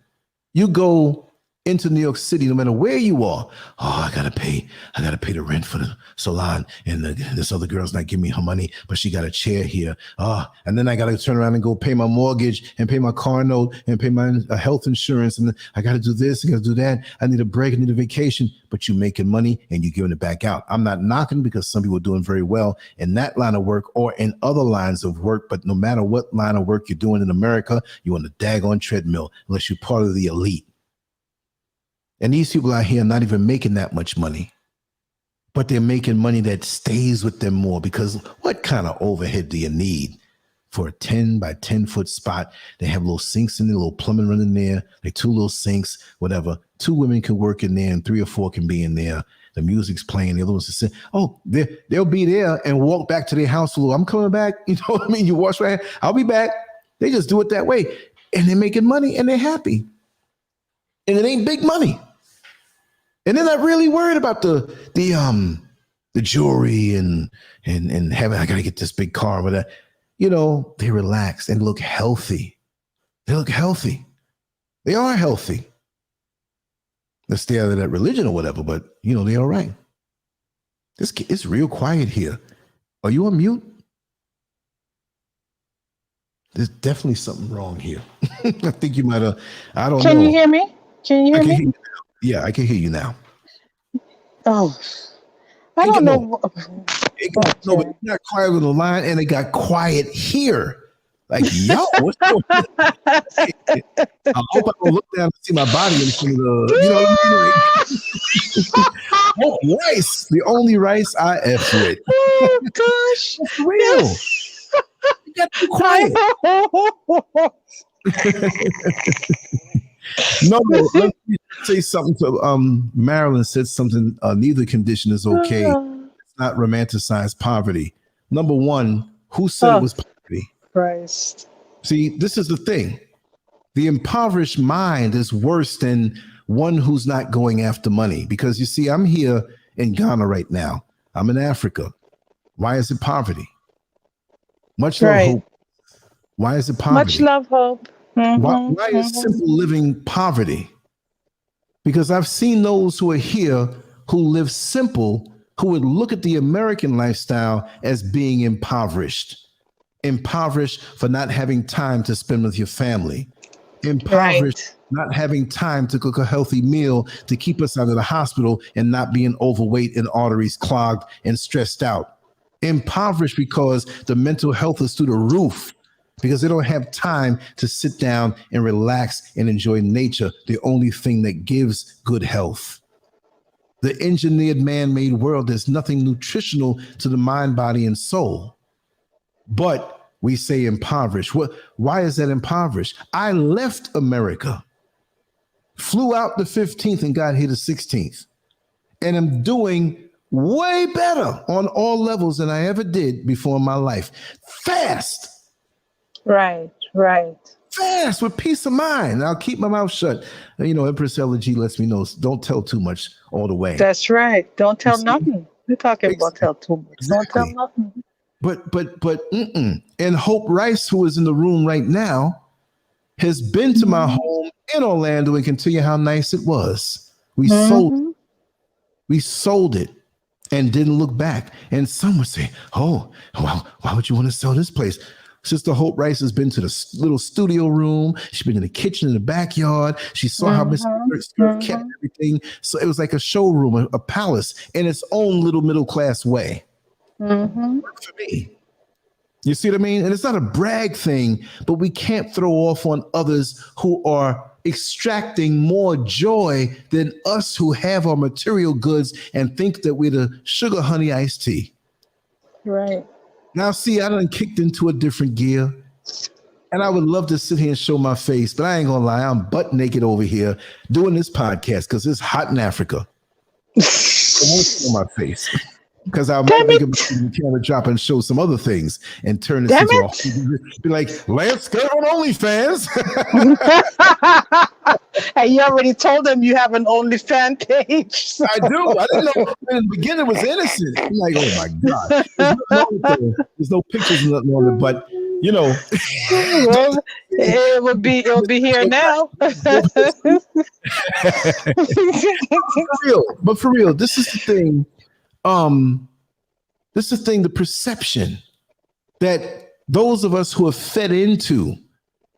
You go into New York City, no matter where you are. Oh, I gotta pay the rent for the salon, and this other girl's not giving me her money, but she got a chair here. And then I gotta turn around and go pay my mortgage and pay my car note and pay my health insurance, and I gotta do this, I gotta do that. I need a break, I need a vacation. But you're making money and you're giving it back out. I'm not knocking, because some people are doing very well in that line of work or in other lines of work. But no matter what line of work you're doing in America, you're on the daggone treadmill unless you're part of the elite. And these people out here are not even making that much money, but they're making money that stays with them more, because what kind of overhead do you need for a 10 by 10 foot spot? They have little sinks in there, little plumbing running there, like 2 little sinks, whatever. 2 women can work in there and 3 or 4 can be in there. The music's playing. The other ones are saying, oh, they'll be there and walk back to their house a little. I'm coming back. You know what I mean? You wash my hand. I'll be back. They just do it that way. And they're making money and they're happy. And it ain't big money. And they're not really worried about the jewelry and having, I got to get this big car with that. They relax and look healthy. They look healthy. They are healthy. Let's stay out of that religion or whatever, but they're all right. It's real quiet here. Are you on mute? There's definitely something wrong here. I think you might have, I don't know. Can you hear me? Can you hear me? Yeah, I can hear you now. Oh, I don't know. No, but it got quiet on the line, and it got quiet here. Like, yo, what's going on? I hope I don't look down and see my body in front of the, rice, the only rice I F with. Oh, gosh. It's real. You got to be quiet. No, let me say something to Marilyn said something. Neither condition is okay. It's not romanticized poverty. Number one, who said it was poverty? Christ. See, this is the thing. The impoverished mind is worse than one who's not going after money. Because you see, I'm here in Ghana right now. I'm in Africa. Why is it poverty? Much love, hope. Why is it poverty? Much love, hope. Why is simple living poverty? Because I've seen those who are here who live simple, who would look at the American lifestyle as being impoverished for not having time to spend with your family, Impoverished, not having time to cook a healthy meal to keep us out of the hospital and not being overweight and arteries clogged and stressed out. Impoverished because the mental health is through the roof because they don't have time to sit down and relax and enjoy nature, the only thing that gives good health. The engineered man-made world, there's nothing nutritional to the mind, body, and soul. But we say impoverished. Why is that impoverished? I left America, flew out the 15th and got here the 16th. And I'm doing way better on all levels than I ever did before in my life. Fast. Right. Fast with peace of mind. I'll keep my mouth shut. Empress Elegy lets me know, don't tell too much all the way. That's right. Don't tell nothing. We're talking about tell too much. Exactly. Don't tell nothing. But and Hope Rice, who is in the room right now, has been to my home in Orlando and can tell you how nice it was. We sold it and didn't look back. And some would say, oh, well, why would you want to sell this place? Sister Hope Rice has been to the little studio room. She's been in the kitchen in the backyard. She saw how Mr. Scurv kept everything. So it was like a showroom, a palace in its own little middle-class way. For me. You see what I mean? And it's not a brag thing, but we can't throw off on others who are extracting more joy than us who have our material goods and think that we're the sugar honey iced tea. Right. Now, see, I done kicked into a different gear, and I would love to sit here and show my face, but I ain't gonna lie, I'm butt naked over here doing this podcast because it's hot in Africa. I won't show my face because I'll make a camera drop and show some other things and turn this into be like LanceScurv on OnlyFans. Hey, you already told them you have an OnlyFans page. So. I do. I didn't know in the beginning it was innocent. I'm like, oh my God. There's no pictures of nothing on it, but well, it will be here now. But for real, this is the thing. The perception that those of us who are fed into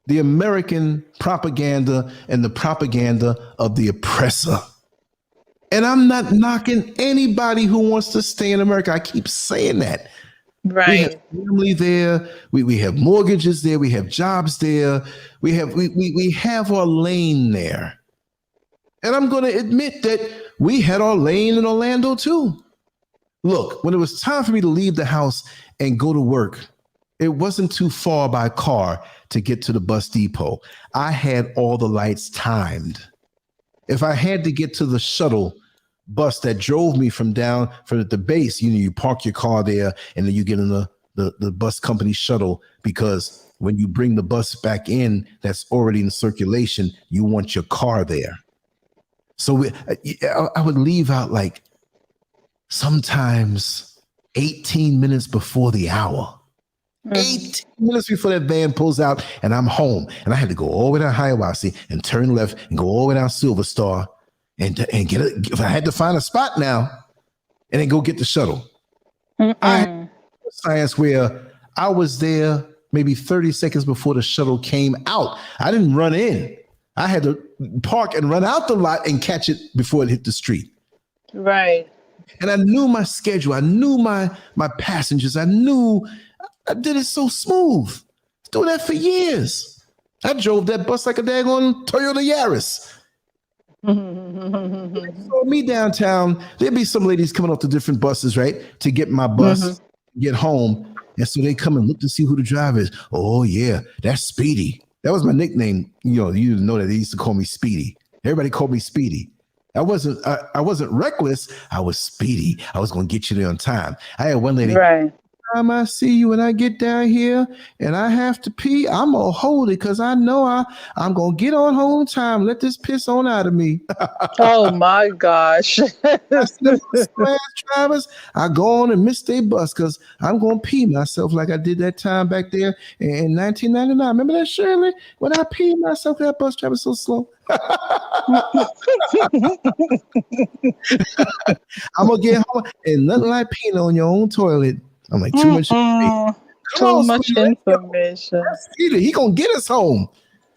the American propaganda and the propaganda of the oppressor. And I'm not knocking anybody who wants to stay in America. I keep saying that. Right. We have family there. We have mortgages there. We have jobs there. We have our lane there. And I'm going to admit that we had our lane in Orlando too. Look, when it was time for me to leave the house and go to work, it wasn't too far by car to get to the bus depot. I had all the lights timed. If I had to get to the shuttle bus that drove me from the base, you park your car there and then you get in the bus company shuttle, because when you bring the bus back in that's already in circulation, you want your car there. So I would leave out like sometimes 18 minutes before the hour. 18 minutes before that van pulls out and I'm home. And I had to go all the way down Hiawassee and turn left and go all the way down Silver Star and get it. If I had to find a spot now and then go get the shuttle. I had science where I was there maybe 30 seconds before the shuttle came out. I didn't run in. I had to park and run out the lot and catch it before it hit the street. Right. And I knew my schedule. I knew my passengers. I did it so smooth. I was doing that for years. I drove that bus like a daggone Toyota Yaris. So me downtown, there'd be some ladies coming off the different buses, right, to get my bus, get home. And so they come and look to see who the driver is. Oh, yeah, that's Speedy. That was my nickname. You know that they used to call me Speedy. Everybody called me Speedy. I wasn't reckless. I was speedy. I was going to get you there on time. I had one lady. Right. Time I see you when I get down here and I have to pee, I'm going to hold it because I know I'm going to get on home time. Let this piss on out of me. Oh, my gosh. Drivers, I go on and miss their bus because I'm going to pee myself like I did that time back there in 1999. Remember that, Shirley? When I peed myself, that bus driver was so slow. I'm going to get home and nothing like peeing on your own toilet. I'm like, too much information. Too much information. He gonna get us home.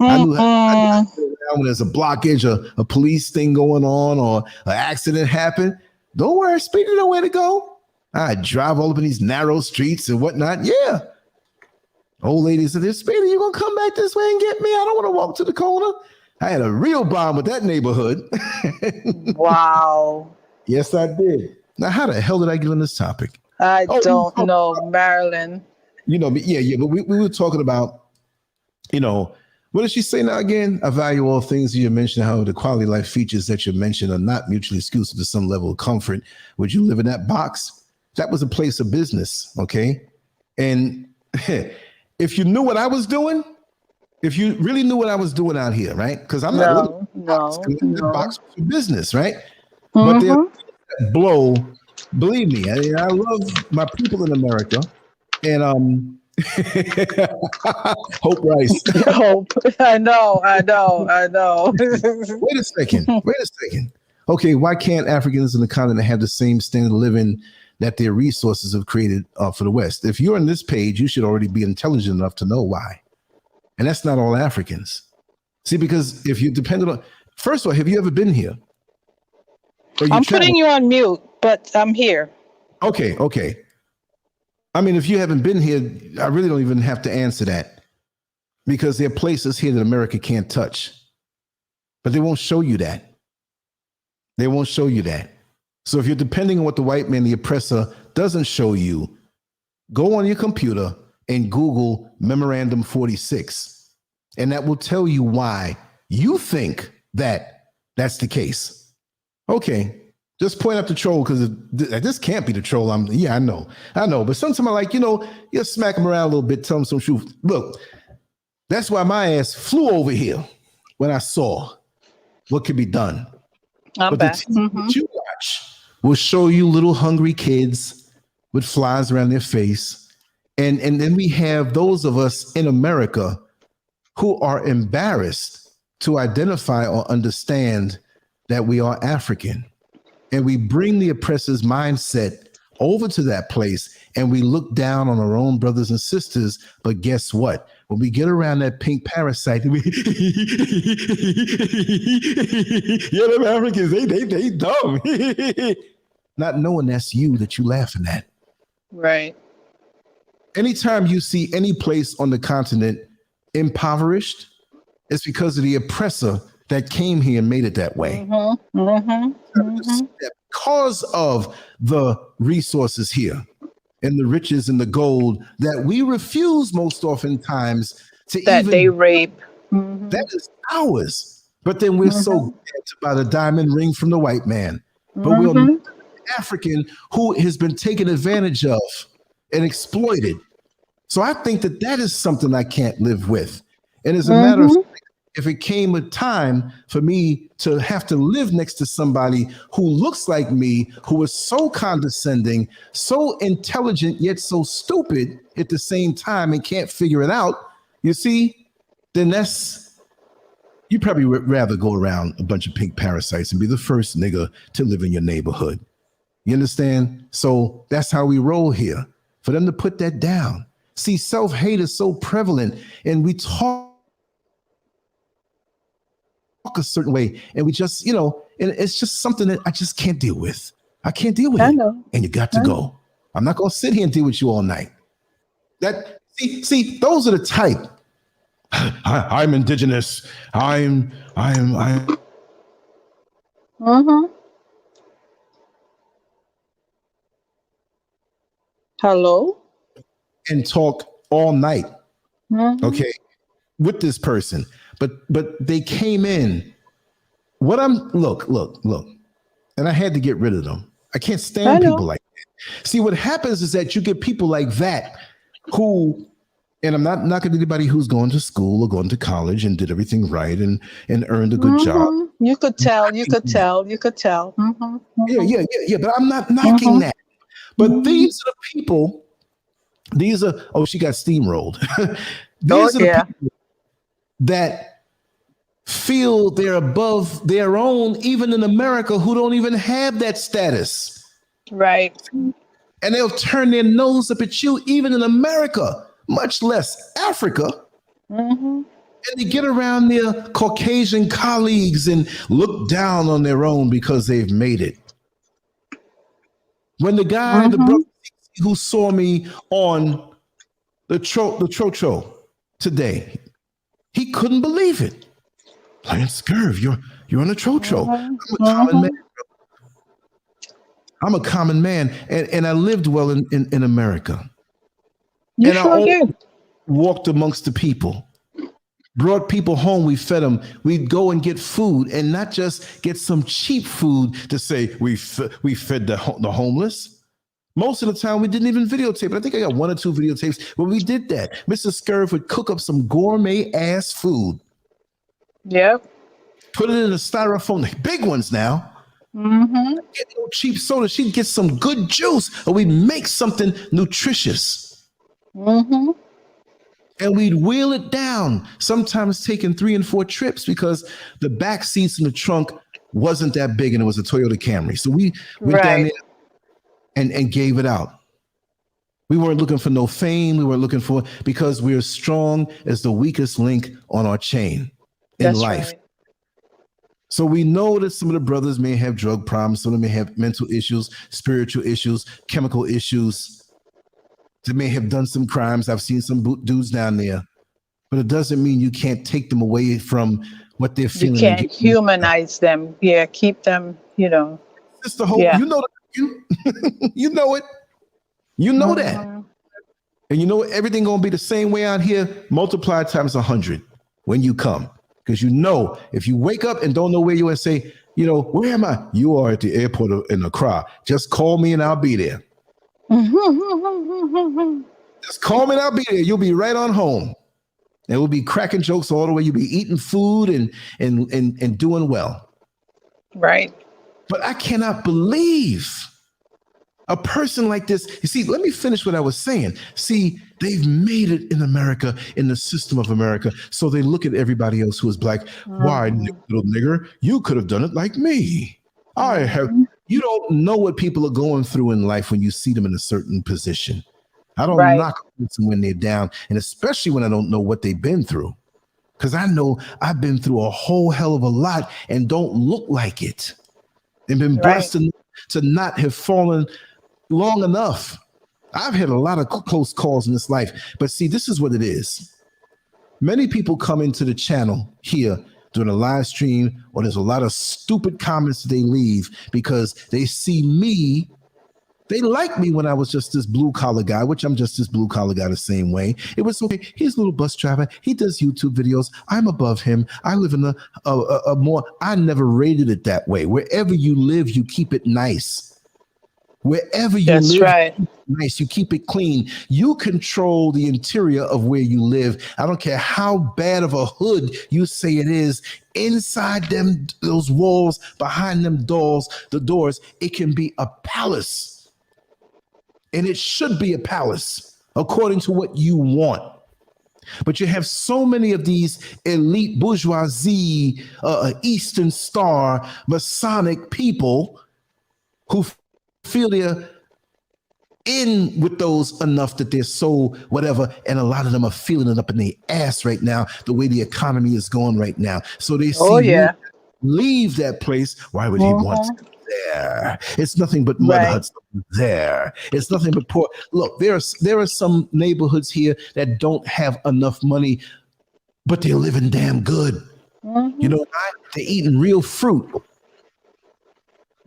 I knew how to go around when there's a blockage, a police thing going on, or an accident happened. Don't worry, speeding nowhere to go. I drive all up in these narrow streets and whatnot. Yeah. Old lady said, Speedy, you gonna come back this way and get me? I don't want to walk to the corner. I had a real bond with that neighborhood. Wow. Yes, I did. Now, how the hell did I get on this topic? I don't know, Marilyn. You know, yeah, but we were talking about, what did she say now again? I value all things you mentioned, how the quality of life features that you mentioned are not mutually exclusive to some level of comfort. Would you live in that box? That was a place of business, okay? And if you knew what I was doing, if you really knew what I was doing out here, right? Because I'm not living in that box for business, right? But they're blow, believe me, I love my people in America. And Hope Rice. Hope. I know. Wait a second. Okay, why can't Africans in the continent have the same standard of living that their resources have created for the West? If you're on this page, you should already be intelligent enough to know why. And that's not all Africans. See, because if you depended on, first of all, have you ever been here? I'm putting you on mute, but I'm here. Okay. I mean, if you haven't been here, I really don't even have to answer that, because there are places here that America can't touch, but they won't show you that. So if you're depending on what the white man, the oppressor, doesn't show you, go on your computer and Google Memorandum 46, and that will tell you why you think that that's the case. Okay, just point out the troll, because this can't be the troll. I know. But sometimes I like, you smack them around a little bit, tell them some truth. Look, that's why my ass flew over here when I saw what could be done. But the TV that you watch will show you little hungry kids with flies around their face. And then we have those of us in America who are embarrassed to identify or understand that we are African. And we bring the oppressor's mindset over to that place, and we look down on our own brothers and sisters. But guess what? When we get around that pink parasite, them Africans, they dumb. Not knowing that's you that you laughing at. Right. Anytime you see any place on the continent impoverished, it's because of the oppressor that came here and made it that way. Because of the resources here and the riches and the gold that we refuse most oftentimes to that even they rape. That is ours. But then we're so gagged by the diamond ring from the white man. But we're an African who has been taken advantage of and exploited. So I think that is something I can't live with. And as a matter of fact, if it came a time for me to have to live next to somebody who looks like me, who is so condescending, so intelligent, yet so stupid at the same time and can't figure it out, you see, then you probably would rather go around a bunch of pink parasites and be the first nigga to live in your neighborhood. You understand? So that's how we roll here. For them to put that down. See, self-hate is so prevalent, and we talk a certain way, and we just, and it's just something that I just can't deal with. I can't deal with it. And you got to go. I'm not going to sit here and deal with you all night. See, those are the type. I'm indigenous. I'm. Hello? And talk all night. Okay. With this person. But they came in. Look. And I had to get rid of them. I can't stand people like that. See, what happens is that you get people like that who, and I'm not knocking anybody who's going to school or going to college and did everything right and earned a good job. You could tell. Yeah, but I'm not knocking that. But these are the people, she got steamrolled. These are the people that feel they're above their own, even in America, who don't even have that status. Right. And they'll turn their nose up at you, even in America, much less Africa. And they get around their Caucasian colleagues and look down on their own because they've made it. When the guy, the brother who saw me on the Trocho today, he couldn't believe it. LanceScurv, you're on the Trocho. I'm a common man. I'm a common man, and I lived well in America. You sure did. Walked amongst the people. Brought people home, we fed them. We'd go and get food, and not just get some cheap food to say we fed the homeless. Most of the time, we didn't even videotape it. I think I got 1 or 2 videotapes where we did that. Mr. Scurv would cook up some gourmet-ass food. Yep. Put it in a styrofoam, like big ones now. Get no cheap soda. She'd get some good juice, or we'd make something nutritious. And we'd wheel it down, sometimes taking 3 and 4 trips because the back seats in the trunk wasn't that big and it was a Toyota Camry. So we went down there and gave it out. We weren't looking for no fame. We weren't looking for, because we're strong as the weakest link on our chain in life. Right. So we know that some of the brothers may have drug problems. Some of them may have mental issues, spiritual issues, chemical issues. They may have done some crimes. I've seen some dudes down there, but it doesn't mean you can't take them away from what they're feeling. You can't humanize them. Yeah, keep them, It's the whole, you know it. You know that. And you know what? Everything going to be the same way out here, multiplied times 100 when you come. Because if you wake up and don't know where you are and say, where am I? You are at the airport in Accra. Just call me and I'll be there. Just call me and I'll be there. You'll be right on home. And we'll be cracking jokes all the way. You'll be eating food and doing well. Right. But I cannot believe a person like this. You see, let me finish what I was saying. See, they've made it in America, in the system of America. So they look at everybody else who is black. Why, little nigger, you could have done it like me. You don't know what people are going through in life when you see them in a certain position. I don't knock them when they're down, and especially when I don't know what they've been through. Because I know I've been through a whole hell of a lot and don't look like it. And been blessed to not have fallen long enough. I've had a lot of close calls in this life. But see, this is what it is. Many people come into the channel here during a live stream, or there's a lot of stupid comments they leave because they see me. They like me when I was just this blue collar guy, which I'm just this blue collar guy the same way. It was okay. He's a little bus driver. He does YouTube videos. I'm above him. I live in a more, I never rated it that way. Wherever you live, you keep it nice. Wherever you live, nice, you keep it clean. You control the interior of where you live. I don't care how bad of a hood you say it is. Inside those walls, behind them doors, it can be a palace. And it should be a palace according to what you want. But you have so many of these elite bourgeoisie, Eastern Star, Masonic people who feel they're in with those enough that they're so whatever, and a lot of them are feeling it up in their ass right now, the way the economy is going right now. So they see leave that place. Why would he want to go there? It's nothing but mud huts there. It's nothing but poor. Look, there are some neighborhoods here that don't have enough money, but they're living damn good. You know why? They're eating real fruit.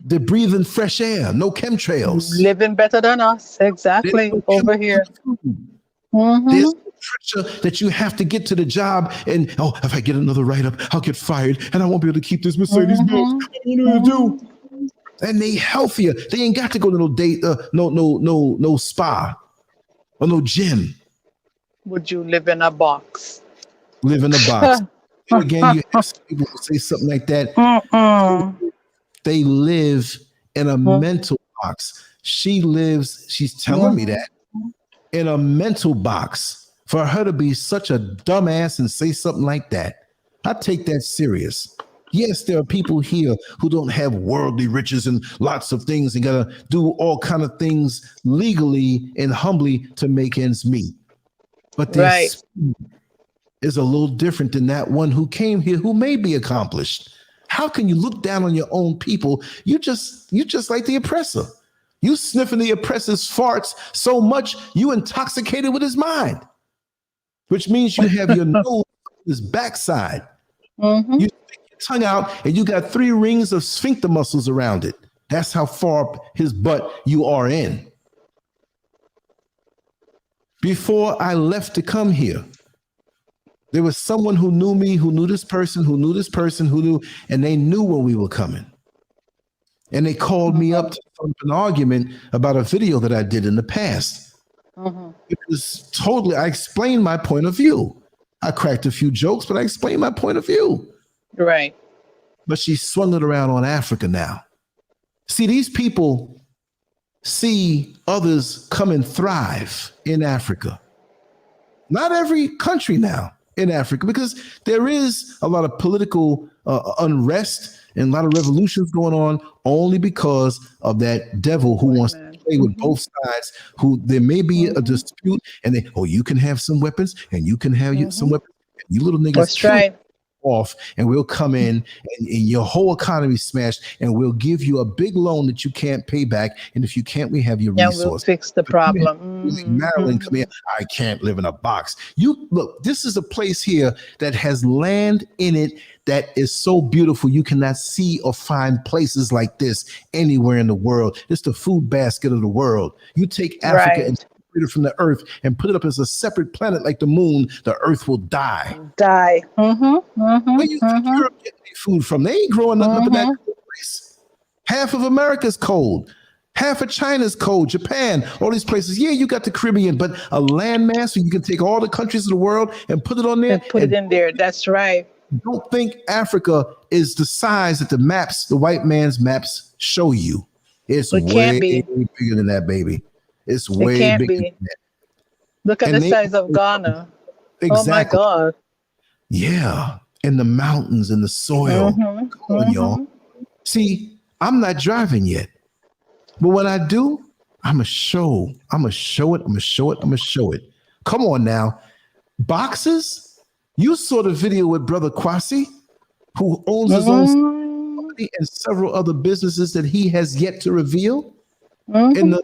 They're breathing fresh air, no chemtrails. Living better than us, exactly, over here. There's pressure that you have to get to the job, and if I get another write-up, I'll get fired, and I won't be able to keep this Mercedes Benz. What are you gonna do? And they healthier. They ain't got to go to no date, no spa, or no gym. Would you live in a box? Live in a box. And again, you have some people who say something like that. They live in a mental box. She's telling me that, in a mental box. For her to be such a dumbass and say something like that, I take that serious. Yes, there are people here who don't have worldly riches and lots of things and gotta do all kind of things legally and humbly to make ends meet. But their spirit is a little different than that one who came here who may be accomplished. How can you look down on your own people? You just like the oppressor. You sniffing the oppressor's farts so much you intoxicated with his mind, which means you have your nose on his backside. Mm-hmm. You stick your tongue out and you got 3 rings of sphincter muscles around it. That's how far up his butt you are in. Before I left to come here, there was someone who knew me, who knew this person, who knew this person, who knew, and they knew when we were coming. And they called me up to start an argument about a video that I did in the past. It was totally, I explained my point of view. I cracked a few jokes, but I explained my point of view. Right. But she swung it around on Africa now. See, these people see others come and thrive in Africa. Not every country now in Africa, because there is a lot of political unrest and a lot of revolutions going on only because of that devil who wants to play with both sides, who there may be a dispute and they, oh, you can have some weapons and you can have some weapons. You little niggas. That's right. Off, and we'll come in and your whole economy smashed, and we'll give you a big loan that you can't pay back. And if you can't, we have your resources. We'll fix the problem. Maryland, come here. I can't live in a box. You look, this is a place here that has land in it that is so beautiful. You cannot see or find places like this anywhere in the world. It's the food basket of the world. You take Africa and it from the earth and put it up as a separate planet like the moon, the earth will die. Where you think Europe getting their food from? They ain't growing nothing up in that place. Half of America's cold. Half of China's cold. Japan, all these places. Yeah, you got the Caribbean, but a landmass where you can take all the countries of the world and put it on there. And put it in there. That's right. Don't think Africa is the size that the maps, the white man's maps show you. It's way bigger than that, baby. It's way bigger than that. Look at the size of Ghana. Exactly. Oh my God. Yeah. And the mountains and the soil. Come on, y'all. See, I'm not driving yet. But when I do, I'm going to show it. I'm going to show it. Come on now. Boxes? You saw the video with Brother Kwasi, who owns his own company and several other businesses that he has yet to reveal. In the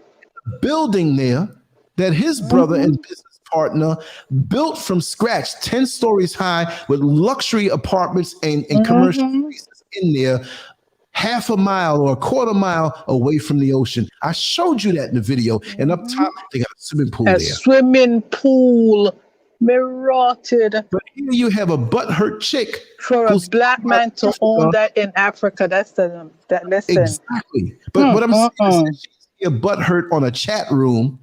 building there that his brother and business partner built from scratch, 10 stories high, with luxury apartments and commercial spaces in there, half a mile or a quarter mile away from the ocean. I showed you that in the video. And up top, they got a swimming pool there. A swimming pool. Rotted. But here you have a butthurt chick. For a black man to own that in Africa, that's that lesson. Exactly. But what I'm saying is a butthurt on a chat room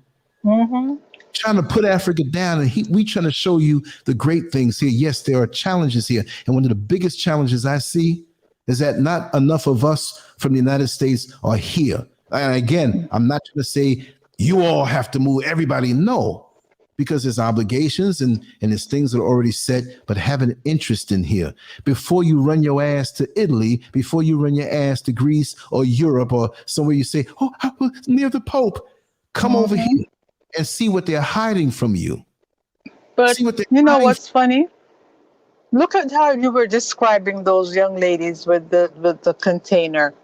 trying to put Africa down, and we trying to show you the great things here. Yes, there are challenges here, and one of the biggest challenges I see is that not enough of us from the United States are here. And again, I'm not trying to say you all have to move, everybody. No, because there's obligations and there's things that are already set, but have an interest in here. Before you run your ass to Italy, before you run your ass to Greece or Europe or somewhere you say, oh, I was near the Pope, come over here and see what they're hiding from you. But you know what's funny? Look at how you were describing those young ladies with the container.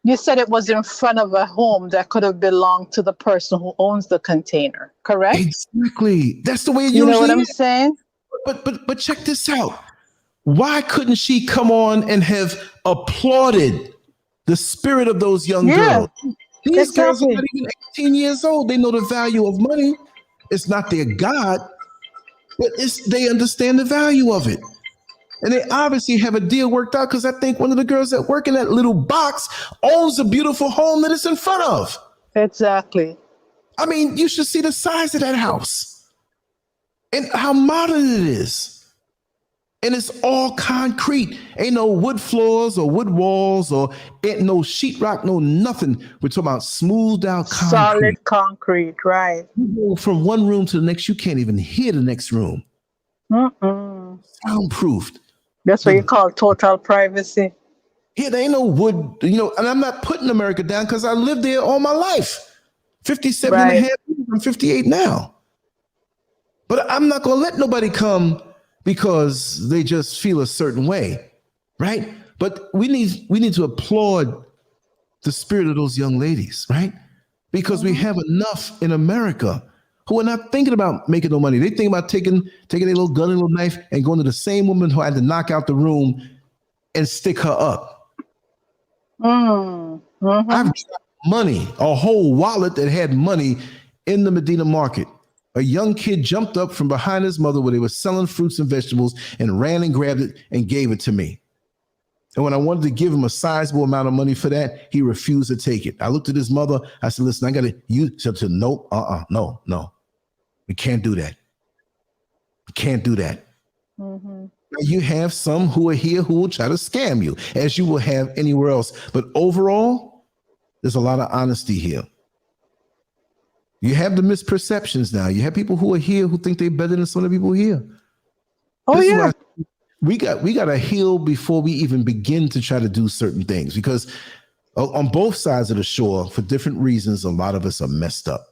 You said it was in front of a home that could have belonged to the person who owns the container, correct? Exactly. That's the way it usually is. You know what I'm is. saying? But check this out. Why couldn't she come on and have applauded the spirit of those young girls? These girls are not even 18 years old. They know the value of money. It's not their God, but they understand the value of it. And they obviously have a deal worked out, because I think one of the girls that work in that little box owns a beautiful home that it's in front of. Exactly. I mean, you should see the size of that house and how modern it is. And it's all concrete. Ain't no wood floors or wood walls or ain't no sheetrock, no nothing. We're talking about smoothed out concrete. Solid concrete, right. You go from one room to the next, you can't even hear the next room. Soundproofed. That's what you call total privacy. Here, there ain't no wood, and I'm not putting America down because I lived there all my life. 57 and a half, I'm 58 now. But I'm not going to let nobody come because they just feel a certain way, right? But we need to applaud the spirit of those young ladies, right? Because we have enough in America who are not thinking about making no money. They think about taking a little gun and a little knife and going to the same woman who had to knock out the room and stick her up. I've got money, a whole wallet that had money in the Medina market. A young kid jumped up from behind his mother where they were selling fruits and vegetables and ran and grabbed it and gave it to me. And when I wanted to give him a sizable amount of money for that, he refused to take it. I looked at his mother. I said, listen, I got to use. She said, no. We can't do that. We can't do that. Now, you have some who are here who will try to scam you, as you will have anywhere else. But overall, there's a lot of honesty here. You have the misperceptions now. You have people who are here who think they're better than some of the people here. Oh, yeah. We got to heal before we even begin to try to do certain things, because on both sides of the shore, for different reasons, a lot of us are messed up.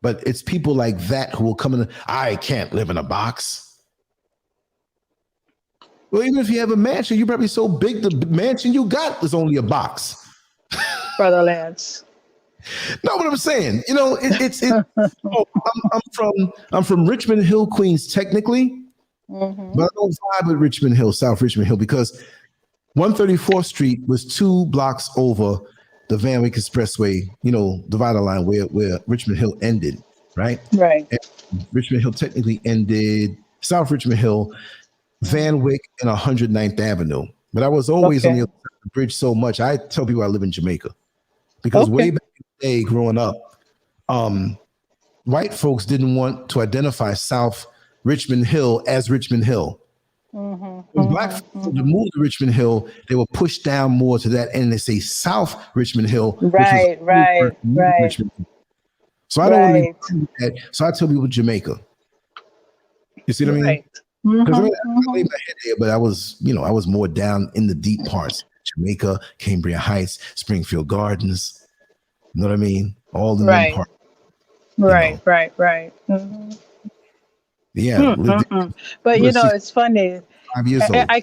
But it's people like that who will come in. I can't live in a box. Well, even if you have a mansion, you're probably so big, the mansion you got is only a box. Brother Lance. No, what I'm saying, I'm from Richmond Hill, Queens, technically. But I don't vibe with Richmond Hill, South Richmond Hill, because 134th Street was 2 blocks over the Van Wyck Expressway, divider line where Richmond Hill ended, right? Right. And Richmond Hill technically ended South Richmond Hill, Van Wyck, and 109th Avenue. But I was always on the other side of the bridge so much. I tell people I live in Jamaica, because way back in the day growing up, white folks didn't want to identify South Richmond Hill as Richmond Hill. When black folks to move to Richmond Hill, they were pushed down more to that end. They say South Richmond Hill. Right. So I don't want to do that. So I tell people Jamaica. You see what I mean? Because I laid my head there, but I was more down in the deep parts. Jamaica, Cambria Heights, Springfield Gardens. You know what I mean? All in them parts. Right. Yeah. But it's funny. 5 years old. I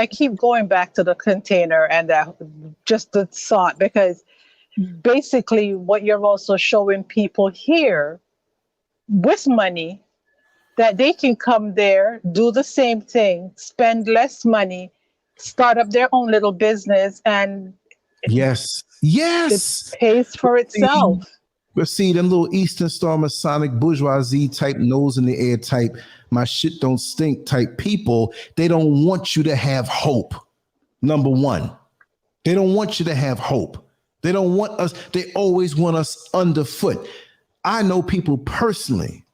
keep going back to the container and just the thought, because basically what you're also showing people here with money, that they can come there, do the same thing, spend less money, start up their own little business, and yes, it pays for itself. We'll see them little Eastern Star Masonic bourgeoisie type, nose in the air type, my shit don't stink type people. They don't want you to have hope. Number one, they don't want you to have hope. They don't want us. They always want us underfoot. I know people personally.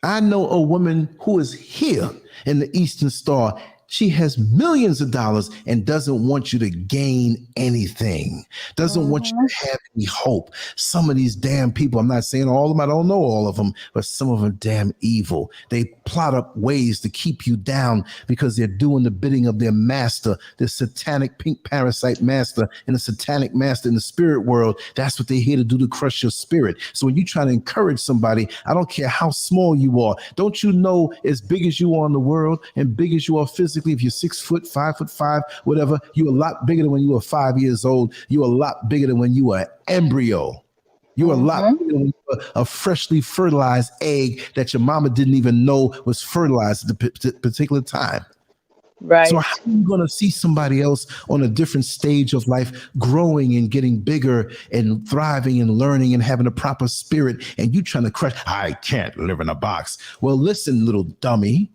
I know a woman who is here in the Eastern Star. She has millions of dollars and doesn't want you to gain anything, doesn't want you to have any hope. Some of these damn people, I'm not saying all of them, I don't know all of them, but some of them damn evil. They plot up ways to keep you down because they're doing the bidding of their master, their satanic pink parasite master and the satanic master in the spirit world. That's what they're here to do, to crush your spirit. So when you try to encourage somebody, I don't care how small you are. Don't you know, as big as you are in the world and big as you are physically, if you're 6 foot, 5'5", whatever, you're a lot bigger than when you were 5 years old. You're a lot bigger than when you were an embryo. You're a lot bigger than when you were a freshly fertilized egg that your mama didn't even know was fertilized at the particular time. Right. So how are you going to see somebody else on a different stage of life growing and getting bigger and thriving and learning and having a proper spirit, and you trying to crush, I can't live in a box. Well, listen, little dummy.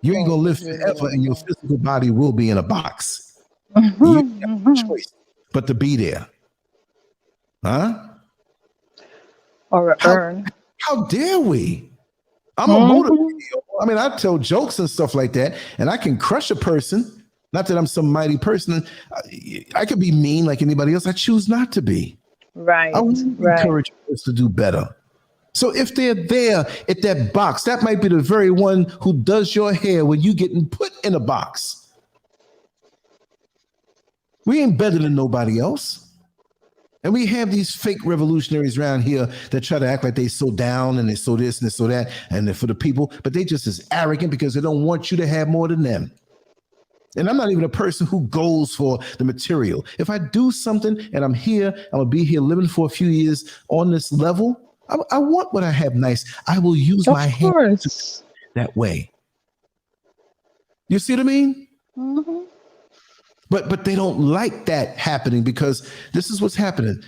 You ain't gonna live forever, and your physical body will be in a box. You have no choice but to be there, huh? Or earn. How dare we? I'm a motivator. I mean, I tell jokes and stuff like that, and I can crush a person. Not that I'm some mighty person. I could be mean like anybody else. I choose not to be. Right. I would encourage us to do better. So if they're there at that box, that might be the very one who does your hair when you getting put in a box. We ain't better than nobody else. And we have these fake revolutionaries around here that try to act like they so down and they so this and they so that and they're for the people, but they just as arrogant because they don't want you to have more than them. And I'm not even a person who goes for the material. If I do something and I'm here, I'm gonna be here living for a few years on this level. I want what I have nice. I will use my hands that way. You see what I mean? Mm-hmm. But they don't like that happening because this is what's happening.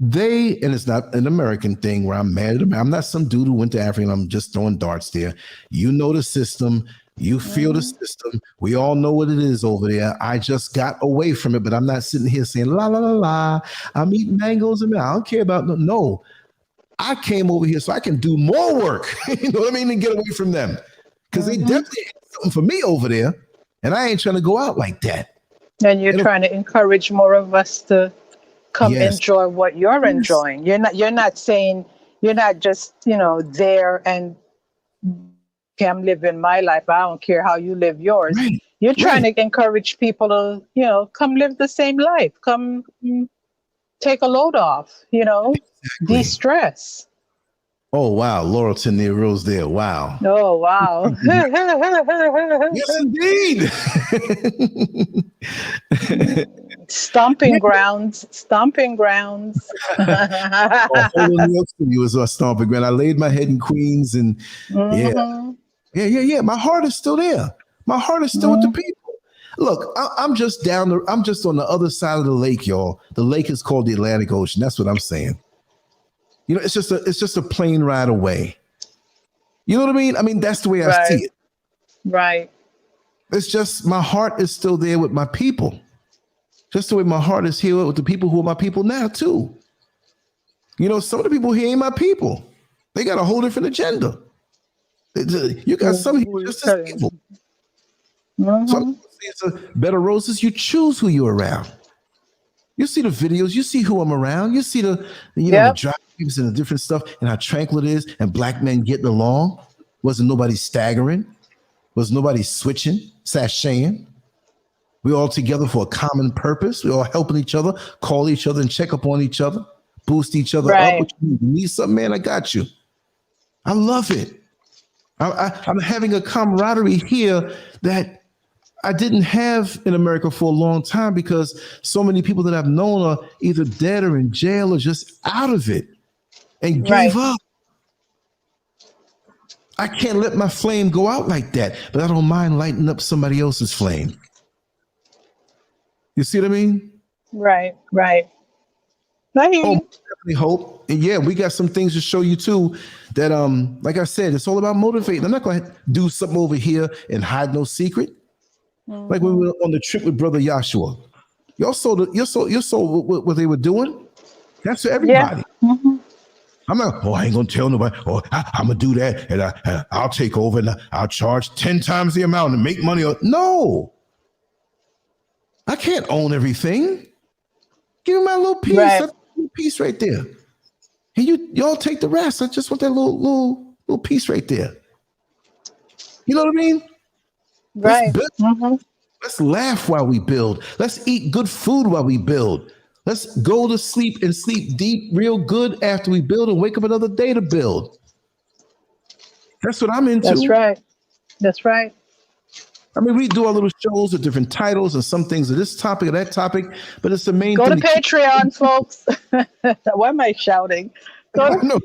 And it's not an American thing where I'm mad at them. I'm not some dude who went to Africa and I'm just throwing darts there. You know the system. You feel the system. We all know what it is over there. I just got away from it, but I'm not sitting here saying, la, la, la, la. I'm eating mangoes and I don't care about no. I came over here so I can do more work, you know what I mean, and get away from them. Because they definitely have something for me over there. And I ain't trying to go out like that. And you're trying to encourage more of us to come enjoy what you're enjoying. You're not saying, you're not just, there and I'm living my life. I don't care how you live yours. Right. You're trying to encourage people to, come live the same life. Come take a load off, de-stress. Oh, wow. Laurelton near Rosedale. Wow. Oh, wow. Yes, indeed. Stomping grounds. Whole New York City was a stomping ground. I laid my head in Queens and yeah. My heart is still there. My heart is still with the people. Look, I'm just on the other side of the lake, y'all. The lake is called the Atlantic Ocean. That's what I'm saying. It's just a plane ride away. You know what I mean? I mean, that's the way I see it. Right. It's just my heart is still there with my people. Just the way my heart is here with the people who are my people now, too. Some of the people here ain't my people. They got a whole different agenda. You got some people just as evil. Some people say it's a bed of roses. You choose who you're around. You see the videos. You see who I'm around. You see the drives and the different stuff and how tranquil it is. And black men getting along. Wasn't nobody staggering. Was nobody switching, sashaying. We all together for a common purpose. We all helping each other, call each other and check up on each other, boost each other up. What you need something, man? I got you. I love it. I'm having a camaraderie here that I didn't have in America for a long time because so many people that I've known are either dead or in jail or just out of it and gave up. I can't let my flame go out like that, but I don't mind lighting up somebody else's flame. You see what I mean? Right. I definitely hope. And yeah, we got some things to show you too that, like I said, it's all about motivating. I'm not going to do something over here and hide no secret. Like when we were on the trip with Brother Joshua. Y'all saw what they were doing? That's for everybody. Yeah. I'm not, I ain't going to tell nobody. I'm going to do that and I'll take over and I'll charge 10 times the amount and make money. No. I can't own everything. Give me my little piece. That's a little piece right there. And y'all take the rest. I just want that little piece right there. You know what I mean? Right. Let's laugh while we build. Let's eat good food while we build. Let's go to sleep and sleep deep real good after we build and wake up another day to build. That's what I'm into. That's right. I mean, we do our little shows with different titles and some things of this topic or that topic, but it's the main thing. Go to Patreon, folks. Why am I shouting? Go to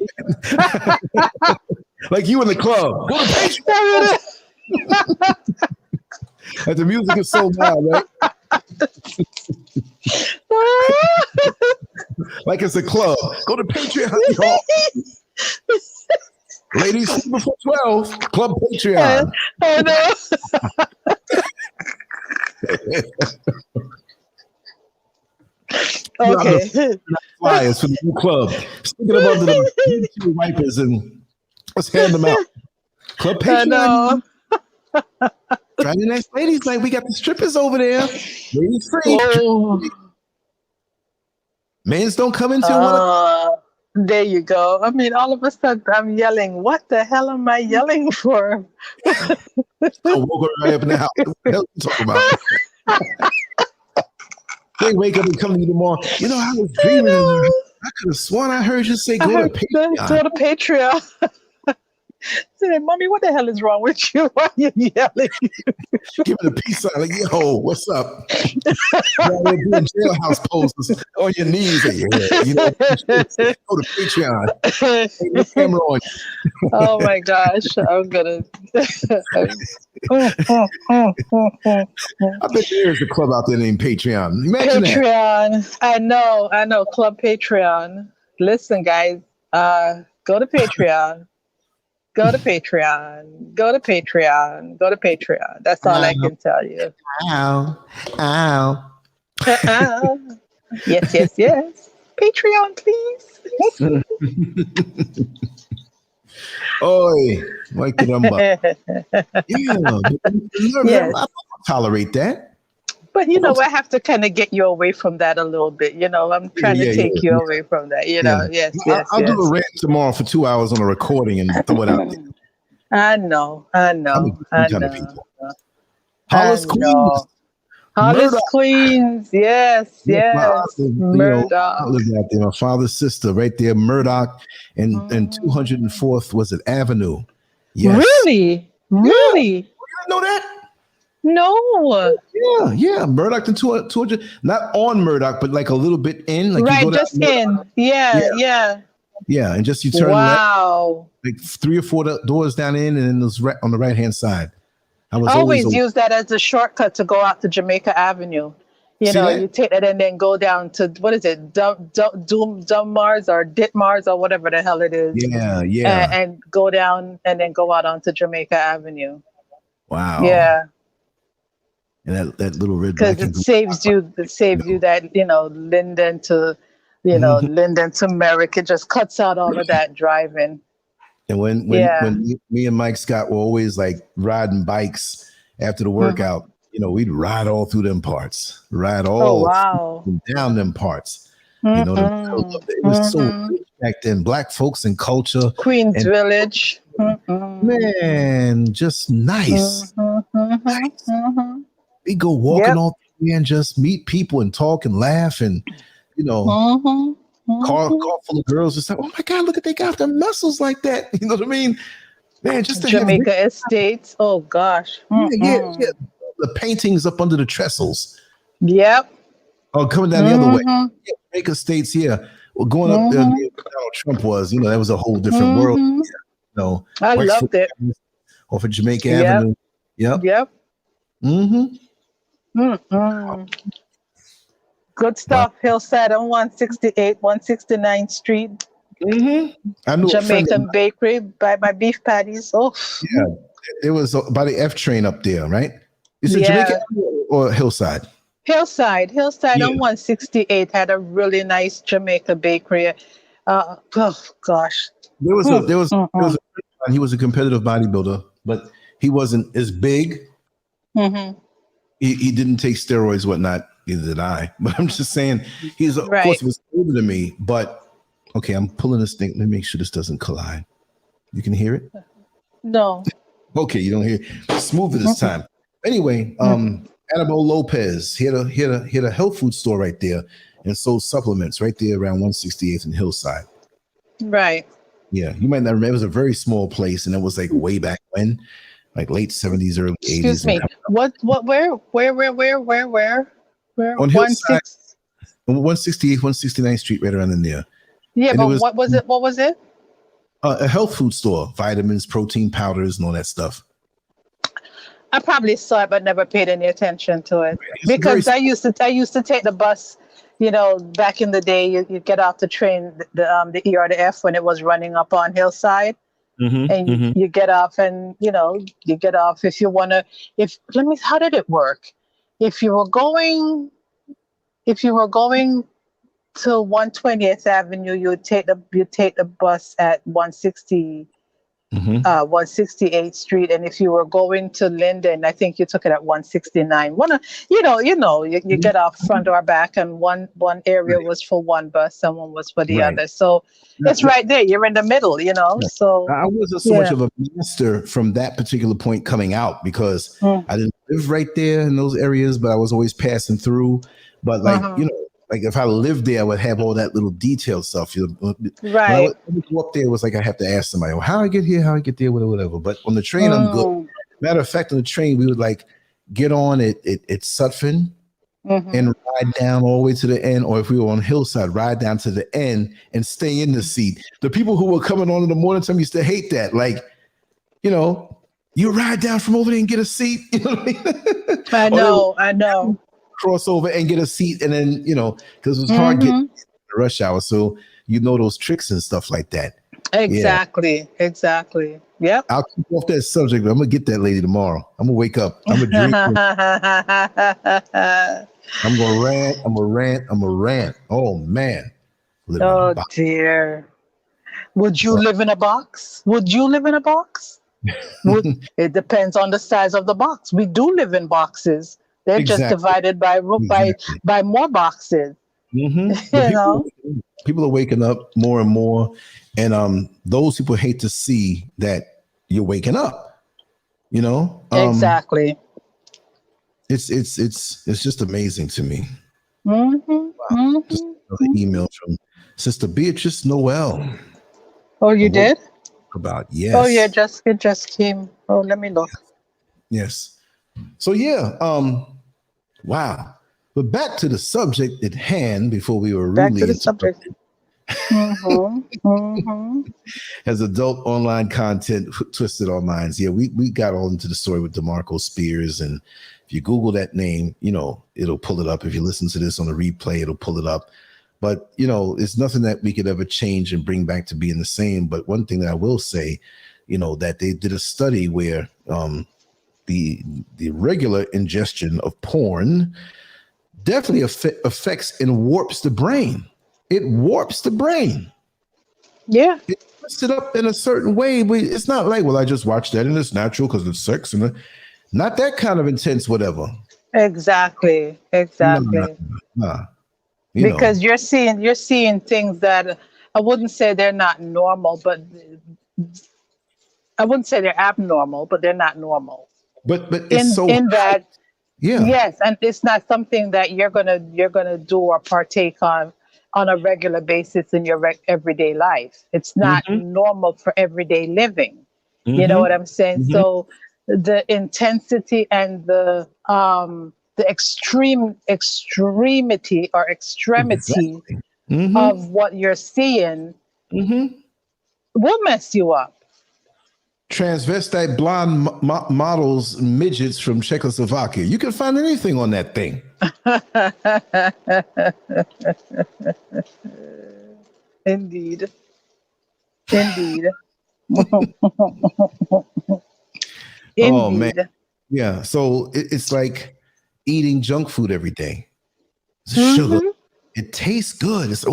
like you in the club. Go to Patreon. And the music is so loud, right? Like it's a club. Go to Patreon, y'all. Ladies before 12, Club Patreon. I know. Okay. Flyers for the new club. Stick them under the YouTube wipers and let's hand them out. Club Patreon. Friday night ladies night. We got the strippers over there. Ladies free. Oh. Men's don't come until 1 o'clock. There you go. I mean, all of a sudden I'm yelling. What the hell am I yelling for? I woke her right up in the house. What the hell are you talking about? They wake up and come to you tomorrow. You know, I was dreaming. I could have sworn I heard you say go to Patreon. Go to Patreon. Say, Mommy, what the hell is wrong with you? Why are you yelling? Give it a peace sign, like, yo, what's up? You're doing jailhouse poses on your knees. Like, yeah, you know, go to Patreon. Hey, the camera on. Oh my gosh, I'm gonna. I bet there is a club out there named Patreon. Imagine Patreon. that. I know. Club Patreon. Listen, guys, go to Patreon. Go to Patreon. Go to Patreon. Go to Patreon. That's all I can tell you. Ow. Ow. Yes. Patreon, please. Oi, Mike Caramba. Yeah, I don't tolerate that. But you know, I have to kind of get you away from that a little bit. You know, I'm trying to take you away from that. You know, yes. I'll do a rant tomorrow for 2 hours on a recording and throw it out there. I know. Hollis Queens. Hollis Queens. Yes. Murdoch. I lived out there. My father's sister, right there, Murdoch, and 204th was it Avenue. Yes. Really? Yeah. You didn't know that? No. Yeah. Murdoch and 200, not on Murdoch, but like a little bit in. Like right, you go just in. Yeah. Yeah, and just you turn left, like 3 or 4 doors down in, and then there's right on the right-hand side. I always use that as a shortcut to go out to Jamaica Avenue. You know, you take that and then go down to, what is it, Dummars or Ditmars or whatever the hell it is. Yeah. And go down and then go out onto Jamaica Avenue. Wow. Yeah. And that little red, because it saves you that, you know, Linden to, you know, Linden to Merrick. It just cuts out all of that driving. And when me and Mike Scott were always like riding bikes after the workout, you know, we'd ride all through them parts, down them parts. You know, it was so rich back then. Black folks and culture, Queens Village, man, just nice. Nice. We go walking all through and just meet people and talk and laugh and, you know. Car full of girls just like, oh my God, look at they got their muscles like that. You know what I mean? Man, just to Jamaica Estates. Oh gosh. Yeah. The paintings up under the trestles. Yep. Oh, coming down the other way. Yeah, Jamaica Estates, Well, going up there where Donald Trump was, you know, that was a whole different world. You know, I loved it. Off of Jamaica Avenue. Yep. Good stuff. Hillside on 168, 169th Street. I knew Jamaican Bakery by my beef patties. Oh, yeah. It was by the F train up there, right? Is it Jamaica or Hillside? Hillside on 168 had a really nice Jamaica bakery. Oh gosh. There was he was a competitive bodybuilder, but he wasn't as big. He didn't take steroids, whatnot. Neither did I. But I'm just saying, he's of course he was older than me. But okay, I'm pulling this thing. Let me make sure this doesn't collide. You can hear it? No. Okay, you don't hear it. Smoother this time. Anyway, Annabelle Lopez, he had a health food store right there and sold supplements right there around 168th and Hillside. Right. Yeah, you might not remember. It was a very small place, and it was like way back when, like late 70s, early 80s. Excuse me. Where? On Hillside, 168th, 169th Street, right around in there. Yeah, and but what was it? A health food store, vitamins, protein powders, and all that stuff. I probably saw it, but never paid any attention to it because I used to take the bus. You know, back in the day, you get off the train, the E or the F when it was running up on Hillside, and you get off, and you get off if you want to. How did it work? If you were going to 120th Avenue, you take the bus at 168th Street, and if you were going to Linden, I think you took it at 169. You get off front or back, and one area was for one bus, and one was for the other. So it's right there. You're in the middle, So I wasn't so much of a master from that particular point coming out because I didn't live right there in those areas, but I was always passing through. But like, like if I lived there, I would have all that little detailed stuff. When I would go up there, it was like I have to ask somebody, well, how I get here, how I get there, whatever. But on the train, I'm good. Matter of fact, on the train, we would like get on at Sutphin and ride down all the way to the end. Or if we were on Hillside, ride down to the end and stay in the seat. The people who were coming on in the morning time used to hate that. Like, you ride down from over there and get a seat. You know what I mean? I know. Cross over and get a seat, and then because it was hard getting the rush hour, so those tricks and stuff like that. Exactly. Yep. I'll keep off that subject, but I'm gonna get that lady tomorrow. I'm gonna wake up. I'm gonna drink. I'm gonna rant. Oh man. Oh dear. Would you live in a box? It depends on the size of the box. We do live in boxes. They're just divided by more boxes. People are waking up more and more, and those people hate to see that you're waking up. Exactly. It's just amazing to me. Wow. Just another email from Sister Beatrice Noel. Oh, you did? Yes. Oh yeah, it just came. Oh, let me look. Yes. So wow. But back to the subject at hand before we were rudely interrupted. As adult online content twisted our minds. Yeah, we got all into the story with DeMarco Spears, and if you Google that name, it'll pull it up. If you listen to this on the replay, it'll pull it up. But it's nothing that we could ever change and bring back to being the same. But one thing that I will say, that they did a study where the regular ingestion of porn definitely affects and warps the brain. It warps the brain. Yeah. It twists it up in a certain way. But it's not like, well, I just watched that and it's natural because it's sex and not that kind of intense, whatever. Exactly. Nah. Because you're seeing things that I wouldn't say they're not normal, but I wouldn't say they're abnormal, but they're not normal. But it's in that. Yeah. Yes, and it's not something that you're gonna do or partake on a regular basis in your everyday life. It's not normal for everyday living. You know what I'm saying? So the intensity and the extremity or extremity of what you're seeing will mess you up. Transvestite blonde models, midgets from Czechoslovakia. You can find anything on that thing. Indeed. Oh man. Yeah. So it's like eating junk food every day. Sugar. It tastes good. This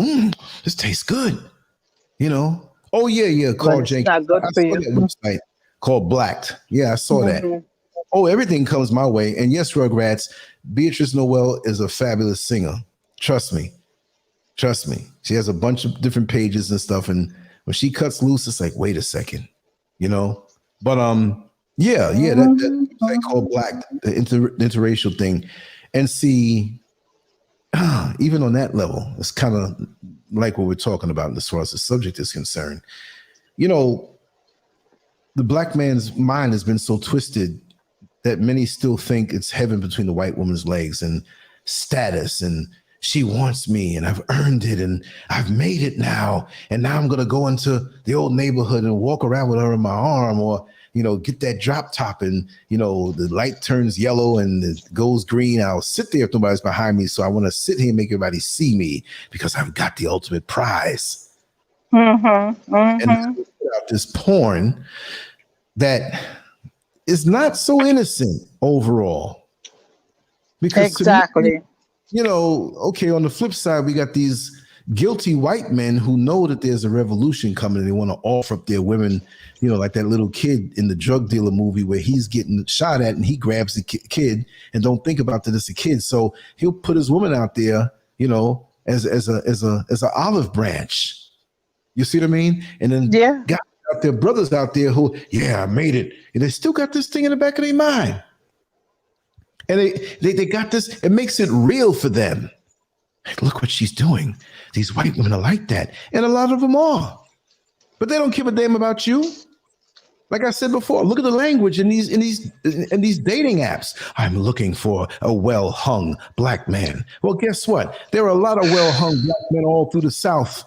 tastes good. Oh yeah. Carl Jenkins. Not good for you. That website called Blacked. Yeah, I saw that. Oh, everything comes my way. And yes, Rugrats, Beatrice Noel is a fabulous singer. Trust me. She has a bunch of different pages and stuff. And when she cuts loose, it's like, wait a second, But that website called Blacked, the interracial thing. And see, even on that level, it's kind of like what we're talking about as far as the subject is concerned. The black man's mind has been so twisted that many still think it's heaven between the white woman's legs and status, and she wants me and I've earned it and I've made it now. And now I'm going to go into the old neighborhood and walk around with her in my arm, or, get that drop top and, the light turns yellow and it goes green. I'll sit there if nobody's behind me. So I want to sit here and make everybody see me because I've got the ultimate prize. And this porn that is not so innocent overall. Because exactly. Okay, on the flip side, we got these guilty white men who know that there's a revolution coming and they want to offer up their women, like that little kid in the drug dealer movie where he's getting shot at and he grabs the kid and don't think about that it's a kid. So he'll put his woman out there, as an olive branch. You see what I mean? And then got out there, brothers out there who, I made it. And they still got this thing in the back of their mind. And they got this, it makes it real for them. Like, look what she's doing. These white women are like that. And a lot of them are. But they don't give a damn about you. Like I said before, look at the language in these dating apps. I'm looking for a well-hung black man. Well, guess what? There are a lot of well-hung black men all through the South.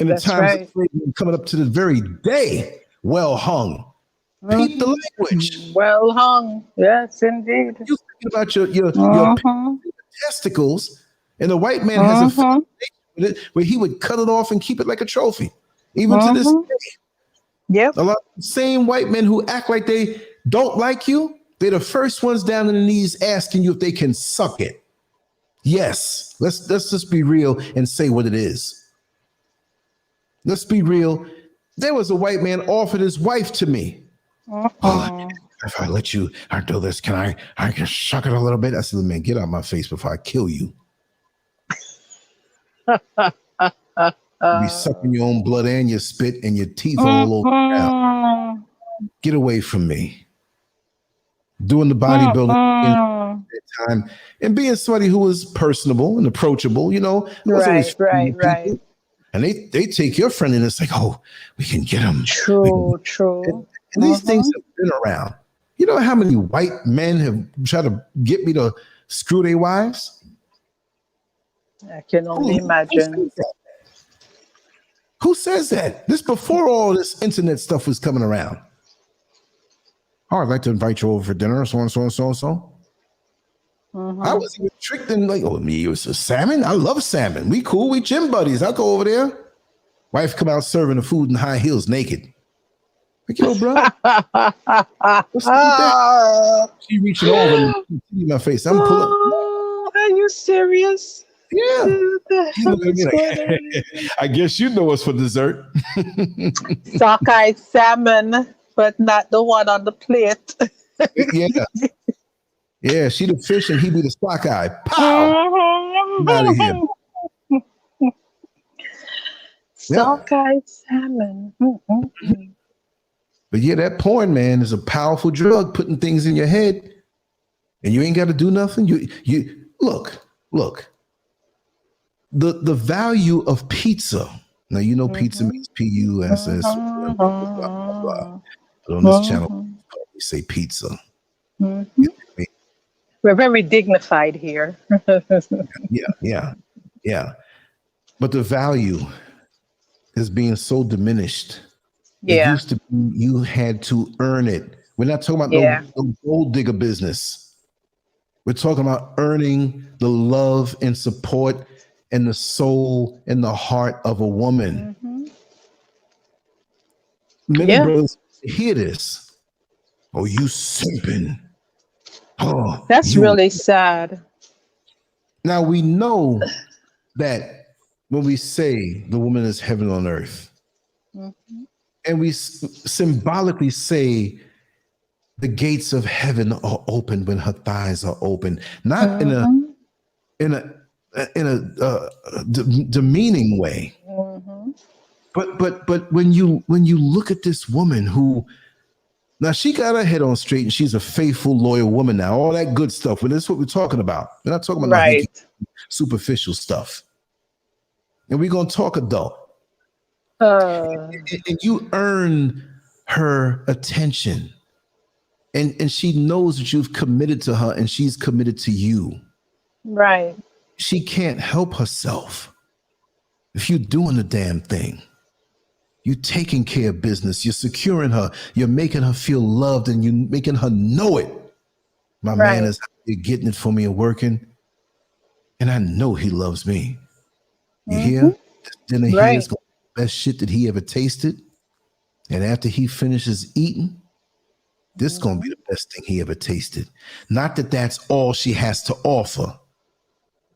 And the times coming up to the very day, well-hung. Peep the language. Well-hung. Yes, indeed. You thinking about your testicles, and the white man has a fascination with it where he would cut it off and keep it like a trophy. Even to this day. Yep. A lot of the same white men who act like they don't like you, they're the first ones down on the knees asking you if they can suck it. Yes. Let's just be real and say what it is. Let's be real. There was a white man offered his wife to me. Oh, if I let you do this, I can suck it a little bit? I said, man, get out of my face before I kill you. You be sucking your own blood and your spit and your teeth all over the ground. Get away from me. Doing the bodybuilding in that time and being somebody who was personable and approachable, you know. Right. And they take your friendliness like, oh, we can get them. True. And these things have been around. You know how many white men have tried to get me to screw their wives? I can only imagine. Who says that? This before all this internet stuff was coming around. Oh, I'd like to invite you over for dinner, so and so and so and so. I was even tricked in like, oh, me, it was a salmon. I love salmon. We cool. We gym buddies. I'll go over there. Wife come out serving the food in high heels naked. Like, yo, bro. What's that? She reaching over and in my face. I'm pulling. Are you serious? Yeah. I guess you know what's for dessert. Sockeye salmon, but not the one on the plate. Yeah, she the fish and he be the sockeye. Pow! Out of here. Sockeye salmon. But yeah, that porn, man, is a powerful drug, putting things in your head, and you ain't got to do nothing. You look. The value of pizza. Now, you know, pizza means P-U-S-S. Blah, blah, blah, blah. But on this channel, we say pizza. We're very dignified here. Yeah. But the value is being so diminished. Yeah. It used to be you had to earn it. We're not talking about no gold digger business. We're talking about earning the love and support and the soul and the heart of a woman. Many brothers hear this. Oh, you simping. Oh, that's really sad. Now we know that when we say the woman is heaven on earth, and we symbolically say the gates of heaven are open when her thighs are open, not in a demeaning way, but when you look at this woman who, now she got her head on straight and she's a faithful, loyal woman now, all that good stuff. But that's what we're talking about. We're not talking about superficial stuff. And we're going to talk adult. And you earn her attention. And she knows that you've committed to her and she's committed to you. Right. She can't help herself if you're doing the damn thing. You're taking care of business. You're securing her. You're making her feel loved and you're making her know it. My man is getting it for me and working. And I know he loves me. You hear? This dinner here is going to be the best shit that he ever tasted. And after he finishes eating, this is going to be the best thing he ever tasted. Not that that's all she has to offer.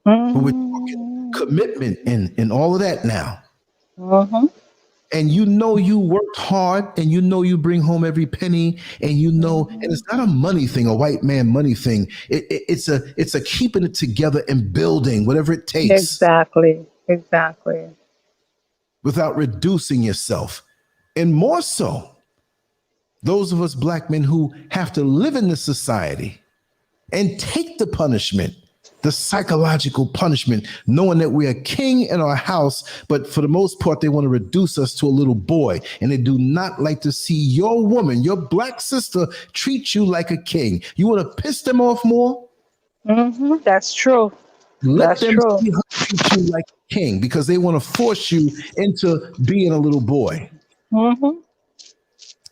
But we're talking commitment and all of that now. And you know you worked hard and you know you bring home every penny and you know, and it's not a money thing, a white man money thing. It's a keeping it together and building whatever it takes. Exactly. Without reducing yourself. And more so, those of us black men who have to live in this society, and take the punishment, the psychological punishment, knowing that we're a king in our house, but for the most part, they want to reduce us to a little boy, and they do not like to see your woman, your black sister, treat you like a king. You want to piss them off more? That's true. Let That's them true. see her treat you like a king, because they want to force you into being a little boy.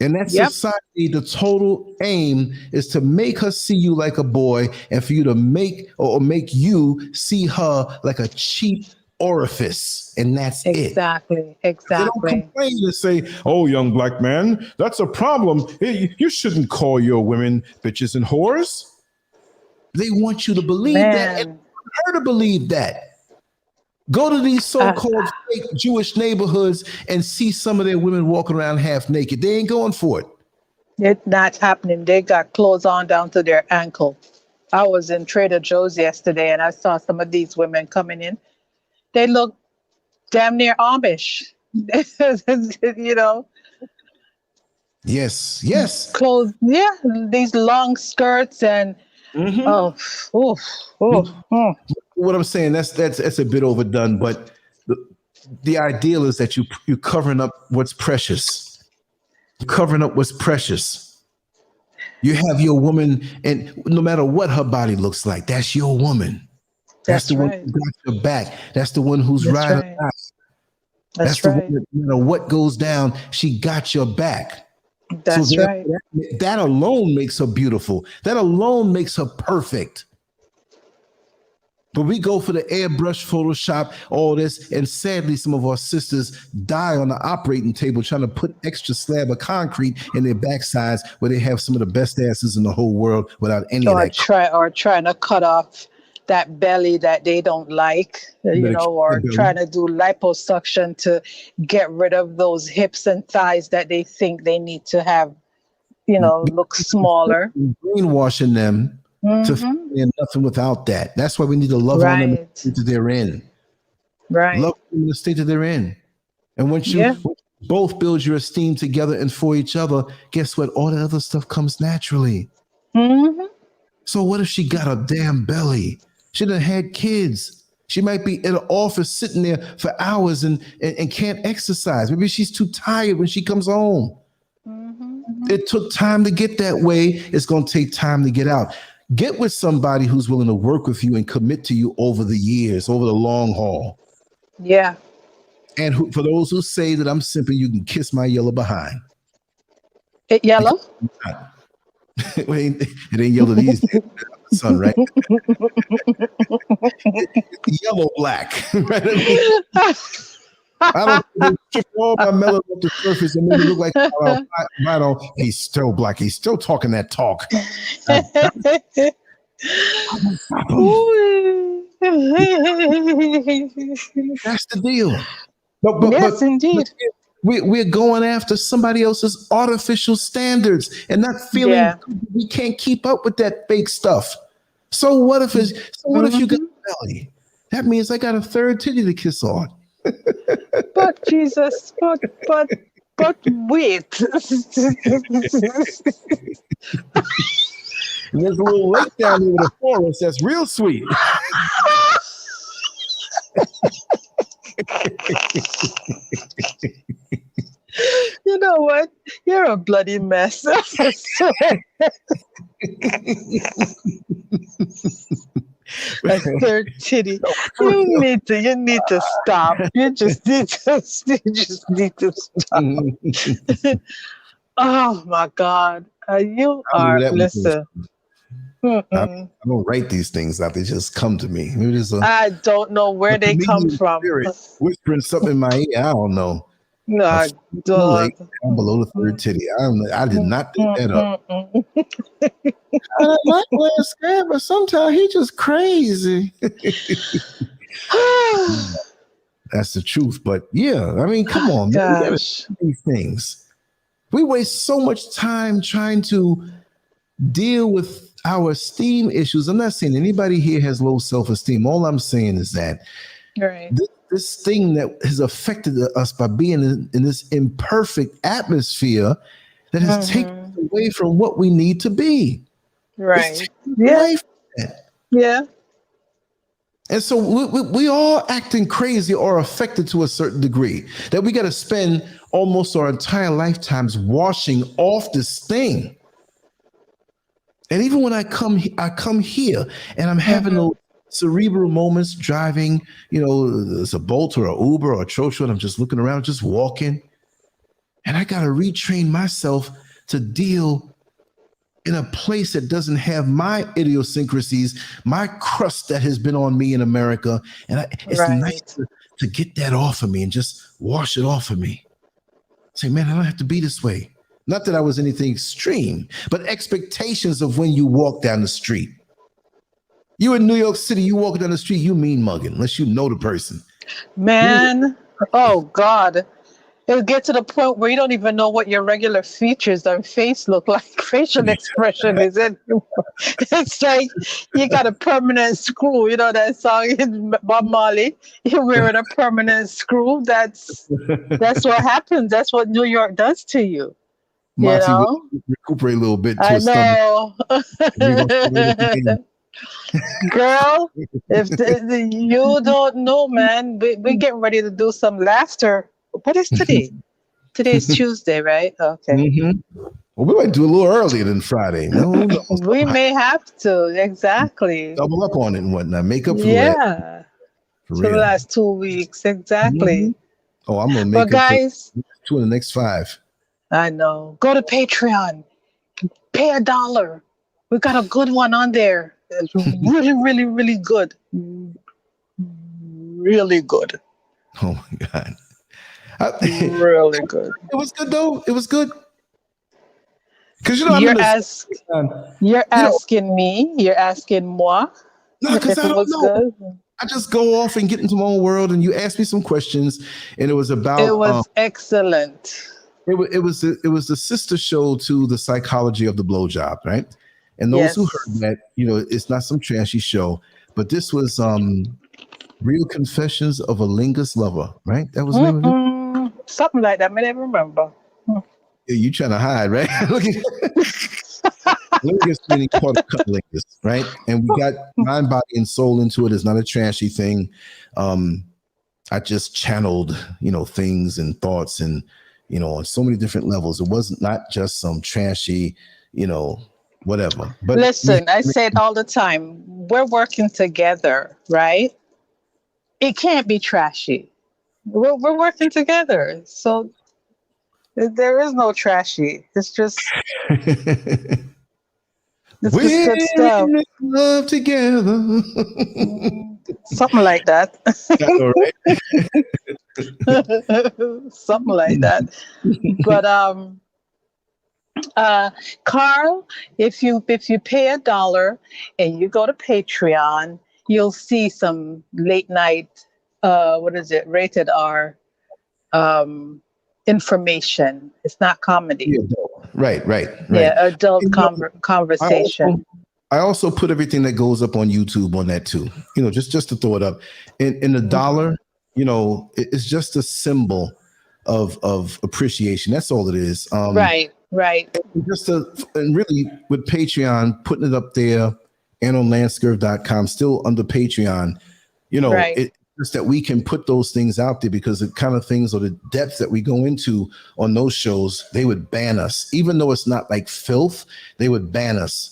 And that society, the total aim is to make her see you like a boy, and for you to make you see her like a cheap orifice. And that's Exactly. it. They don't complain and say, "Oh, young black man, that's a problem. You shouldn't call your women bitches and whores." They want you to believe that and her to believe that. Go to these so-called fake Jewish neighborhoods and see some of their women walking around half naked. They ain't going for it. It's not happening. They got clothes on down to their ankle. I was in Trader Joe's yesterday and I saw some of these women coming in. They look damn near Amish. You know? Yes. Clothes, these long skirts and What I'm saying, that's a bit overdone, but the ideal is that you're covering up what's precious. You're covering up what's precious. You have your woman, and no matter what her body looks like, that's your woman. That's the one who got your back. That's the one who's riding or not. That's the one that, no matter what goes down, she got your back. That's right. That alone makes her beautiful. That alone makes her perfect. But we go for the airbrush, Photoshop, all this, and sadly, some of our sisters die on the operating table trying to put extra slab of concrete in their backsides where they have some of the best asses in the whole world without any of that. Or trying to cut off that belly that they don't like, or trying to do liposuction to get rid of those hips and thighs that they think they need to have, look smaller. Brainwashing them to feel nothing without that. That's why we need to love on them in the state that they're in. Right. Love them in the state that they're in. And once you both build your esteem together and for each other, guess what? All the other stuff comes naturally. So what if she got a damn belly? She done had kids. She might be in an office sitting there for hours and can't exercise. Maybe she's too tired when she comes home. It took time to get that way. It's going to take time to get out. Get with somebody who's willing to work with you and commit to you over the years, over the long haul. Yeah. And for those who say that I'm simple, you can kiss my yellow behind. It yellow? It ain't yellow these days. Sun, right? It's yellow black. Right? I don't strip all my melon off the surface and make it look like right on. He's still black. He's still talking that talk. That's the deal. Yes, indeed. We're going after somebody else's artificial standards and not feeling we can't keep up with that fake stuff. So what if you got a belly? That means I got a third titty to kiss on. But Jesus, but wait. And there's a little lake down there with a forest that's real sweet. You know what? You're a bloody mess. A third titty. You need to stop. You just need to stop. Oh my God. Listen. I don't write these things out. They just come to me. Maybe I don't know where they come from. Whispering something in my ear. I don't know. No, I don't. I'm below the third titty. I did not pick that up. I don't like LanceScurv, but sometimes he just crazy. That's the truth. But yeah, I mean, come on, man. We gotta do these things. We waste so much time trying to deal with our esteem issues. I'm not saying anybody here has low self-esteem. All I'm saying is that this thing that has affected us by being in this imperfect atmosphere that has taken us away from what we need to be. Right. It's Yeah. life. Yeah. And so we all acting crazy or affected to a certain degree that we got to spend almost our entire lifetimes washing off this thing. And even when I come here and I'm having those cerebral moments driving, it's a Bolt or an Uber or a Trocho, and I'm just looking around, just walking. And I got to retrain myself to deal in a place that doesn't have my idiosyncrasies, my crust that has been on me in America. And it's nice to get that off of me and just wash it off of me. Say, man, I don't have to be this way. Not that I was anything extreme, but expectations of when you walk down the street. You in New York City, you walk down the street, you mean mugging, unless you know the person. Man, oh God. It'll get to the point where you don't even know what your regular features on face look like. Facial expression is anymore. It's like you got a permanent screw. You know that song in Bob Marley? You're wearing a permanent screw. That's what happens. That's what New York does to you. Monty, recuperate a little bit to I a know. Girl, if you don't know, man, we're getting ready to do some laughter. What is today? Today's Tuesday, right? Okay. Mm-hmm. Well, we might do a little earlier than Friday. No, we may have to. Exactly. Double up on it and whatnot. Make up for for the last 2 weeks. Exactly. Mm-hmm. Oh, I'm going to make up guys, for 2 in the next 5. I know. Go to Patreon. Pay $1. We got a good one on there. It's really, really, really good. Really good. Oh, my God. Really good. It was good though. It was good. Because you're asking me. You're asking moi. No, because I don't know. Good. I just go off and get into my own world, and you ask me some questions, and it was about. It was excellent. It was the sister show to The Psychology of the Blowjob, right? And those who heard that, it's not some trashy show, but this was Real Confessions of a Lingus Lover, right? That was the name of it. Something like that. I never remember. Yeah, you trying to hide, right? Lingus meaning part of cunnilingus, right? And we got mind, body, and soul into it. It's not a trashy thing. I just channeled, things and thoughts and, on so many different levels. It wasn't not just some trashy, whatever. But listen, I say it all the time. We're working together, right? It can't be trashy. We're working together. So there is no trashy. It's just we're good stuff. in love together. Something like that. Something like that. But Carl, if you pay $1 and you go to Patreon, you'll see some late night rated R information. It's not comedy. Yeah, right. Yeah, adult conversation. I also put everything that goes up on YouTube on that too. Just to throw it up. In $1, it's just a symbol of appreciation. That's all it is. Right. And really with Patreon, putting it up there and on LanceScurv.com, still under Patreon, it's just that we can put those things out there because the kind of things or the depths that we go into on those shows, they would ban us. Even though it's not like filth, they would ban us.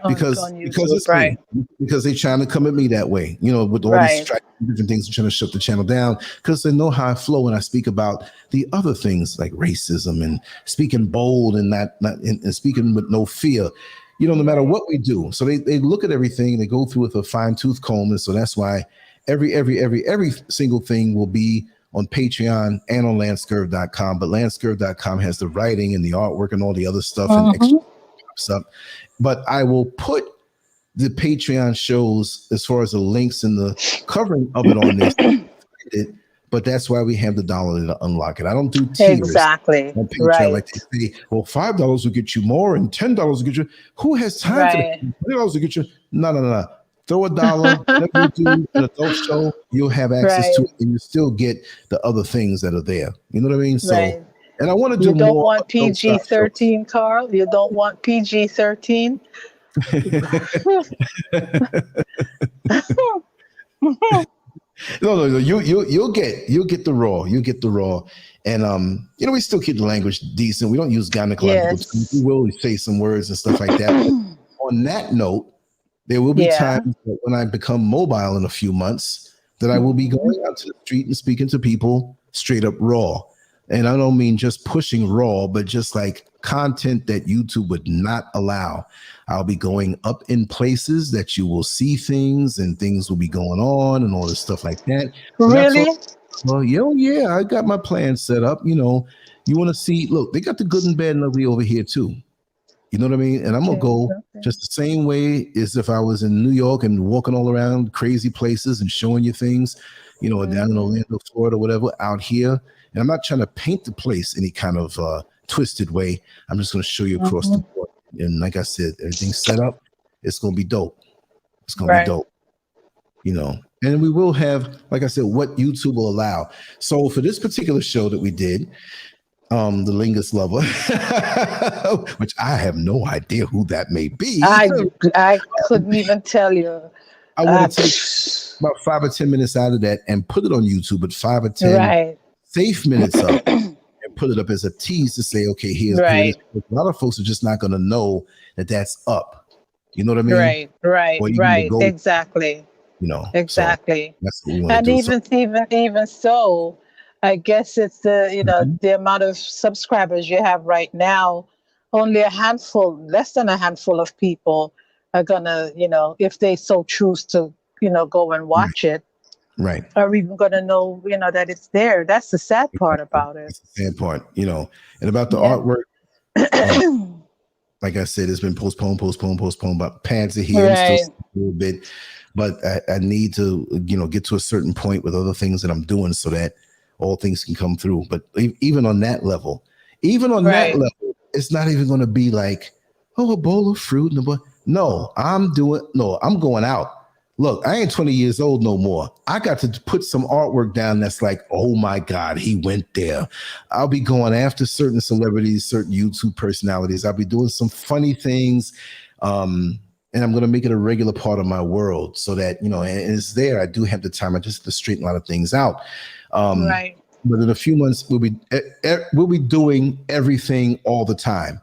Because it's right. Because they're trying to come at me that way, with all these different things, trying to shut the channel down because they know how I flow when I speak about the other things like racism and speaking bold and not and speaking with no fear, no matter what we do. So they look at everything, they go through with a fine-tooth comb, and so that's why every single thing will be on Patreon and on LanceScurv.com. But LanceScurv.com has the writing and the artwork and all the other stuff and extra stuff. But I will put the Patreon shows as far as the links and the covering of it on this. But that's why we have the $1 to unlock it. I don't do tiers. Exactly. On Patreon, like they say, well, $5 will get you more and $10 will get you. Who has time for that? $20 will get you. No. Throw $1, whatever you do an adult show, you'll have access to it, and you still get the other things that are there. You know what I mean? So. And I want to do more. You don't want PG-13, Carl? You don't want PG-13? No, you'll get the raw. You'll get the raw. And you know, we still keep the language decent. We don't use gynecological terms. We will say some words and stuff like that. But on that note, there will be times that when I become mobile in a few months that I will be going out to the street and speaking to people straight up raw. And I don't mean just pushing raw, but just like content that YouTube would not allow. I'll be going up in places that you will see things and things will be going on and all this stuff like that. Really? Well, yeah, I got my plan set up. You know, you want to see, look, they got the good and bad and ugly over here too. You know what I mean? And I'm going to go just the same way as if I was in New York and walking all around crazy places and showing you things, you know, down in Orlando, Florida, whatever, out here. And I'm not trying to paint the place any kind of twisted way. I'm just going to show you across the board. And like I said, everything's set up. It's going to be dope. It's going to be dope, you know. And we will have, like I said, what YouTube will allow. So for this particular show that we did, the Lingus Lover, which I have no idea who that may be. I couldn't even tell you. I want to take about 5 or 10 minutes out of that and put it on YouTube, but 5 or 10 safe minutes up and put it up as a tease to say, okay, here's a lot of folks are just not going to know that that's up. You know what I mean? Right. Exactly. You know, exactly. So that's what we want and to do. even so, I guess it's the, you know, the amount of subscribers you have right now. Only a handful, less than a handful of people are gonna, you know, if they so choose to, you know, go and watch it. Right. Are even gonna know, you know, that it's there. That's the sad part about it. That's the sad part, you know. And about the artwork, like I said, it's been postponed. But pads are here. I'm still a little bit. But I need to, you know, get to a certain point with other things that I'm doing so that all things can come through. But even on that level, it's not even going to be like, oh, a bowl of fruit. No, I'm going out. Look, I ain't 20 years old no more. I got to put some artwork down that's like, oh my God, he went there. I'll be going after certain celebrities, certain YouTube personalities. I'll be doing some funny things. And I'm going to make it a regular part of my world so that, you know, and it's there. I do have the time. I just have to straighten a lot of things out. But in a few months, we'll be doing everything all the time.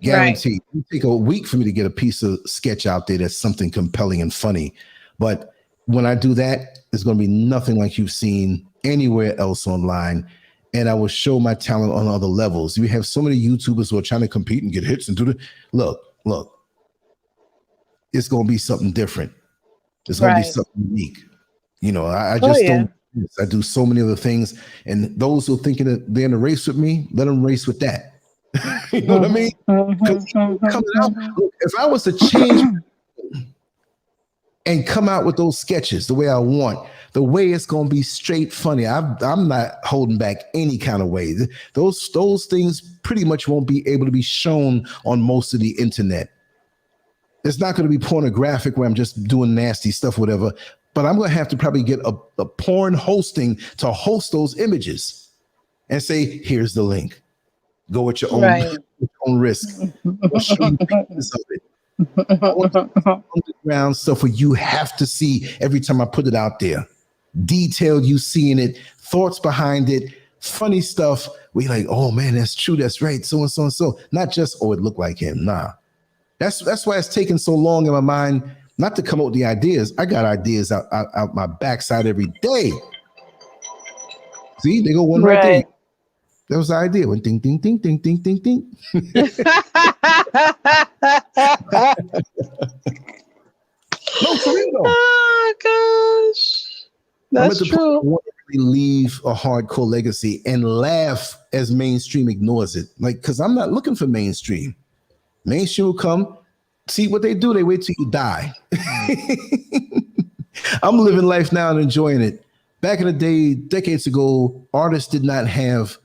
Guaranteed. It'll take a week for me to get a piece of sketch out there that's something compelling and funny. But when I do that, it's going to be nothing like you've seen anywhere else online. And I will show my talent on other levels. We have so many YouTubers who are trying to compete and get hits and do the look. It's going to be something different. It's going to be something unique. You know, I just don't. I do so many other things. And those who are thinking that they're in a race with me, let them race with that. You know what I mean? Coming out, look, if I was to change and come out with those sketches the way I want, the way it's going to be straight funny, I'm not holding back any kind of way. Those things pretty much won't be able to be shown on most of the internet. It's not going to be pornographic where I'm just doing nasty stuff, whatever. But I'm going to have to probably get a porn hosting to host those images and say, here's the link. Go at your own risk. I'll show you pieces of it. I want underground stuff where you have to see every time I put it out there. Detailed, you seeing it, thoughts behind it, funny stuff. We like, oh man, that's true, that's right, so and so and so. Not just, oh, it looked like him. Nah. That's why it's taken so long in my mind not to come up with the ideas. I got ideas out my backside every day. See, they go one right there. That was the idea. One ding, ding, ding, ding, ding, ding, ding. No, for real though. Oh gosh, that's true. I want to leave a hardcore legacy and laugh as mainstream ignores it. Like, because I'm not looking for mainstream. Mainstream will come, see what they do. They wait till you die. I'm living life now and enjoying it. Back in the day, decades ago, artists did not have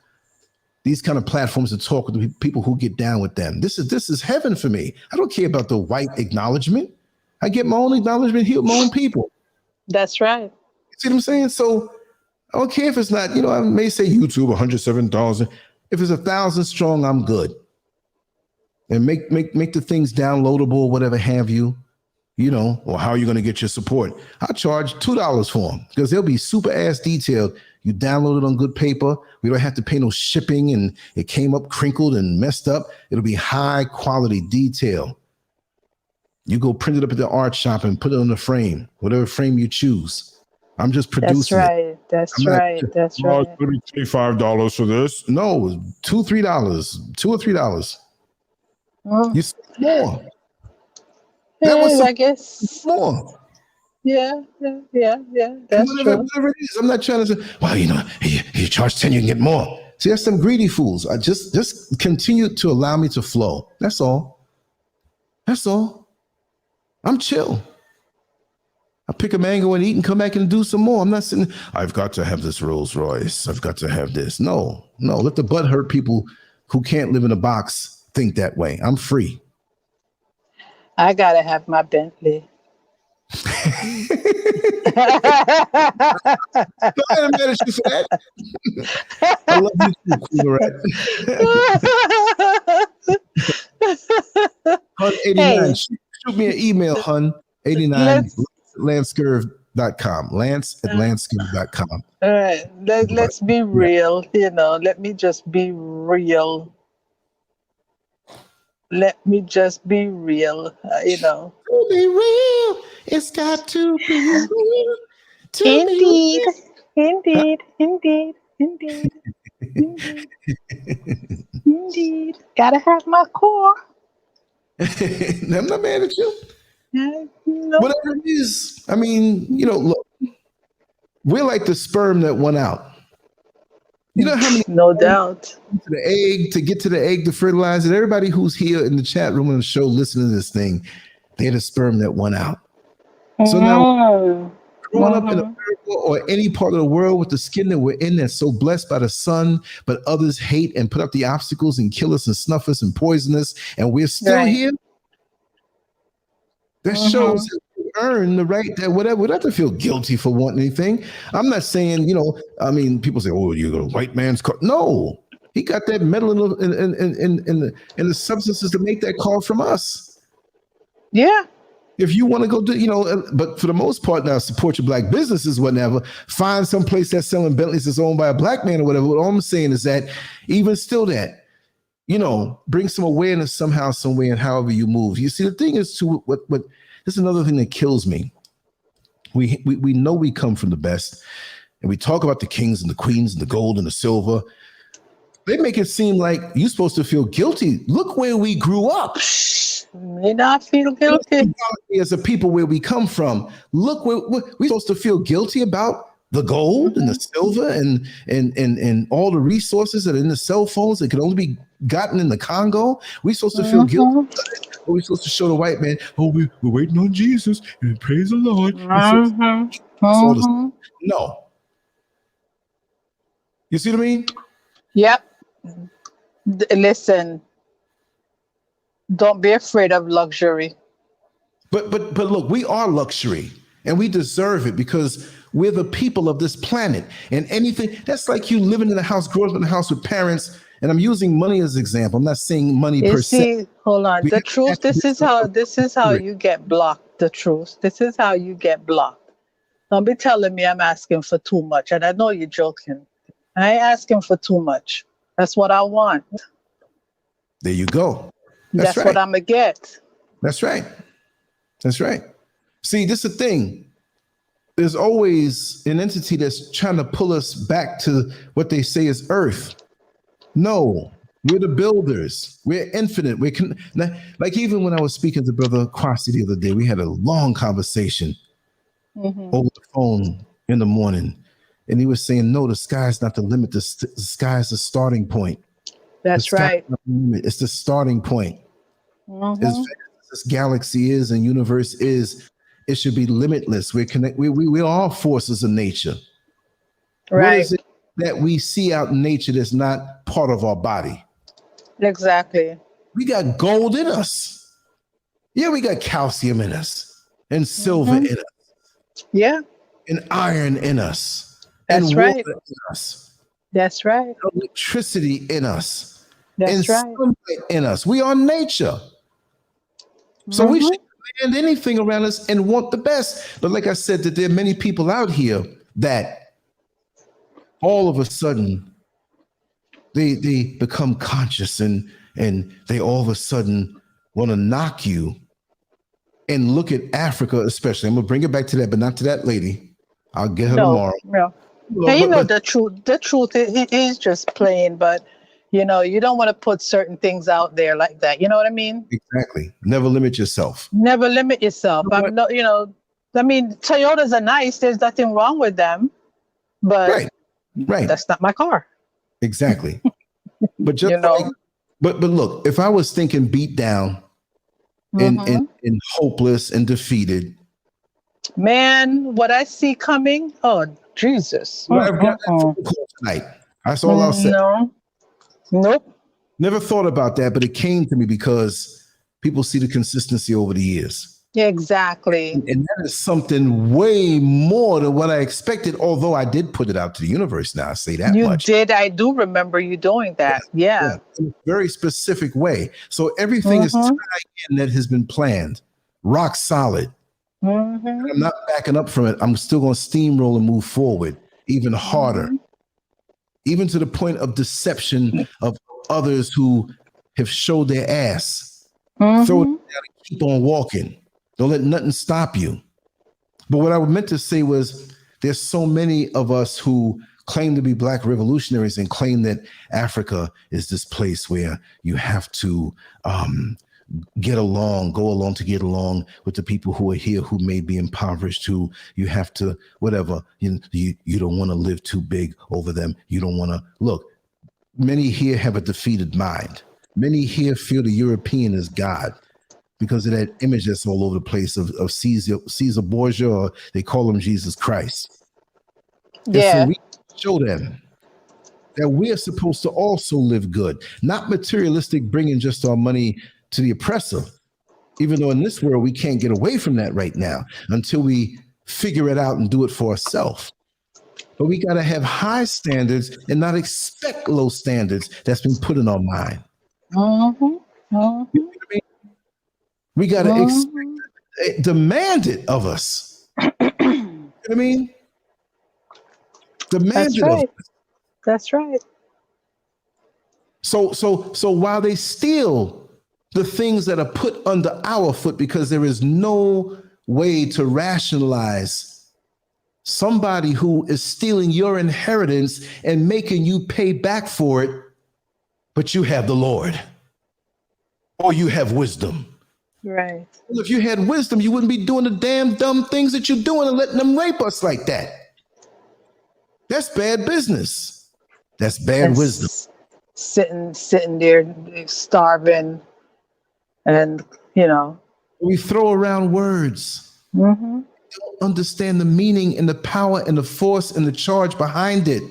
these kind of platforms to talk with the people who get down with them. This is heaven for me. I don't care about the white acknowledgement. I get my own acknowledgement here with my own people. That's right. See what I'm saying? So I don't care if it's not, you know, I may say YouTube 107,000. If it's 1,000 strong, I'm good. and make the things downloadable, whatever have you, or how are you going to get your support? I charge $2 for them because they'll be super ass detailed. You download it on good paper. We don't have to pay no shipping, and it came up crinkled and messed up. It'll be high quality detail. You go print it up at the art shop and put it on the frame, whatever frame you choose. I'm just producing it. That's right. $25 for this. No, $2 or $3. Oh. You spend more. I guess more. Yeah. That's whatever it is. I'm not trying to say, well, you charge 10, you can get more. See, that's some greedy fools. I just continue to allow me to flow. That's all. I'm chill. I pick a mango and eat and come back and do some more. I'm not sitting, I've got to have this Rolls Royce. I've got to have this. No. Let the butthurt people who can't live in a box think that way. I'm free. I gotta have my Bentley. Go ahead and manage you for that. I love you too, Hun 89. Hey. Shoot me an email, Hun 89 LanceScurv.com. Lance@LanceScurv.com. All right. Let's be real. Let me just be real. Let me just be real. To be real, it's got to be real. Indeed. Gotta have my core. I'm not mad at you. No. Whatever it is. I mean, look, we're like the sperm that won out. You know how many? No doubt. To get to the egg to fertilize it. Everybody who's here in the chat room and the show listening to this thing, they're the sperm that won out. So now, growing up in America or any part of the world with the skin that we're in that's so blessed by the sun, but others hate and put up the obstacles and kill us and snuff us and poison us, and we're still here. That shows that we earn the right that whatever. We don't have to feel guilty for wanting anything. I'm not saying, people say, "Oh, you're a white man's car." No, he got that metal in the substances to make that call from us. Yeah. If you want to go do, but for the most part now, support your black businesses, whatever. Find some place that's selling Bentleys that's owned by a black man or whatever. What I'm saying is that even still that, bring some awareness somehow, some way, and however you move. You see, the thing is to what this is another thing that kills me. We know we come from the best, and we talk about the kings and the queens and the gold and the silver. They make it seem like you're supposed to feel guilty. Look where we grew up. May not feel guilty. As a people where we come from, look where we're supposed to feel guilty about the gold and the silver and all the resources that are in the cell phones that can only be gotten in the Congo. We're supposed to feel guilty. We're supposed to show the white man, we're waiting on Jesus and praise the Lord. No. You see what I mean? Yep. Listen. Don't be afraid of luxury. But look, we are luxury and we deserve it because we're the people of this planet. And anything that's like you living in a house, growing up in a house with parents. And I'm using money as an example. I'm not saying money per se. Hold on. The truth. This is how you get blocked. The truth. This is how you get blocked. Don't be telling me I'm asking for too much. And I know you're joking. I ain't asking for too much. That's what I want. There you go. That's right. What I'm going to get. That's right. See, this is the thing. There's always an entity that's trying to pull us back to what they say is earth. No, we're the builders. We're infinite. Like even when I was speaking to Brother Crossy the other day, we had a long conversation over the phone in the morning. And he was saying, no, the sky's not the limit. The sky's the starting point. That's right. It's the starting point. As vast as this galaxy is and universe is, it should be limitless. We're all forces of nature. Right. What is it that we see out in nature that's not part of our body? Exactly. We got gold in us. Yeah, we got calcium in us and silver in us. Yeah. And iron in us. That's and right. Water in us. That's right. Electricity in us. That's right. sunlight in us. We are nature. So we should demand anything around us and want the best. But like I said, that there are many people out here that all of a sudden they become conscious and they all of a sudden want to knock you and look at Africa, especially. I'm gonna bring it back to that, but not to that lady. I'll get her tomorrow. No. The truth is just plain, but you don't want to put certain things out there like that. You know what I mean? Exactly. Never limit yourself. Never limit yourself. Toyotas are nice. There's nothing wrong with them, but right. That's not my car. Exactly. But just but look, if I was thinking beat down and hopeless and defeated, man, what I see coming, oh Jesus! I've got that phone call tonight. That's all I'll say. No, nope. Never thought about that, but it came to me because people see the consistency over the years. Yeah, exactly. And that is something way more than what I expected, although I did put it out to the universe. Now I say that much. You did. I do remember you doing that. Yeah. In a very specific way. So everything is tied in that has been planned. Rock solid. I'm not backing up from it. I'm still going to steamroll and move forward even harder, even to the point of deception of others who have showed their ass. Throw it down and keep on walking. Don't let nothing stop you. But what I meant to say was there's so many of us who claim to be Black revolutionaries and claim that Africa is this place where you have to go along to get along with the people who are here who may be impoverished, who you have to, whatever, you don't want to live too big over them. You don't want to, look, many here have a defeated mind. Many here feel the European is God because of that image that's all over the place of Caesar Borgia, or they call him Jesus Christ. Yeah. And so we show them that we are supposed to also live good, not materialistic, bringing just our money to the oppressor, even though in this world we can't get away from that right now until we figure it out and do it for ourselves. But we got to have high standards and not expect low standards that's been put in our mind. You know what I mean? We got to demand it of us. You know what I mean? Demand it of us. That's right. So while they steal the things that are put under our foot, because there is no way to rationalize somebody who is stealing your inheritance and making you pay back for it, but you have the Lord or you have wisdom. Right. Well, if you had wisdom, you wouldn't be doing the damn dumb things that you're doing and letting them rape us like that. That's bad business. That's bad wisdom. Sitting there starving, and we throw around words. Don't understand the meaning and the power and the force and the charge behind it.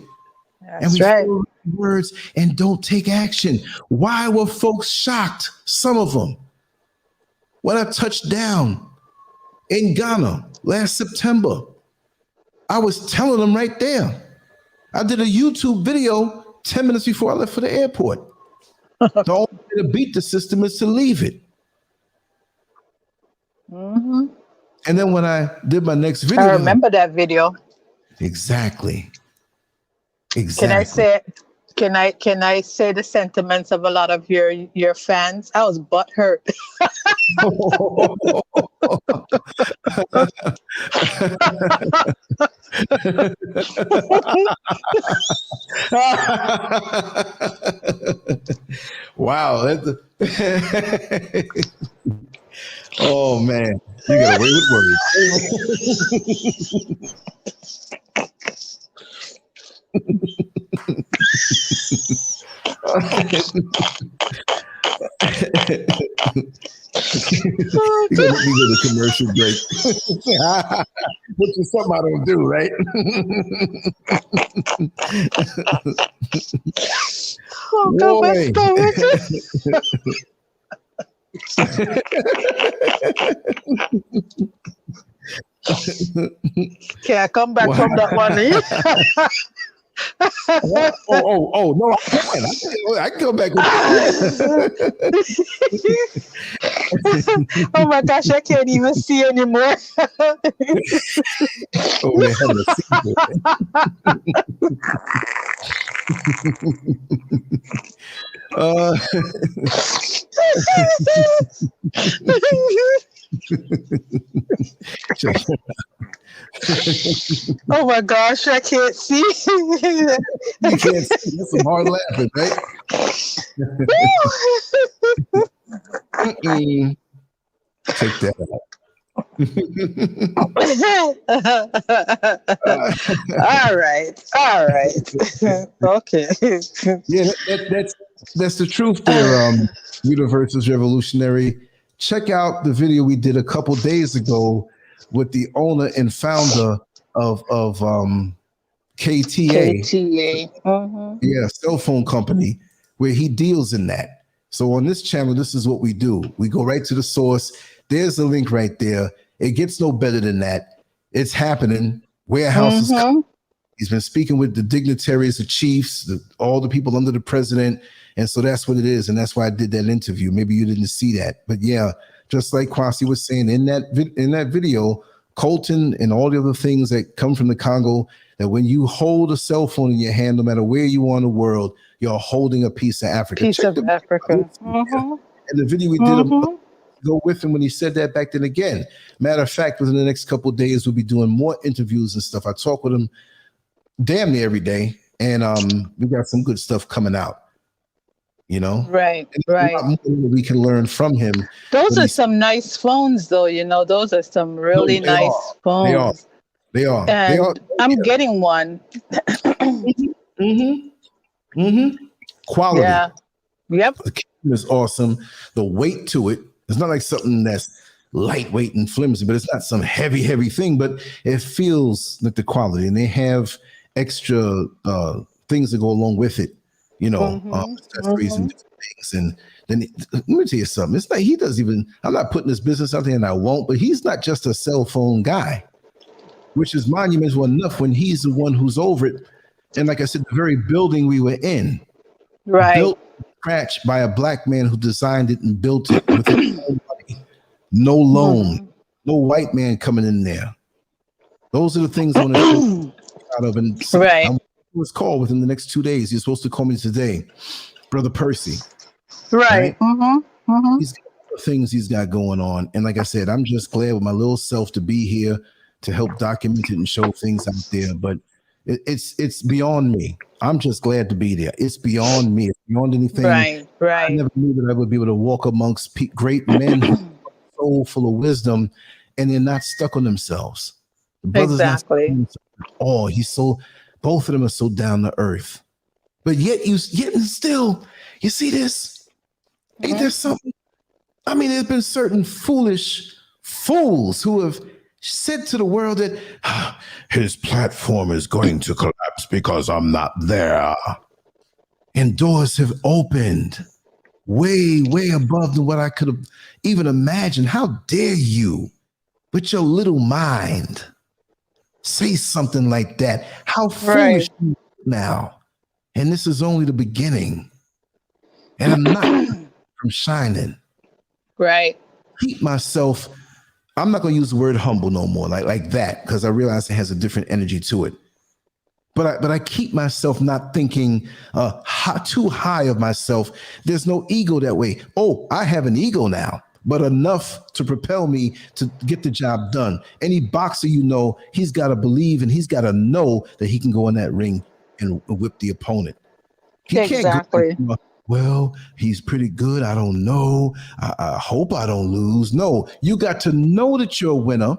That's right. Throw around words and don't take action. Why were folks shocked? Some of them. When I touched down in Ghana last September, I was telling them right there. I did a YouTube video 10 minutes before I left for the airport. The only way to beat the system is to leave it. And then when I did my next video, I remember that video. Exactly. Can I say the sentiments of a lot of your fans? I was butthurt. Wow. Oh man, you got away with words. You gotta let me go to commercial break. Which is something I don't do, right? Oh, go West Coast. Can I come back from that one? No, I can go back with Oh my gosh, I can't even see anymore. Oh, they have a Oh my gosh, I can't see. You can't see. That's some hard laughing, right? Take that out. All right. Okay. Yeah, that's the truth there, Universal's Revolutionary. Check out the video we did a couple days ago with the owner and founder of KTA. Yeah, cell phone company, where he deals in that. So on this channel, this is what we do. We go right to the source. There's the link right there. It gets no better than that. It's happening. Warehouses. He's been speaking with the dignitaries, the chiefs, all the people under the president. And so that's what it is. And that's why I did that interview. Maybe you didn't see that. But yeah, just like Kwasi was saying in that video, Colton and all the other things that come from the Congo, that when you hold a cell phone in your hand, no matter where you are in the world, you're holding a piece of Africa. Piece of Africa. And the video we did go with him when he said that back then again. Matter of fact, within the next couple of days, we'll be doing more interviews and stuff. I talk with him damn near every day, and we got some good stuff coming out. You know, right. We can learn from him. Those are some nice phones, though. You know, those are some really nice phones. They are. And I'm getting one. Quality. Yeah. Yep. The camera is awesome. The weight to it. It's not like something that's lightweight and flimsy, but it's not some heavy thing. But it feels like the quality, and they have extra things that go along with it. You know, accessories and different things. And then let me tell you something. It's like he doesn't even. I'm not putting this business out there, and I won't. But he's not just a cell phone guy, which is monumental enough when he's the one who's over it. And like I said, the very building we were in, built from scratch by a black man who designed it and built it with his own money. No loan, no white man coming in there. Those are the things I want to show out of. And was called within the next 2 days. You're supposed to call me today, Brother Percy. Right. He's got things he's got going on. And like I said, I'm just glad with my little self to be here to help document it and show things out there. But it's beyond me. I'm just glad to be there. It's beyond me. It's beyond anything. Right. I never knew that I would be able to walk amongst great men, so full of wisdom, and they're not stuck on themselves. The brother's not stuck on himself at all. He's so. Both of them are so down to earth, but yet still, you see this? Ain't there something? I mean, there's been certain foolish fools who have said to the world that his platform is going to collapse because I'm not there. And doors have opened way above than what I could have even imagined. How dare you, with your little mind, say something like that? How foolish you now. And this is only the beginning. And I'm not from shining. Right. Keep myself, I'm not going to use the word humble no more, like that, because I realize it has a different energy to it. But I keep myself not thinking too high of myself. There's no ego that way. Oh, I have an ego now, but enough to propel me to get the job done. Any boxer, he's got to believe and he's got to know that he can go in that ring and whip the opponent. He can't go, well, he's pretty good. I don't know. I hope I don't lose. No, you got to know that you're a winner,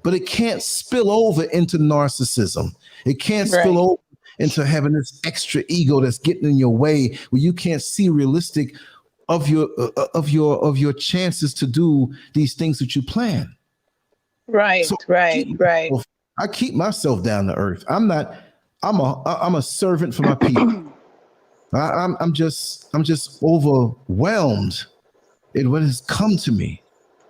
but it can't spill over into narcissism. It can't spill over into having this extra ego that's getting in your way where you can't see realistic of your chances to do these things that you plan. Right. So right. I keep myself down to earth. I'm a servant for my people. I'm just overwhelmed in what has come to me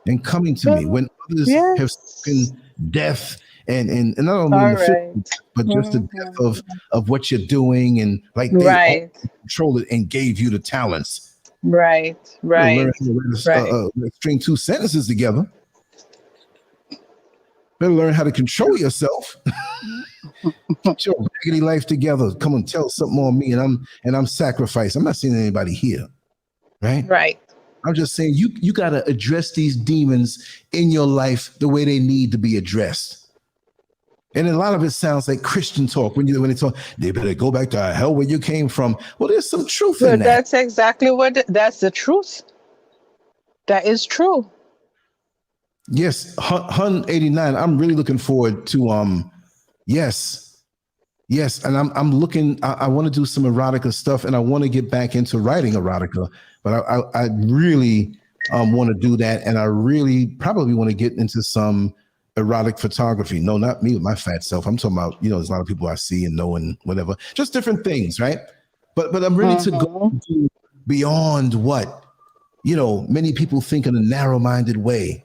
and coming to me when others have spoken death and not only in All the physical, right. but just the depth of what you're doing, and like they all Right. control it and gave you the talents. Right. You gotta learn Right. how to string two sentences together. Better learn how to control yourself. Get your raggedy life together. Come and tell something on me, and I'm sacrificed. I'm not seeing anybody here, right? Right. I'm just saying you got to address these demons in your life the way they need to be addressed. And a lot of it sounds like Christian talk when they talk. They better go back to hell where you came from. Well, there's some truth in that. That's exactly that's the truth. That is true. Yes, Hun 89. I'm really looking forward to yes, and I'm looking. I want to do some erotica stuff, and I want to get back into writing erotica. But I really want to do that, and I really probably want to get into some erotic photography. No, not me with my fat self. I'm talking about, there's a lot of people I see and know and whatever, just different things, right? But I'm ready to go beyond what many people think in a narrow-minded way.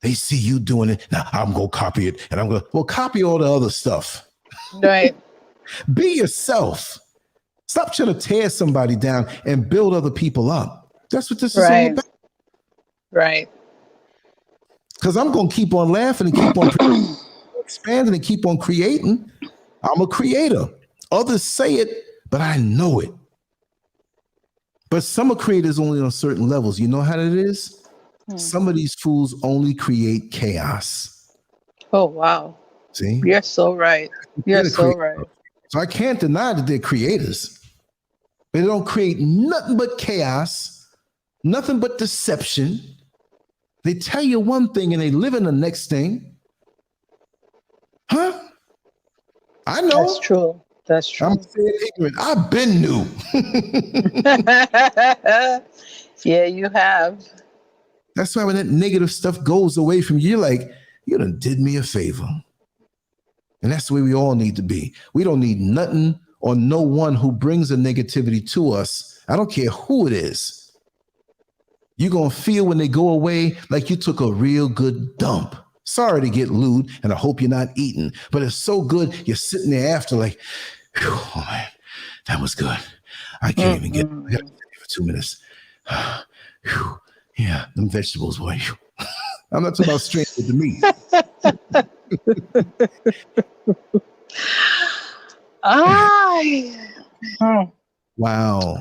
They see you doing it. Now I'm going to copy it, and I'm going to, copy all the other stuff. Right. Be yourself. Stop trying to tear somebody down and build other people up. That's what this is all about. Right. Because I'm going to keep on laughing and keep on expanding and keep on creating. I'm a creator. Others say it, but I know it. But some are creators only on certain levels. You know how it is? Some of these fools only create chaos. Oh, wow. See? You're so right. You're so right. So I can't deny that they're creators. They don't create nothing but chaos, nothing but deception. They tell you one thing and they live in the next thing. Huh? I know. That's true. That's true. I'm saying ignorant. I've been new. Yeah, you have. That's why when that negative stuff goes away from you, you're like, you done did me a favor. And that's the way we all need to be. We don't need nothing or no one who brings a negativity to us. I don't care who it is. You're going to feel when they go away like you took a real good dump. Sorry to get lewd, and I hope you're not eating, but it's so good. You're sitting there after like, oh man, that was good. I can't even get I gotta stay for 2 minutes. Yeah, them vegetables, boy. I'm not talking about straight with the meat. Wow.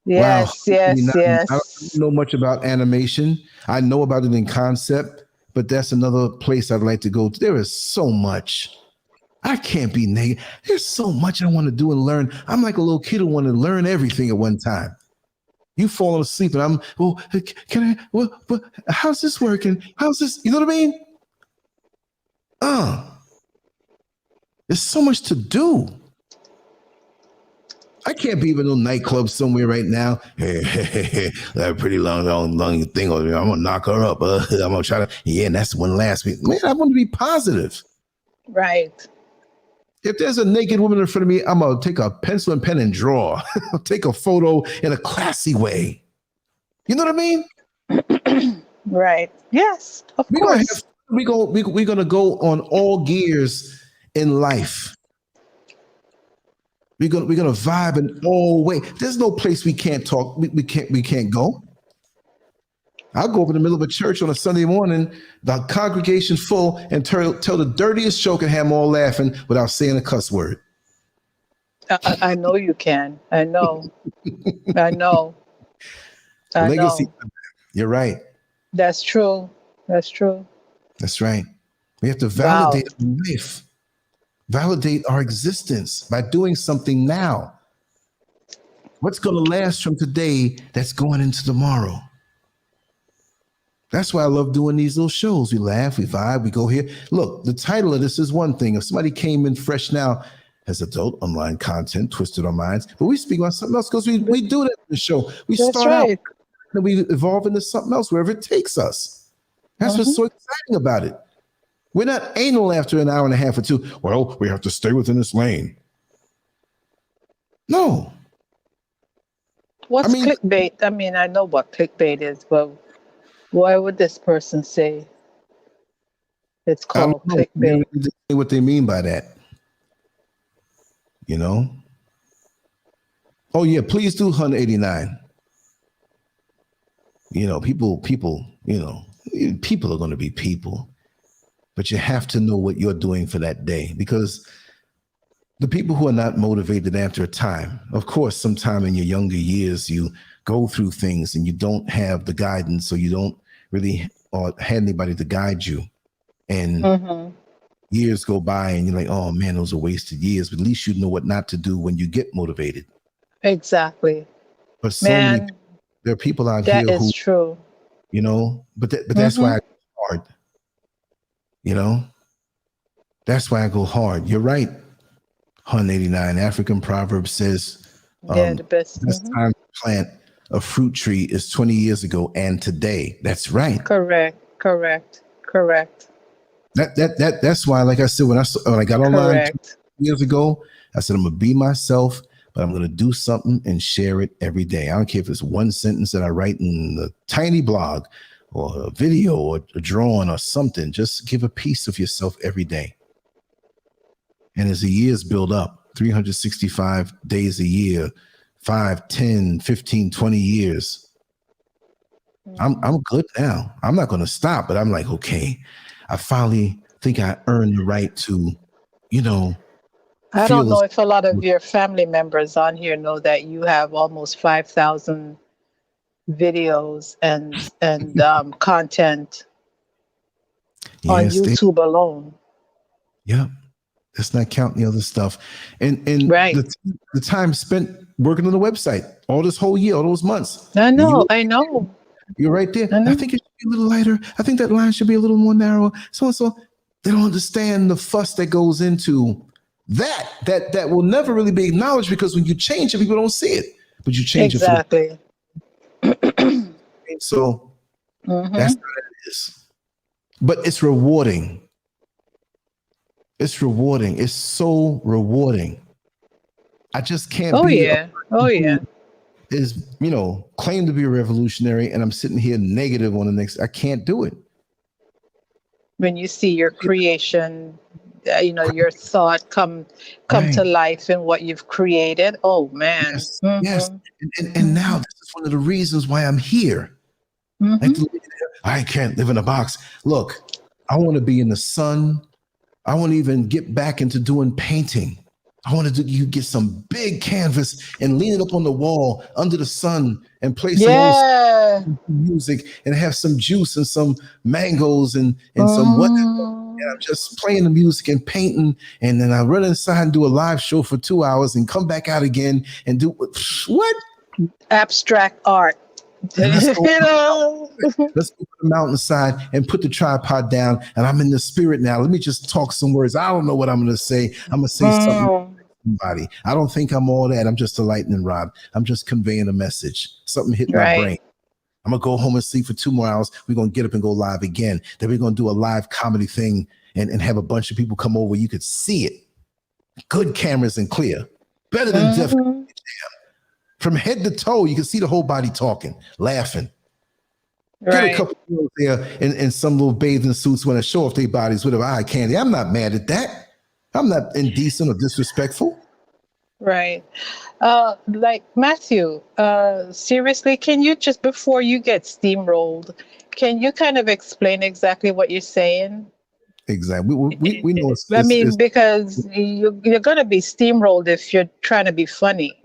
Yes, wow. yes. I don't know much about animation. I know about it in concept, but that's another place I'd like to go to. There is so much. I can't be negative. There's so much I want to do and learn. I'm like a little kid who want to learn everything at one time. You falling asleep and I'm, can I, how's this working? How's this? You know what I mean? There's so much to do. I can't be in a little nightclub somewhere right now. Hey, that pretty long thing over there. I'm gonna knock her up. I'm gonna try to. Yeah, and that's one last week. Man, I want to be positive. Right. If there's a naked woman in front of me, I'm gonna take a pencil and pen and draw. Take a photo in a classy way. You know what I mean? Right. Yes. Of course. We're gonna go on all gears in life. We're gonna vibe in all way. There's no place we can't talk. We can't go. I'll go up in the middle of a church on a Sunday morning, the congregation full, and tell the dirtiest joke and have them all laughing without saying a cuss word. I know you can. I know. I know. Legacy. You're right. That's true. That's true. That's right. We have to validate life. Validate our existence by doing something now. What's going to last from today that's going into tomorrow? That's why I love doing these little shows. We laugh, we vibe, we go here. Look, the title of this is one thing. If somebody came in fresh now, as adult online content, twisted our minds, but we speak about something else because we do that in the show. We start out and we evolve into something else wherever it takes us. That's what's so exciting about it. We're not anal after an hour and a half or two. Well, we have to stay within this lane. No. What's clickbait? I mean, I know what clickbait is, but why would this person say? It's I called don't know. Maybe clickbait. they just say what they mean by that. You know? Oh yeah, please do 189. You know, people, you know, people are going to be people, but you have to know what you're doing for that day, because the people who are not motivated after a time, of course, sometime in your younger years, you go through things and you don't have the guidance, or you don't really or had anybody to guide you. And years go by and you're like, oh man, those are wasted years. But at least you know what not to do when you get motivated. Exactly. But so many, Man, there are people out that here is who, true. you know, but that's why I go hard. You know, that's why I go hard. You're right. 189 African proverb says, Yeah, the best. best time to plant a fruit tree is 20 years ago and today. That's right. Correct. That's why, like I said, when I got online 2 years ago, I said, I'm gonna be myself, but I'm gonna do something and share it every day. I don't care if it's one sentence that I write in the tiny blog, or a video, or a drawing, or something. Just give a piece of yourself every day. And as the years build up, 365 days a year, 5, 10, 15, 20 years, I'm good now. I'm not gonna stop, but I'm like, okay, I finally think I earned the right to, you know. I don't know if a lot of your family members on here know that you have almost 5,000 videos and content on YouTube alone. Yeah, that's not counting the other stuff, and right. the time spent working on the website all this whole year, all those months. I know. You're right there. I think it should be a little lighter. I think that line should be a little more narrow. So they don't understand the fuss that goes into that will never really be acknowledged, because when you change it, people don't see it, but you change it. So that's what it is. But it's rewarding. It's rewarding. It's so rewarding. I just can't is, you know, claim to be a revolutionary, and I'm sitting here negative on the next. I can't do it. When you see your creation, you know, your thought come to life in what you've created. Oh man. Yes. And now this is one of the reasons why I'm here. I can't live in a box. Look, I want to be in the sun. I want to even get back into doing painting. I want to you get some big canvas and lean it up on the wall under the sun and play some old music and have some juice and some mangoes and some whatever. And I'm just playing the music and painting, and then I run inside and do a live show for 2 hours and come back out again and do what? Abstract art. Let's go to the mountainside and put the tripod down, and I'm in the spirit now. Let me just talk some words. I don't know what I'm going to say. I'm going to say something to somebody. I don't think I'm all that. I'm just a lightning rod. I'm just conveying a message. Something hit my brain. I'm going to go home and sleep for 2 more hours. We're going to get up and go live again. Then we're going to do a live comedy thing and have a bunch of people come over. You could see it. Good cameras and clear. Better than Jeff. From head to toe, you can see the whole body talking, laughing. Get a couple people there in some little bathing suits want to show off their bodies with eye candy. I'm not mad at that. I'm not indecent or disrespectful. Right. Like Matthew, seriously, can you just, before you get steamrolled, can you kind of explain exactly what you're saying? Exactly. We know I mean, because you're going to be steamrolled if you're trying to be funny.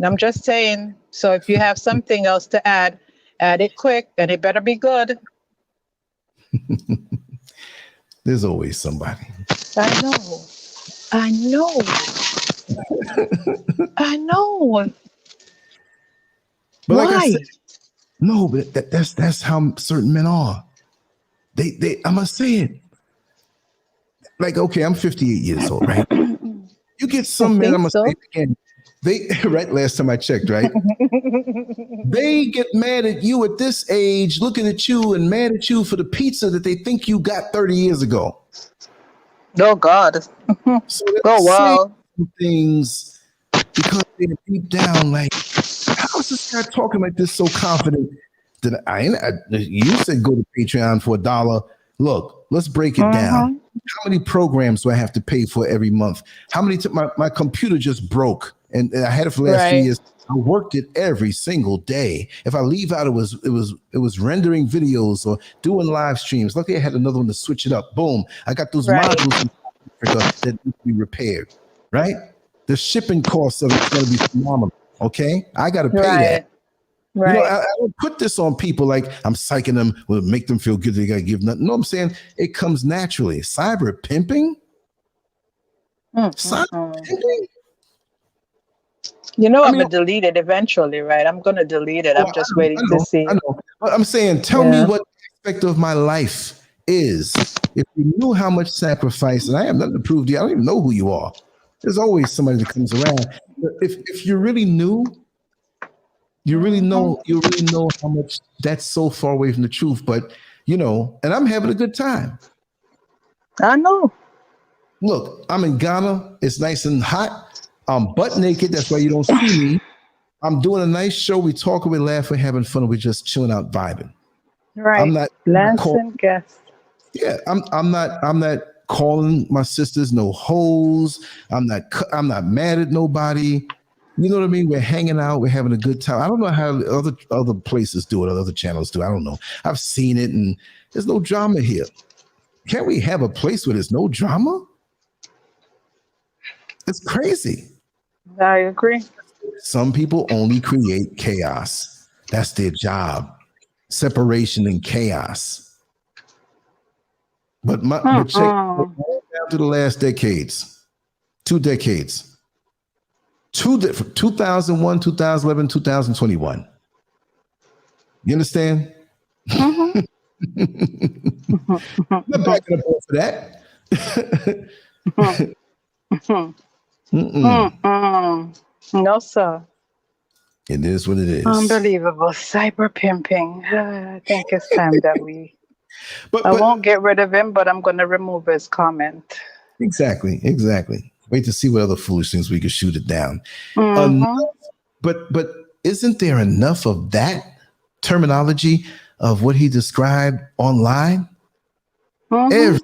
I'm just saying. So if you have something else to add it quick, and it better be good. There's always somebody. I know. But why? like I said, no, but that's how certain men are. They I must say it. Like, okay, I'm 58 years old, right? You get some men, I'm gonna say it again. They last time I checked, right? They get mad at you at this age, looking at you and mad at you for the pizza that they think you got 30 years ago. Oh God. So wow. Things because they're deep down like, how is this guy talking like this so confident? You said go to Patreon for $1. Look, let's break it down. How many programs do I have to pay for every month? How many? My computer just broke, and I had it for the last 3 years. I worked it every single day. If I leave out, it was rendering videos or doing live streams. Luckily, I had another one to switch it up. Boom! I got those modules in Africa that need to be repaired. Right? The shipping costs of it's going to be phenomenal. Okay, I got to pay that. Right. You know, I don't put this on people like I'm psyching them, will make them feel good. They got to give nothing. No, I'm saying it comes naturally. Cyber pimping. Cyber pimping. You know, I'm going to delete it eventually, right? I'm going to delete it. I'm just waiting to see. I know. But I'm saying, tell me what aspect of my life is. If you knew how much sacrifice, and I have nothing to prove to you, I don't even know who you are. There's always somebody that comes around. But if you really knew, you really know how much that's so far away from the truth. But, you know, and I'm having a good time. I know. Look, I'm in Ghana. It's nice and hot. I'm butt naked. That's why you don't see me. I'm doing a nice show. We talk, we laugh, we're having fun. We're just chilling out, vibing. Right. I'm not Lance and guest. Yeah, I'm not calling my sisters no hoes. I'm not mad at nobody. You know what I mean? We're hanging out. We're having a good time. I don't know how other places do it, or other channels do. I don't know. I've seen it, and there's no drama here. Can't we have a place where there's no drama? It's crazy. I agree. Some people only create chaos. That's their job. Separation and chaos. But check down to the last decades. 2 decades. 2001, 2011, 2021. You understand? I'm not backing up for that. No, sir. It is what it is. Unbelievable. Cyber pimping. I think it's time that we... I won't get rid of him, but I'm going to remove his comment. Exactly. Wait to see what other foolish things we could shoot it down. But isn't there enough of that terminology of what he described online? Every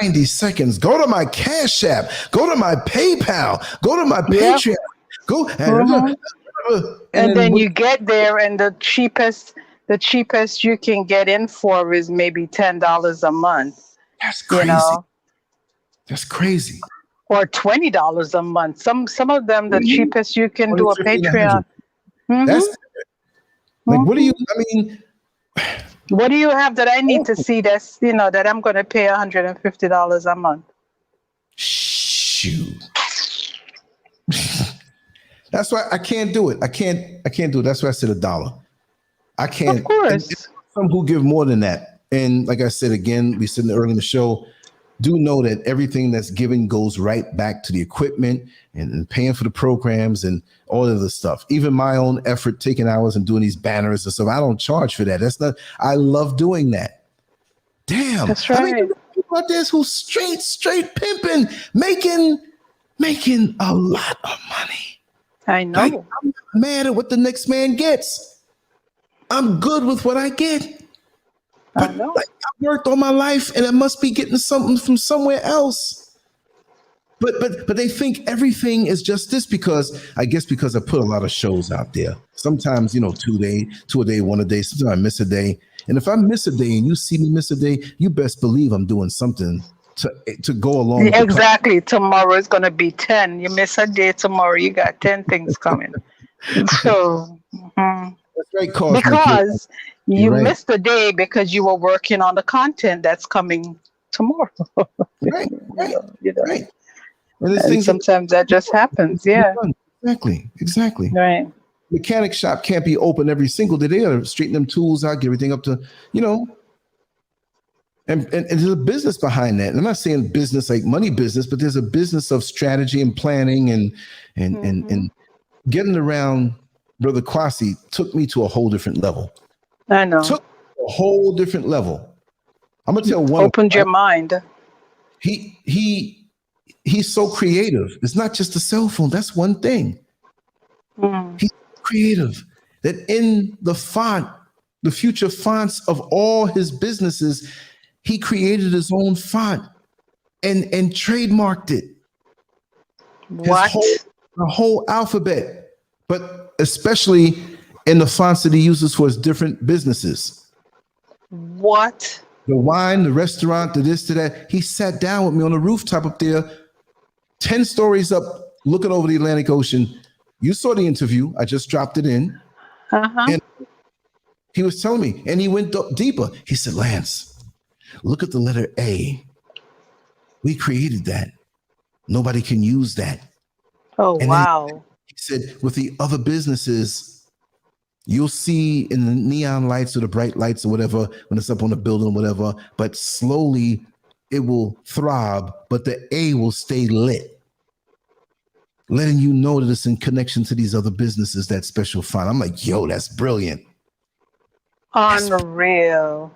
90 seconds, go to my Cash App, go to my PayPal, go to my Patreon, go. And then you get there, and the cheapest you can get in for is maybe $10 a month. That's crazy. You know? That's crazy. Or $20 a month. Some of them, the cheapest you can do a Patreon. That's like, what do you? I mean, what do you have that I need to see? That's that I'm going to pay $150 a month. Shoot. That's why I can't do it. I can't do it. That's why I said $1. I can't. Of course. Some who give more than that. And like I said, again, we said earlier in the show, do know that everything that's given goes right back to the equipment and paying for the programs and all of the stuff. Even my own effort, taking hours and doing these banners and stuff, I don't charge for that. That's not. I love doing that. Damn. That's right. I mean, people out there who straight pimping, making a lot of money. I know. Like, I'm not mad at what the next man gets. I'm good with what I get. But I know. Like, I worked all my life, and I must be getting something from somewhere else. But they think everything is just this because I put a lot of shows out there. Sometimes 2 a day, 1 a day. Sometimes I miss a day, and if I miss a day and you see me miss a day, you best believe I'm doing something to go along. Exactly. Tomorrow is going to be 10. You miss a day tomorrow, you got 10 things coming. So. That's right, because you missed a day because you were working on the content that's coming tomorrow. Right. And sometimes that just happens. Yeah. Exactly. Right. Mechanic shop can't be open every single day. They gotta straighten them tools out, get everything up to, and there's a business behind that. And I'm not saying business like money business, but there's a business of strategy and planning and getting around. Brother Kwasi took me to a whole different level. I know. Took a whole different level. I'm gonna tell one. Opened your mind. He's so creative. It's not just a cell phone. That's one thing. He's creative. That in the future fonts of all his businesses, He created his own font and trademarked it. What? The whole alphabet, but especially in the fonts that he uses for his different businesses. What? The wine, the restaurant, the this, to that. He sat down with me on the rooftop up there, 10 stories up, looking over the Atlantic Ocean. You saw the interview. I just dropped it in. And he was telling me, and he went deeper. He said, Lance, look at the letter A. We created that. Nobody can use that. Oh, and wow. He said, with the other businesses, you'll see in the neon lights or the bright lights or whatever, when it's up on the building or whatever, but slowly it will throb, but the A will stay lit, letting you know that it's in connection to these other businesses, that special font. I'm like, yo, that's brilliant. Unreal.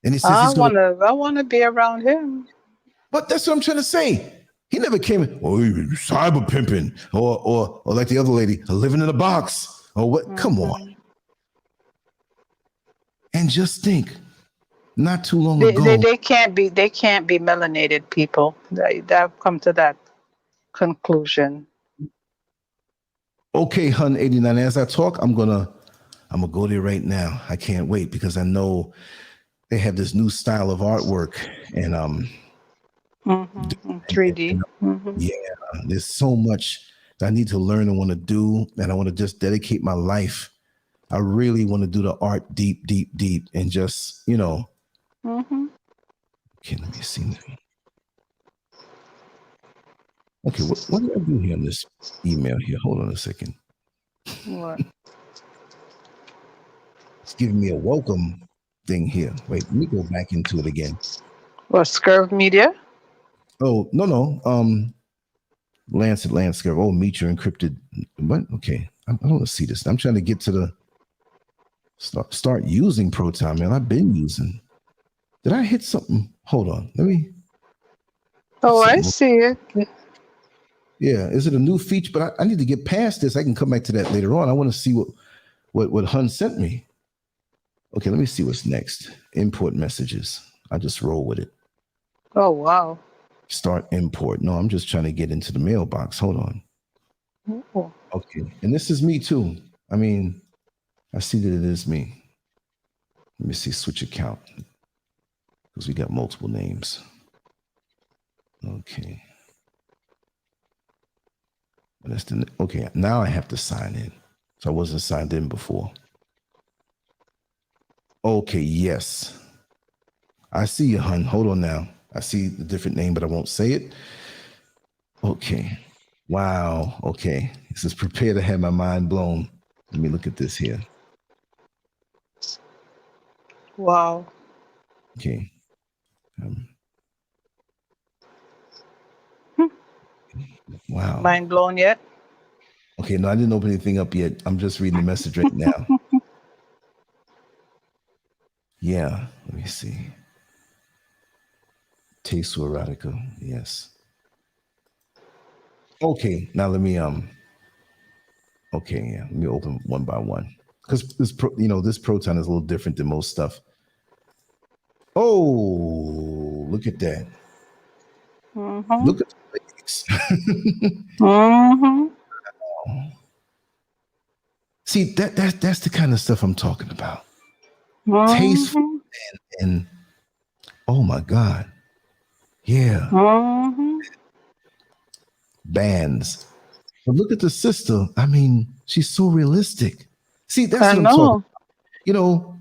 And he says I want to be around him. But that's what I'm trying to say. He never came in, cyber pimping, or like the other lady, living in a box, or what? Come on. And just think, not too long ago, they can't be melanated people. They've come to that conclusion. Okay, Hun 89. As I talk, I'm gonna go there right now. I can't wait because I know they have this new style of artwork and 3D. Yeah, there's so much that I need to learn and want to do, and I want to just dedicate my life. I really want to do the art deep, and just, Okay, let me see. Okay, what did I do here on this email here? Hold on a second. What? It's giving me a welcome thing here. Wait, let me go back into it again. What, ScurvMedia? Oh, no. Lance at LanceScurv. Oh, meet your encrypted. What? Okay. I don't want to see this. I'm trying to get to the start using Proton, man. I've been using. Did I hit something? Hold on. Let me. Oh, I see it. Yeah. Is it a new feature? But I need to get past this. I can come back to that later on. I want to see what Hun sent me. Okay. Let me see what's next. Import messages. I just roll with it. Oh, wow. Start import. No, I'm just trying to get into the mailbox. Hold on. Ooh. Okay. And this is me too. I mean, I see that it is me. Let me see, switch account. Because we got multiple names. Okay. Okay, now I have to sign in. So I wasn't signed in before. Okay, yes. I see you, Hun. Hold on now. I see the different name, but I won't say it. Okay. Wow. Okay. It says prepare to have my mind blown. Let me look at this here. Wow. Okay. Wow. Mind blown yet? Okay, no, I didn't open anything up yet. I'm just reading the message right now. Yeah, let me see. Taste to erotica, yes. Okay, now let me okay, yeah, let me open one by one. Because this this Proton is a little different than most stuff. Oh, look at that. Look at the legs. See, that's the kind of stuff I'm talking about. Tasteful and oh my God. Yeah. Bands. But look at the sister. I mean, she's so realistic. See, that's what I'm talking about.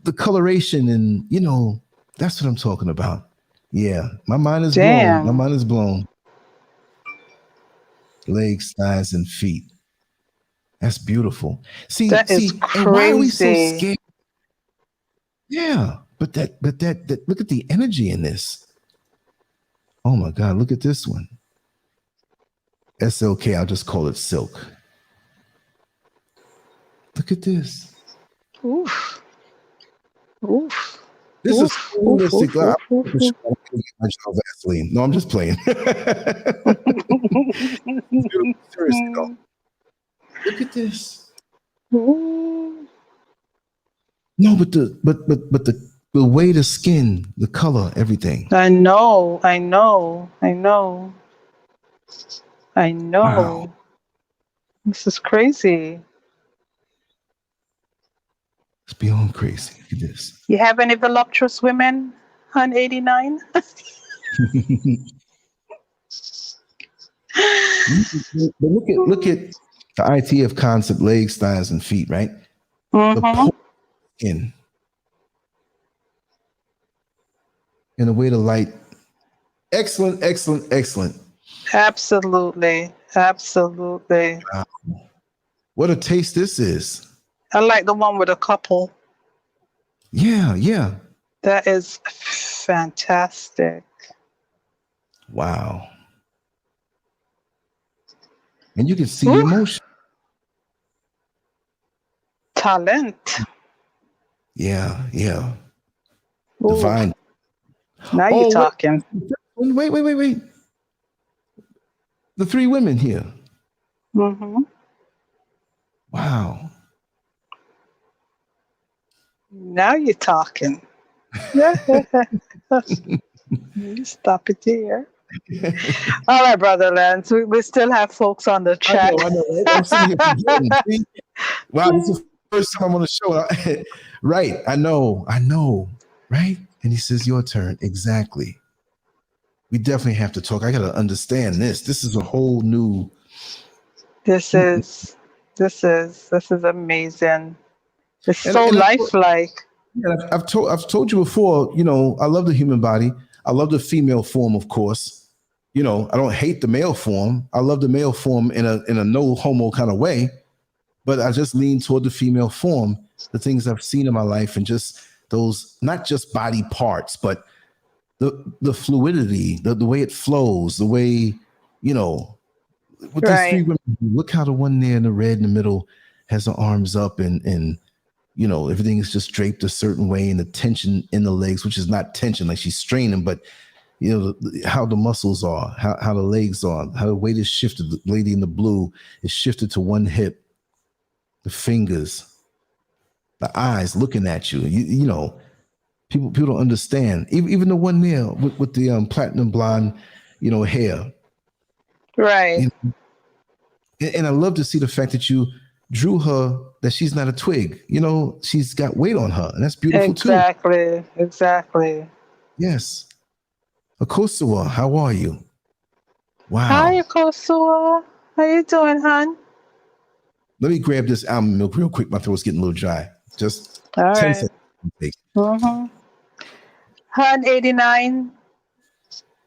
The coloration and, that's what I'm talking about. Yeah, my mind is blown. My mind is blown. Legs, thighs, and feet. That's beautiful. That is crazy. And why are we so scared? Yeah, but that look at the energy in this. Oh my God, look at this one. SLK, I'll just call it silk. Look at this. Oof. This is realistic. Vaseline. No, I'm just playing. Seriously though. Look at this. No, but the The way the skin, the color, everything. I know. Wow. This is crazy. It's beyond crazy. Look at this. You have any voluptuous women on 89? But look at the ITF concept: legs, thighs, and feet. Right. The skin and the way the light. Excellent. Absolutely. Wow. What a taste this is. I like the one with a couple. Yeah. That is fantastic. Wow. And you can see the emotion. Talent. Yeah. Ooh. Divine. Now you're talking. Wait. The three women here. Wow. Now you're talking. You stop it here. All right, Brother Lance. We still have folks on the chat. I know. Right? I'm sitting here forgetting. Wow, this is the first time I'm on the show. Right. I know. Right? And he says, your turn. Exactly. We definitely have to talk. I got to understand this. This is a whole new. This is amazing. It's so lifelike. I've told you before, I love the human body. I love the female form, of course. I don't hate the male form. I love the male form in a no homo kind of way, but I just lean toward the female form, the things I've seen in my life, and just those, not just body parts, but the fluidity, the way it flows, the way, with these three women, look how the one there in the red in the middle has her arms up and everything is just draped a certain way, and the tension in the legs, which is not tension, like she's straining, but how the muscles are, how the legs are, how the weight is shifted. The lady in the blue is shifted to one hip, the fingers, the eyes looking at you. People don't understand. Even the one there with the platinum blonde, hair. Right. And I love to see the fact that you drew her, that she's not a twig. She's got weight on her, and that's beautiful too. Exactly. Yes. Akosua, how are you? Wow. Hi, Akosua. How you doing, hon? Let me grab this almond milk real quick. My throat's getting a little dry. Just all 10 right. seconds. Hun 89.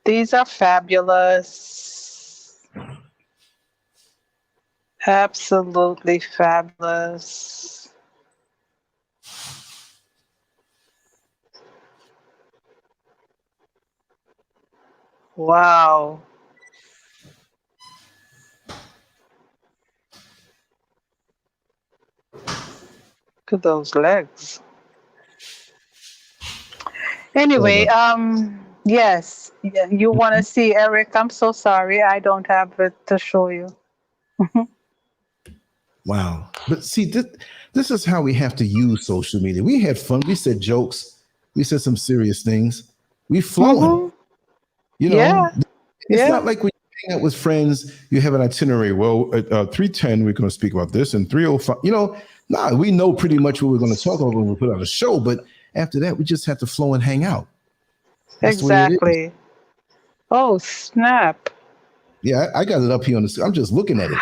These are fabulous. Absolutely fabulous. Wow. Look at those legs. Anyway, yes, you want to see Eric? I'm so sorry, I don't have it to show you. Wow. But see, this is how we have to use social media. We had fun. We said jokes. We said some serious things. We flowing. It's not like when you hang out with friends, you have an itinerary. Well, at 3:10, we're going to speak about this, and 3:05, we know pretty much what we're going to talk about when we put out a show, but after that, we just have to flow and hang out. That's exactly. Oh, snap. Yeah, I got it up here on the. I'm just looking at it.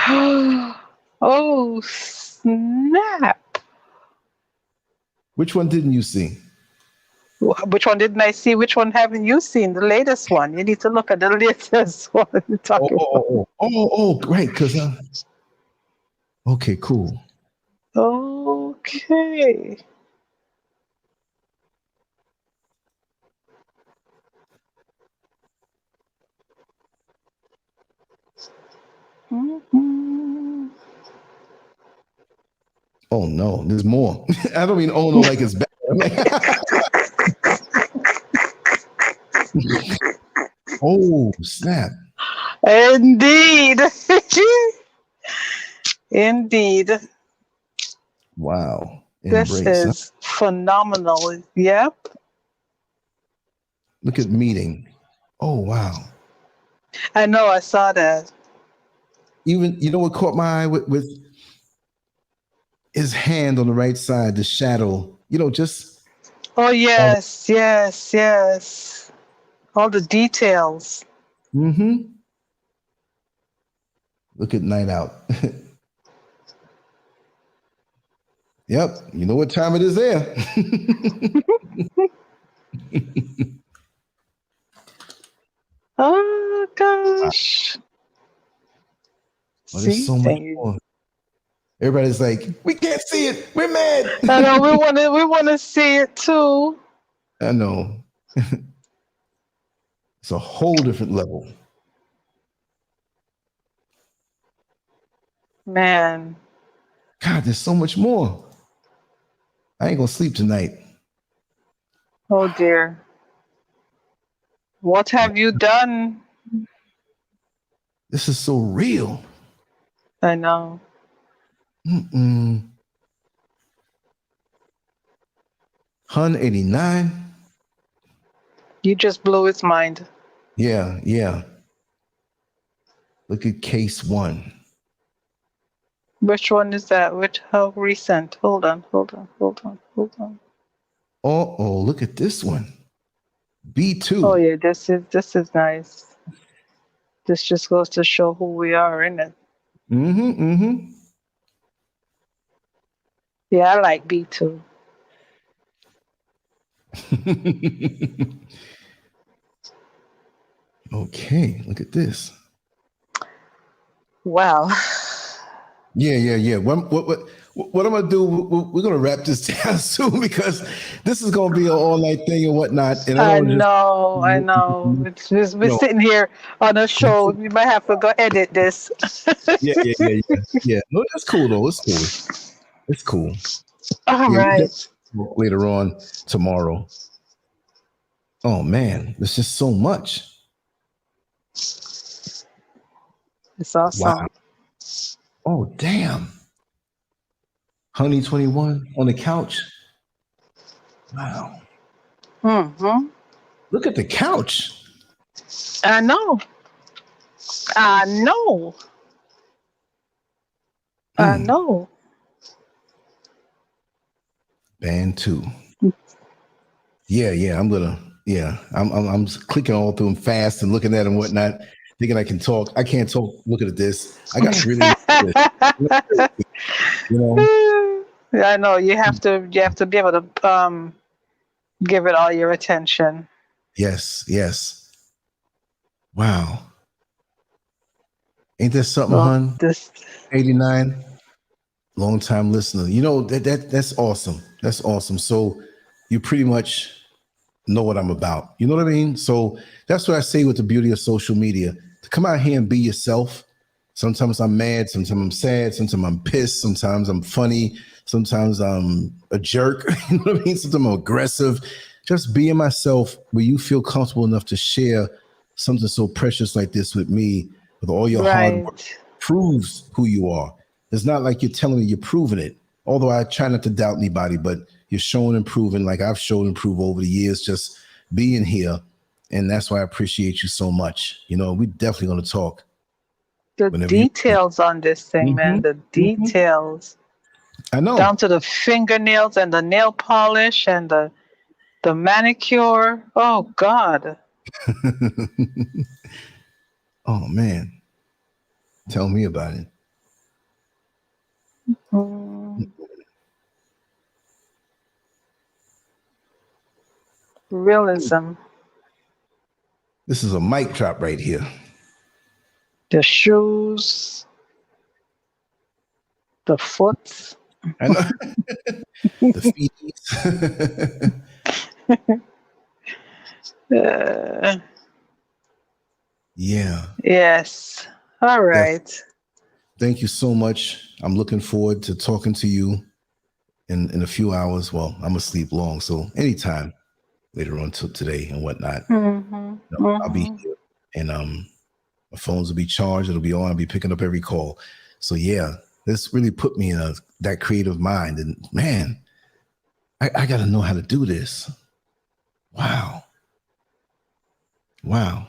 Oh, snap. Which one didn't you see? Which one didn't I see? Which one haven't you seen? The latest one. You need to look at the latest one. Right. Because. Okay, cool. Okay. Oh no, there's more. I don't mean oh no like it's bad. Oh snap! Indeed. Indeed. Wow. This is phenomenal. Yep. Look at meeting. Oh, wow. I know, I saw that. Even, you know what caught my eye with his hand on the right side, the shadow, just. Oh, yes, yes, yes. All the details. Mm-hmm. Look at Night Out. Yep. You know what time it is there. Oh, gosh. Oh, there's so much more. Everybody's like, we can't see it. We're mad. I know, we want to see it too. I know. It's a whole different level. Man. God, there's so much more. I ain't gonna sleep tonight. Oh dear. What have you done? This is so real. I know. 189. You just blew his mind. Yeah. Look at case 1. Which one is that? How recent? Hold on. Oh, look at this one. B2. Oh yeah, this is nice. This just goes to show who we are, isn't it? Mm-hmm. Yeah, I like B2. Okay, look at this. Wow. Yeah. What I'm gonna do? We're gonna wrap this down soon because this is gonna be an all-night thing and whatnot. And I know. We're sitting here on a show. You might have to go edit this. Yeah. No, that's cool though. It's cool. All right. Later on tomorrow. Oh man, there's just so much. It's awesome. Wow. Oh damn. Honey 21 on the couch. Wow. Mm-hmm. Look at the couch. I know. Band 2. Yeah. I'm clicking all through them fast and looking at them whatnot, thinking I can talk. I can't talk. Looking at this. I got really look at this. I know. You have to be able to give it all your attention. Yes. Wow. Ain't this something, hon? 89. Long time listener. That's awesome. That's awesome. So you pretty much know what I'm about. You know what I mean? So that's what I say with the beauty of social media. To come out here and be yourself. Sometimes I'm mad, sometimes I'm sad, sometimes I'm pissed, sometimes I'm funny, sometimes I'm a jerk. You know what I mean? Sometimes I'm aggressive. Just being myself where you feel comfortable enough to share something so precious like this with me, with all your hard work, proves who you are. It's not like you're telling me you're proving it. Although I try not to doubt anybody, but you're showing and proving like I've shown and proved over the years, just being here. And that's why I appreciate you so much. We're definitely going to talk. The details on this thing, man, the details. I know. Down to the fingernails and the nail polish and the manicure. Oh, God. Oh, man. Tell me about it. Realism. This is a mic drop right here. The shoes. The foot. I know. The feet. Yeah. Yes. All right. Yes. Thank you so much. I'm looking forward to talking to you in a few hours. Well, I'm gonna sleep long, so anytime later on today and whatnot. I'll be here, and my phones will be charged. It'll be on. I'll be picking up every call. So yeah, this really put me in that creative mind. And man, I got to know how to do this. Wow. Wow.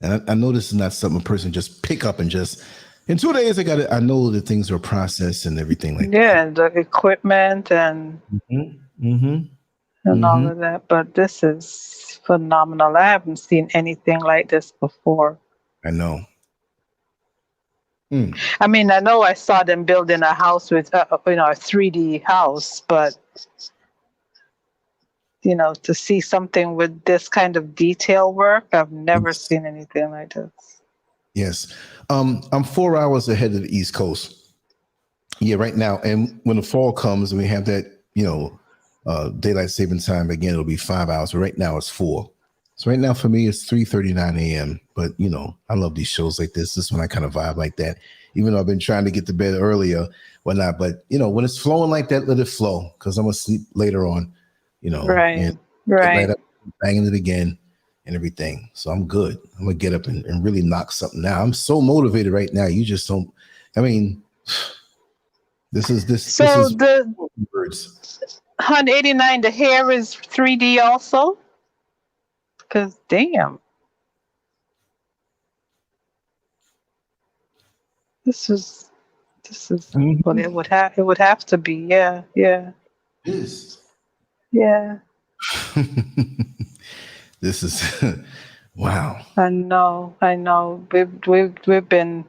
And I know this is not something a person just pick up and just in 2 days. I know that things are processed and everything like Yeah, the equipment and that. Mm-hmm. all of that. But this is phenomenal. I haven't seen anything like this before. I know. I mean, I know I saw them building a house with, a 3D house, but to see something with this kind of detail work, I've never seen anything like this. Yes. I'm 4 hours ahead of the East Coast. Yeah, right now. And when the fall comes and we have that, daylight saving time again, it'll be 5 hours. But right now it's 4. So right now for me, it's 3:39 a.m. But, I love these shows like this. This is when I kind of vibe like that, even though I've been trying to get to bed earlier, whatnot. But, when it's flowing like that, let it flow because I'm going to sleep later on, Right. and Right. up, banging it again and everything. So I'm good. I'm going to get up and really knock something out. I'm so motivated right now. You just don't, I mean, this is the words. 189, the hair is 3D also? Because damn. This is well, it would have to be. Yeah. It is. Yeah. This is wow. I know. We've been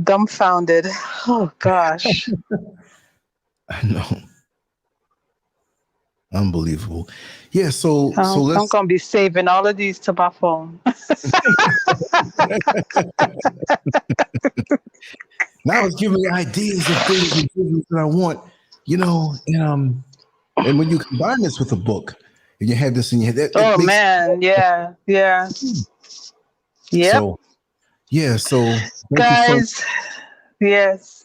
dumbfounded. Oh gosh. I know. Unbelievable. Yeah, so let's I'm gonna be saving all of these to my phone. now it's giving me ideas of things and business that I want, and when you combine this with a book and you have this in your head, man, yeah. Yeah. So guys, yes.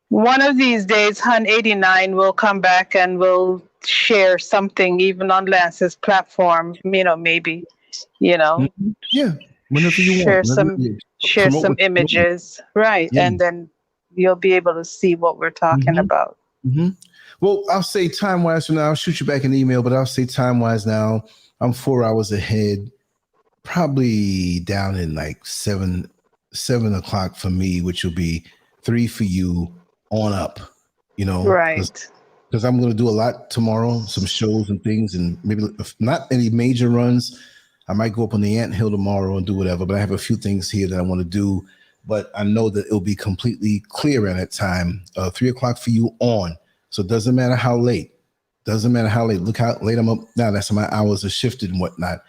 One of these days, Hun 89 will come back and will share something even on Lance's platform, maybe, Yeah, whenever you share want. Share some images, right? Yeah. And then you'll be able to see what we're talking about. Well, I'll say time-wise from now, I'll shoot you back an email, but I'll say time-wise now, I'm 4 hours ahead, probably down in like 7 o'clock for me, which will be 3 for you on up, right? Because I'm going to do a lot tomorrow, some shows and things, and maybe if not any major runs. I might go up on the anthill tomorrow and do whatever, but I have a few things here that I want to do. But I know that it'll be completely clear at that time. 3 o'clock for you on. So it doesn't matter how late. Look how late I'm up now. That's my hours are shifted and whatnot.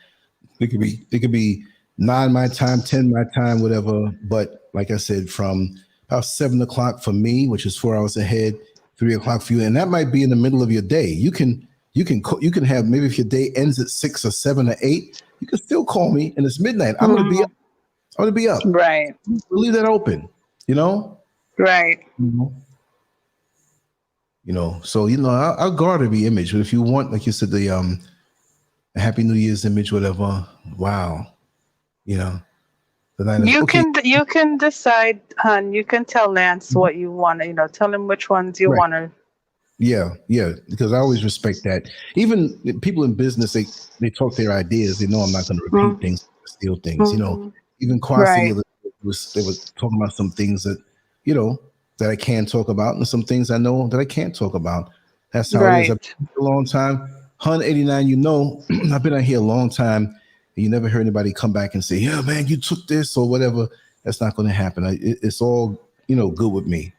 It could be 9 my time, 10 my time, whatever. But like I said, from about 7 o'clock for me, which is 4 hours ahead, 3 o'clock for you, and that might be in the middle of your day. You can have, maybe if your day ends at 6 or 7 or 8, you can still call me and it's midnight. I'm gonna be up. Right. We'll leave that open. Right. So I'll guard every image. But if you want, like you said, the Happy New Year's image, whatever. Wow. You can decide, hon. You can tell Lance what you want. Tell him which ones you want to. Yeah, because I always respect that. Even people in business, they talk their ideas. They know I'm not going to repeat things, steal things. Even Kwasi, they were talking about some things that that I can talk about, and some things I know that I can't talk about. That's how it is. I've been here a long time. Hun 89, I've been out here a long time, and you never heard anybody come back and say, "Yeah, man, you took this or whatever." That's not going to happen. It's all good with me.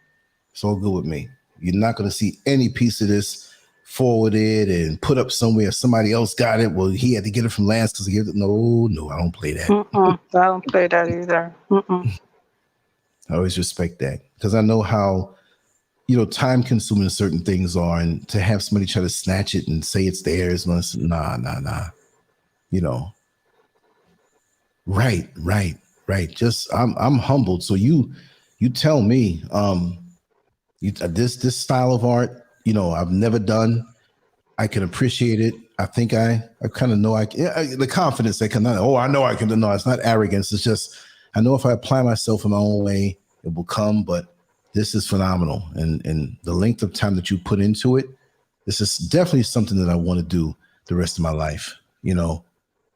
It's all good with me. You're not going to see any piece of this forwarded and put up somewhere. Somebody else got it. Well, he had to get it from Lance because he gave it. No, I don't play that. I don't play that either. I always respect that because I know how, time consuming certain things are, and to have somebody try to snatch it and say it's theirs, nah. Right. Just I'm humbled. So you tell me, this style of art, I've never done. I can appreciate it. I think I kind of know the confidence that can. I know I can. No, it's not arrogance. It's just I know if I apply myself in my own way, it will come. But this is phenomenal, and the length of time that you put into it, this is definitely something that I want to do the rest of my life.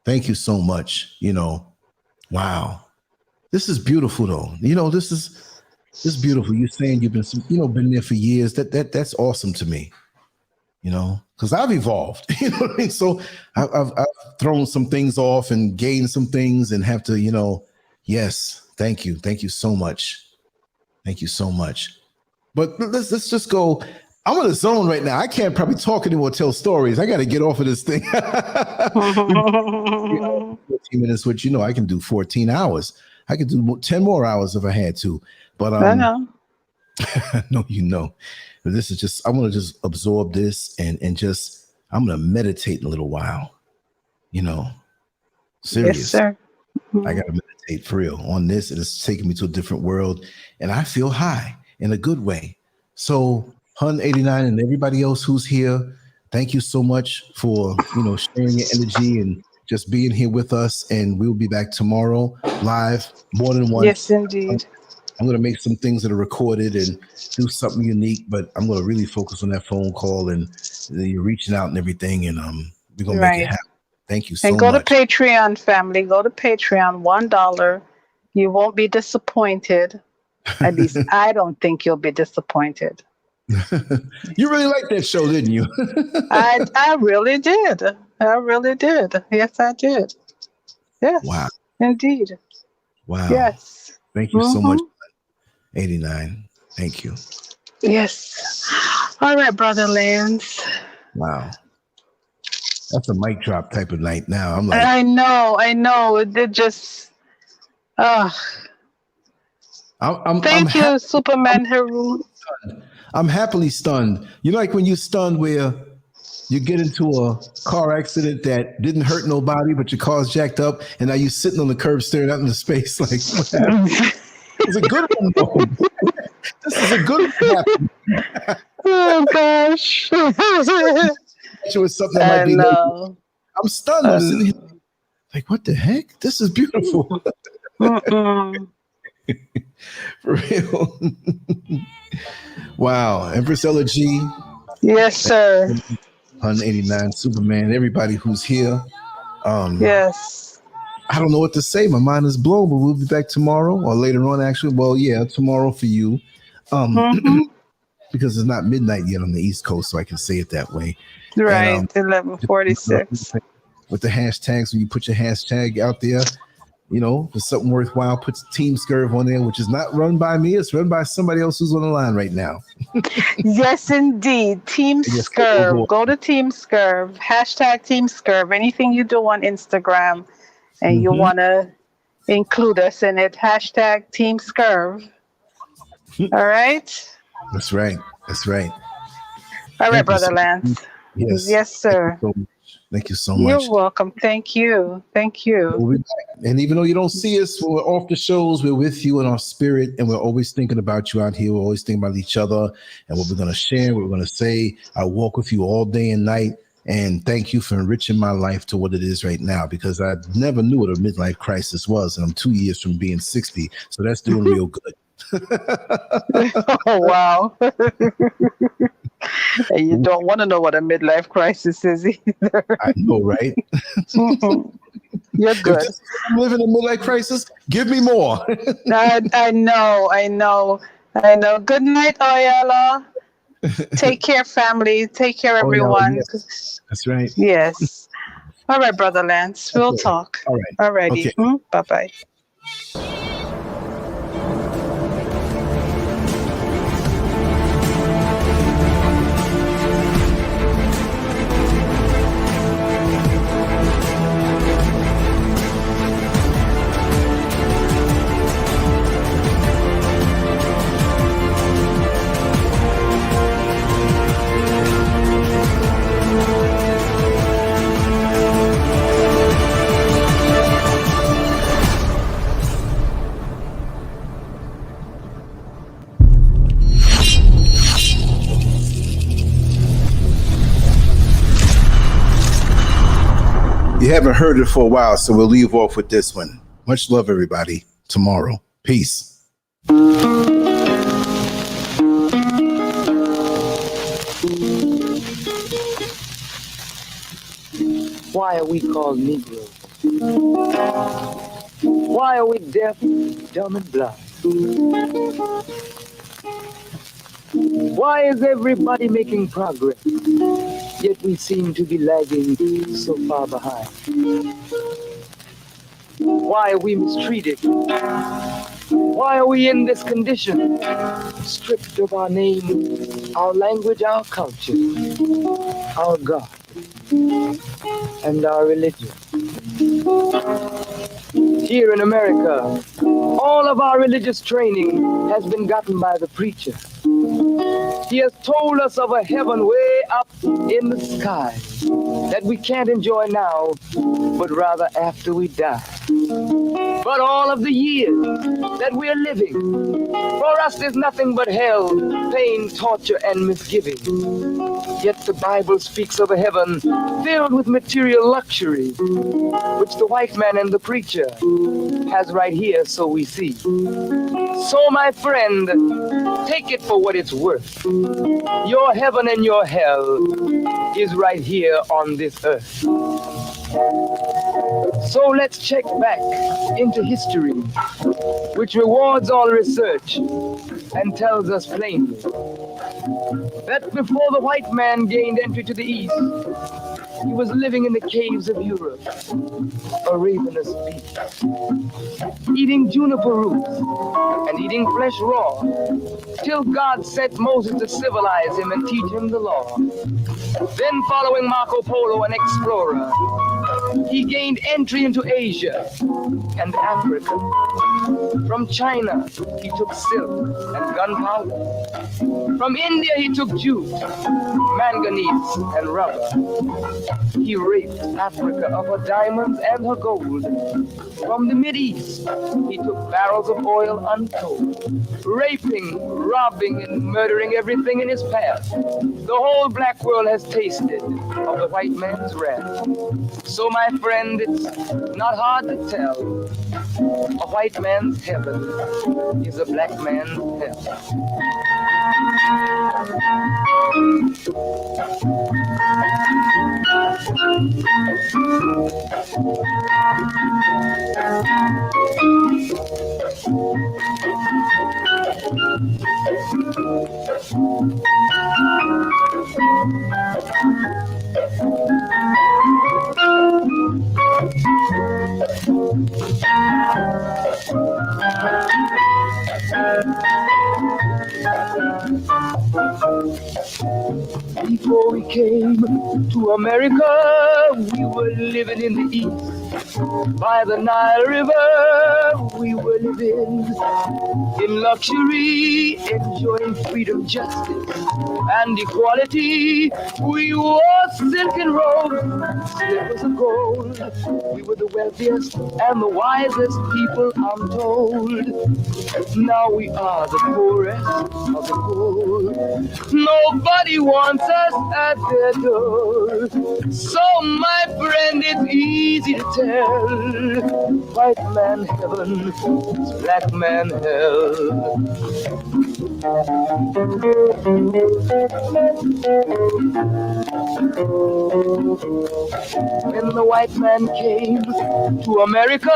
Thank you so much. Wow. This is beautiful though. This is beautiful. You're saying you've been there for years. That's awesome to me. Because I've evolved. You know what I mean? So I've thrown some things off and gained some things and have to, yes. Thank you. Thank you so much. Thank you so much. But let's just go. I'm in a zone right now. I can't probably talk anymore, tell stories. I got to get off of this thing. 14 minutes, which, I can do 14 hours. I could do 10 more hours if I had to. But I know. No, But this is just, I want to just absorb this and just, I'm going to meditate in a little while. Serious. Yes, sir. I got to meditate for real on this. And it's taking me to a different world. And I feel high in a good way. So, Hun 89 and everybody else who's here, thank you so much for, sharing your energy and just being here with us. And we'll be back tomorrow live more than once. Yes, indeed. I'm going to make some things that are recorded and do something unique, but I'm going to really focus on that phone call and you're reaching out and everything. And we're going to make it happen. Thank you so much. And go to Patreon, family. Go to Patreon, $1. You won't be disappointed. At least I don't think you'll be disappointed. You really liked that show, didn't you? I really did. I really did. Yes, I did. Yes. Wow. Indeed. Wow. Yes. Thank you so much. 89. Thank you. Yes. All right, Brother Lance. Wow. That's a mic drop type of night now. I'm like, I know. It just Thank you, Superman Haroon. I'm happily stunned. Like when you're stunned where you get into a car accident that didn't hurt nobody, but your car's jacked up, and now you're sitting on the curb staring out into space like, what happened? It's a good one, though. This is a good one. Oh, gosh. It was something that might be new. I'm stunned. I'm sitting here like, what the heck? This is beautiful. For real. Wow. Empress G. Yes, sir. 189 Superman, everybody who's here. Yes. I don't know what to say. My mind is blown, but we'll be back tomorrow or later on, actually. Well, yeah, tomorrow for you. Because it's not midnight yet on the East Coast, so I can say it that way. Right, 11:46. With the hashtags, when you put your hashtag out there, for something worthwhile, put Team Scurv on there, which is not run by me. It's run by somebody else who's on the line right now. Yes, indeed. Team Scurv. Go to Team Scurv. Hashtag Team Scurv. Anything you do on Instagram and you want to include us in it, hashtag Team Scurv. All right? That's right. That's right. All right, Brother Lance. Yes, sir. Thank you so much. You're welcome. Thank you. Thank you. And even though you don't see us when we're off the shows, we're with you in our spirit, and we're always thinking about you out here. We're always thinking about each other and what we're going to share, what we're going to say. I walk with you all day and night, and thank you for enriching my life to what it is right now, because I never knew what a midlife crisis was, and I'm 2 years from being 60, so that's doing real good. Oh, wow. And you don't want to know what a midlife crisis is either. I know, right? You're good. If I'm living a midlife crisis, give me more. I know. Good night, Oyala. Take care, family. Take care, everyone. Yes. That's right. Yes. All right, Brother Lance. We'll talk. All right. All righty. Okay. Bye-bye. You haven't heard it for a while, so we'll leave off with this one. Much love, everybody. Tomorrow. Peace. Why are we called Negroes? Why are we deaf, dumb, and blind? Why is everybody making progress, yet we seem to be lagging so far behind? Why are we mistreated? Why are we in this condition? Stripped of our name, our language, our culture, our God, and our religion. Here in America, all of our religious training has been gotten by the preacher. He has told us of a heaven way up in the sky that we can't enjoy now, but rather after we die. But all of the years that we're living, for us there's nothing but hell, pain, torture, and misgiving. Yet the Bible speaks of a heaven filled with material luxury, which the white man and the preacher has right here, so we see. So my friend, take it for what it's worth. Your heaven and your hell is right here on this earth. So let's check back into history, which rewards all research and tells us plainly that before the white man gained entry to the East, he was living in the caves of Europe, a ravenous beast, eating juniper roots and eating flesh raw, till God sent Moses to civilize him and teach him the law. Then following Marco Polo, an explorer, he gained entry into Asia and Africa. From China, he took silk and gunpowder. From India, he took jute, manganese, and rubber. He raped Africa of her diamonds and her gold. From the Mideast, he took barrels of oil untold, raping, robbing, and murdering everything in his path. The whole black world has tasted of the white man's wrath. So, my friend, it's not hard to tell. A white man's heaven is a black man's hell. Before we came to America, we were living in the East. By the Nile River, we were living in luxury, enjoying freedom, justice, and equality. We wore silken robes, slippers of gold. We were the wealthiest and the wisest people, I'm told. Now we are the poorest of the poor. Nobody wants us at their door. So, my friend, it's easy to tell. White man heaven, black man hell. When the white man came to America,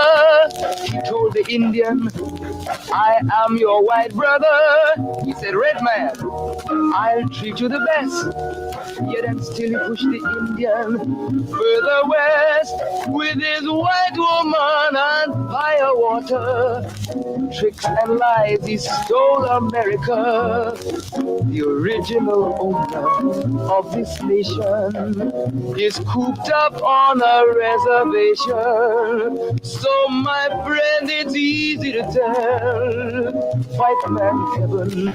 he told the Indian, I am your white brother. He said, red man, I'll treat you the best. Yet and still he pushed the Indian further west with his white woman and fire water. Tricks and lies, he stole America. The original owner of this nation is cooped up on a reservation. So, my friend, it's easy to tell. White man heaven,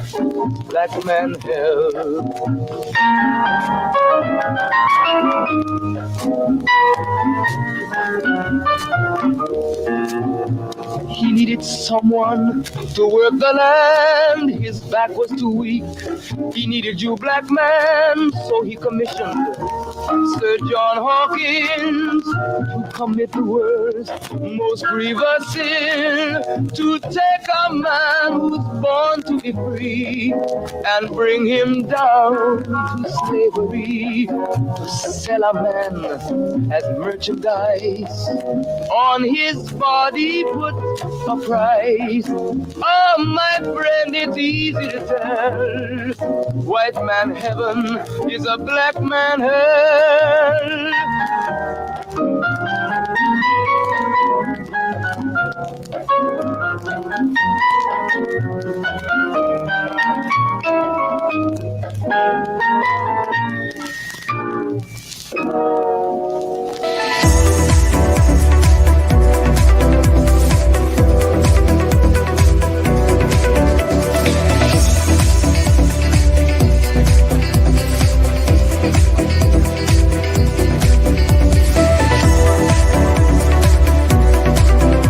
black man hell. He needed needed someone to work the land. His back was too weak. He needed you, black man, so he commissioned Sir John Hawkins to commit the worst, most grievous sin, to take a man who's born to be free and bring him down to slavery, to sell a man as merchandise, on his body put a price. Oh, my friend, it's easy to tell. White man heaven is a black man hell.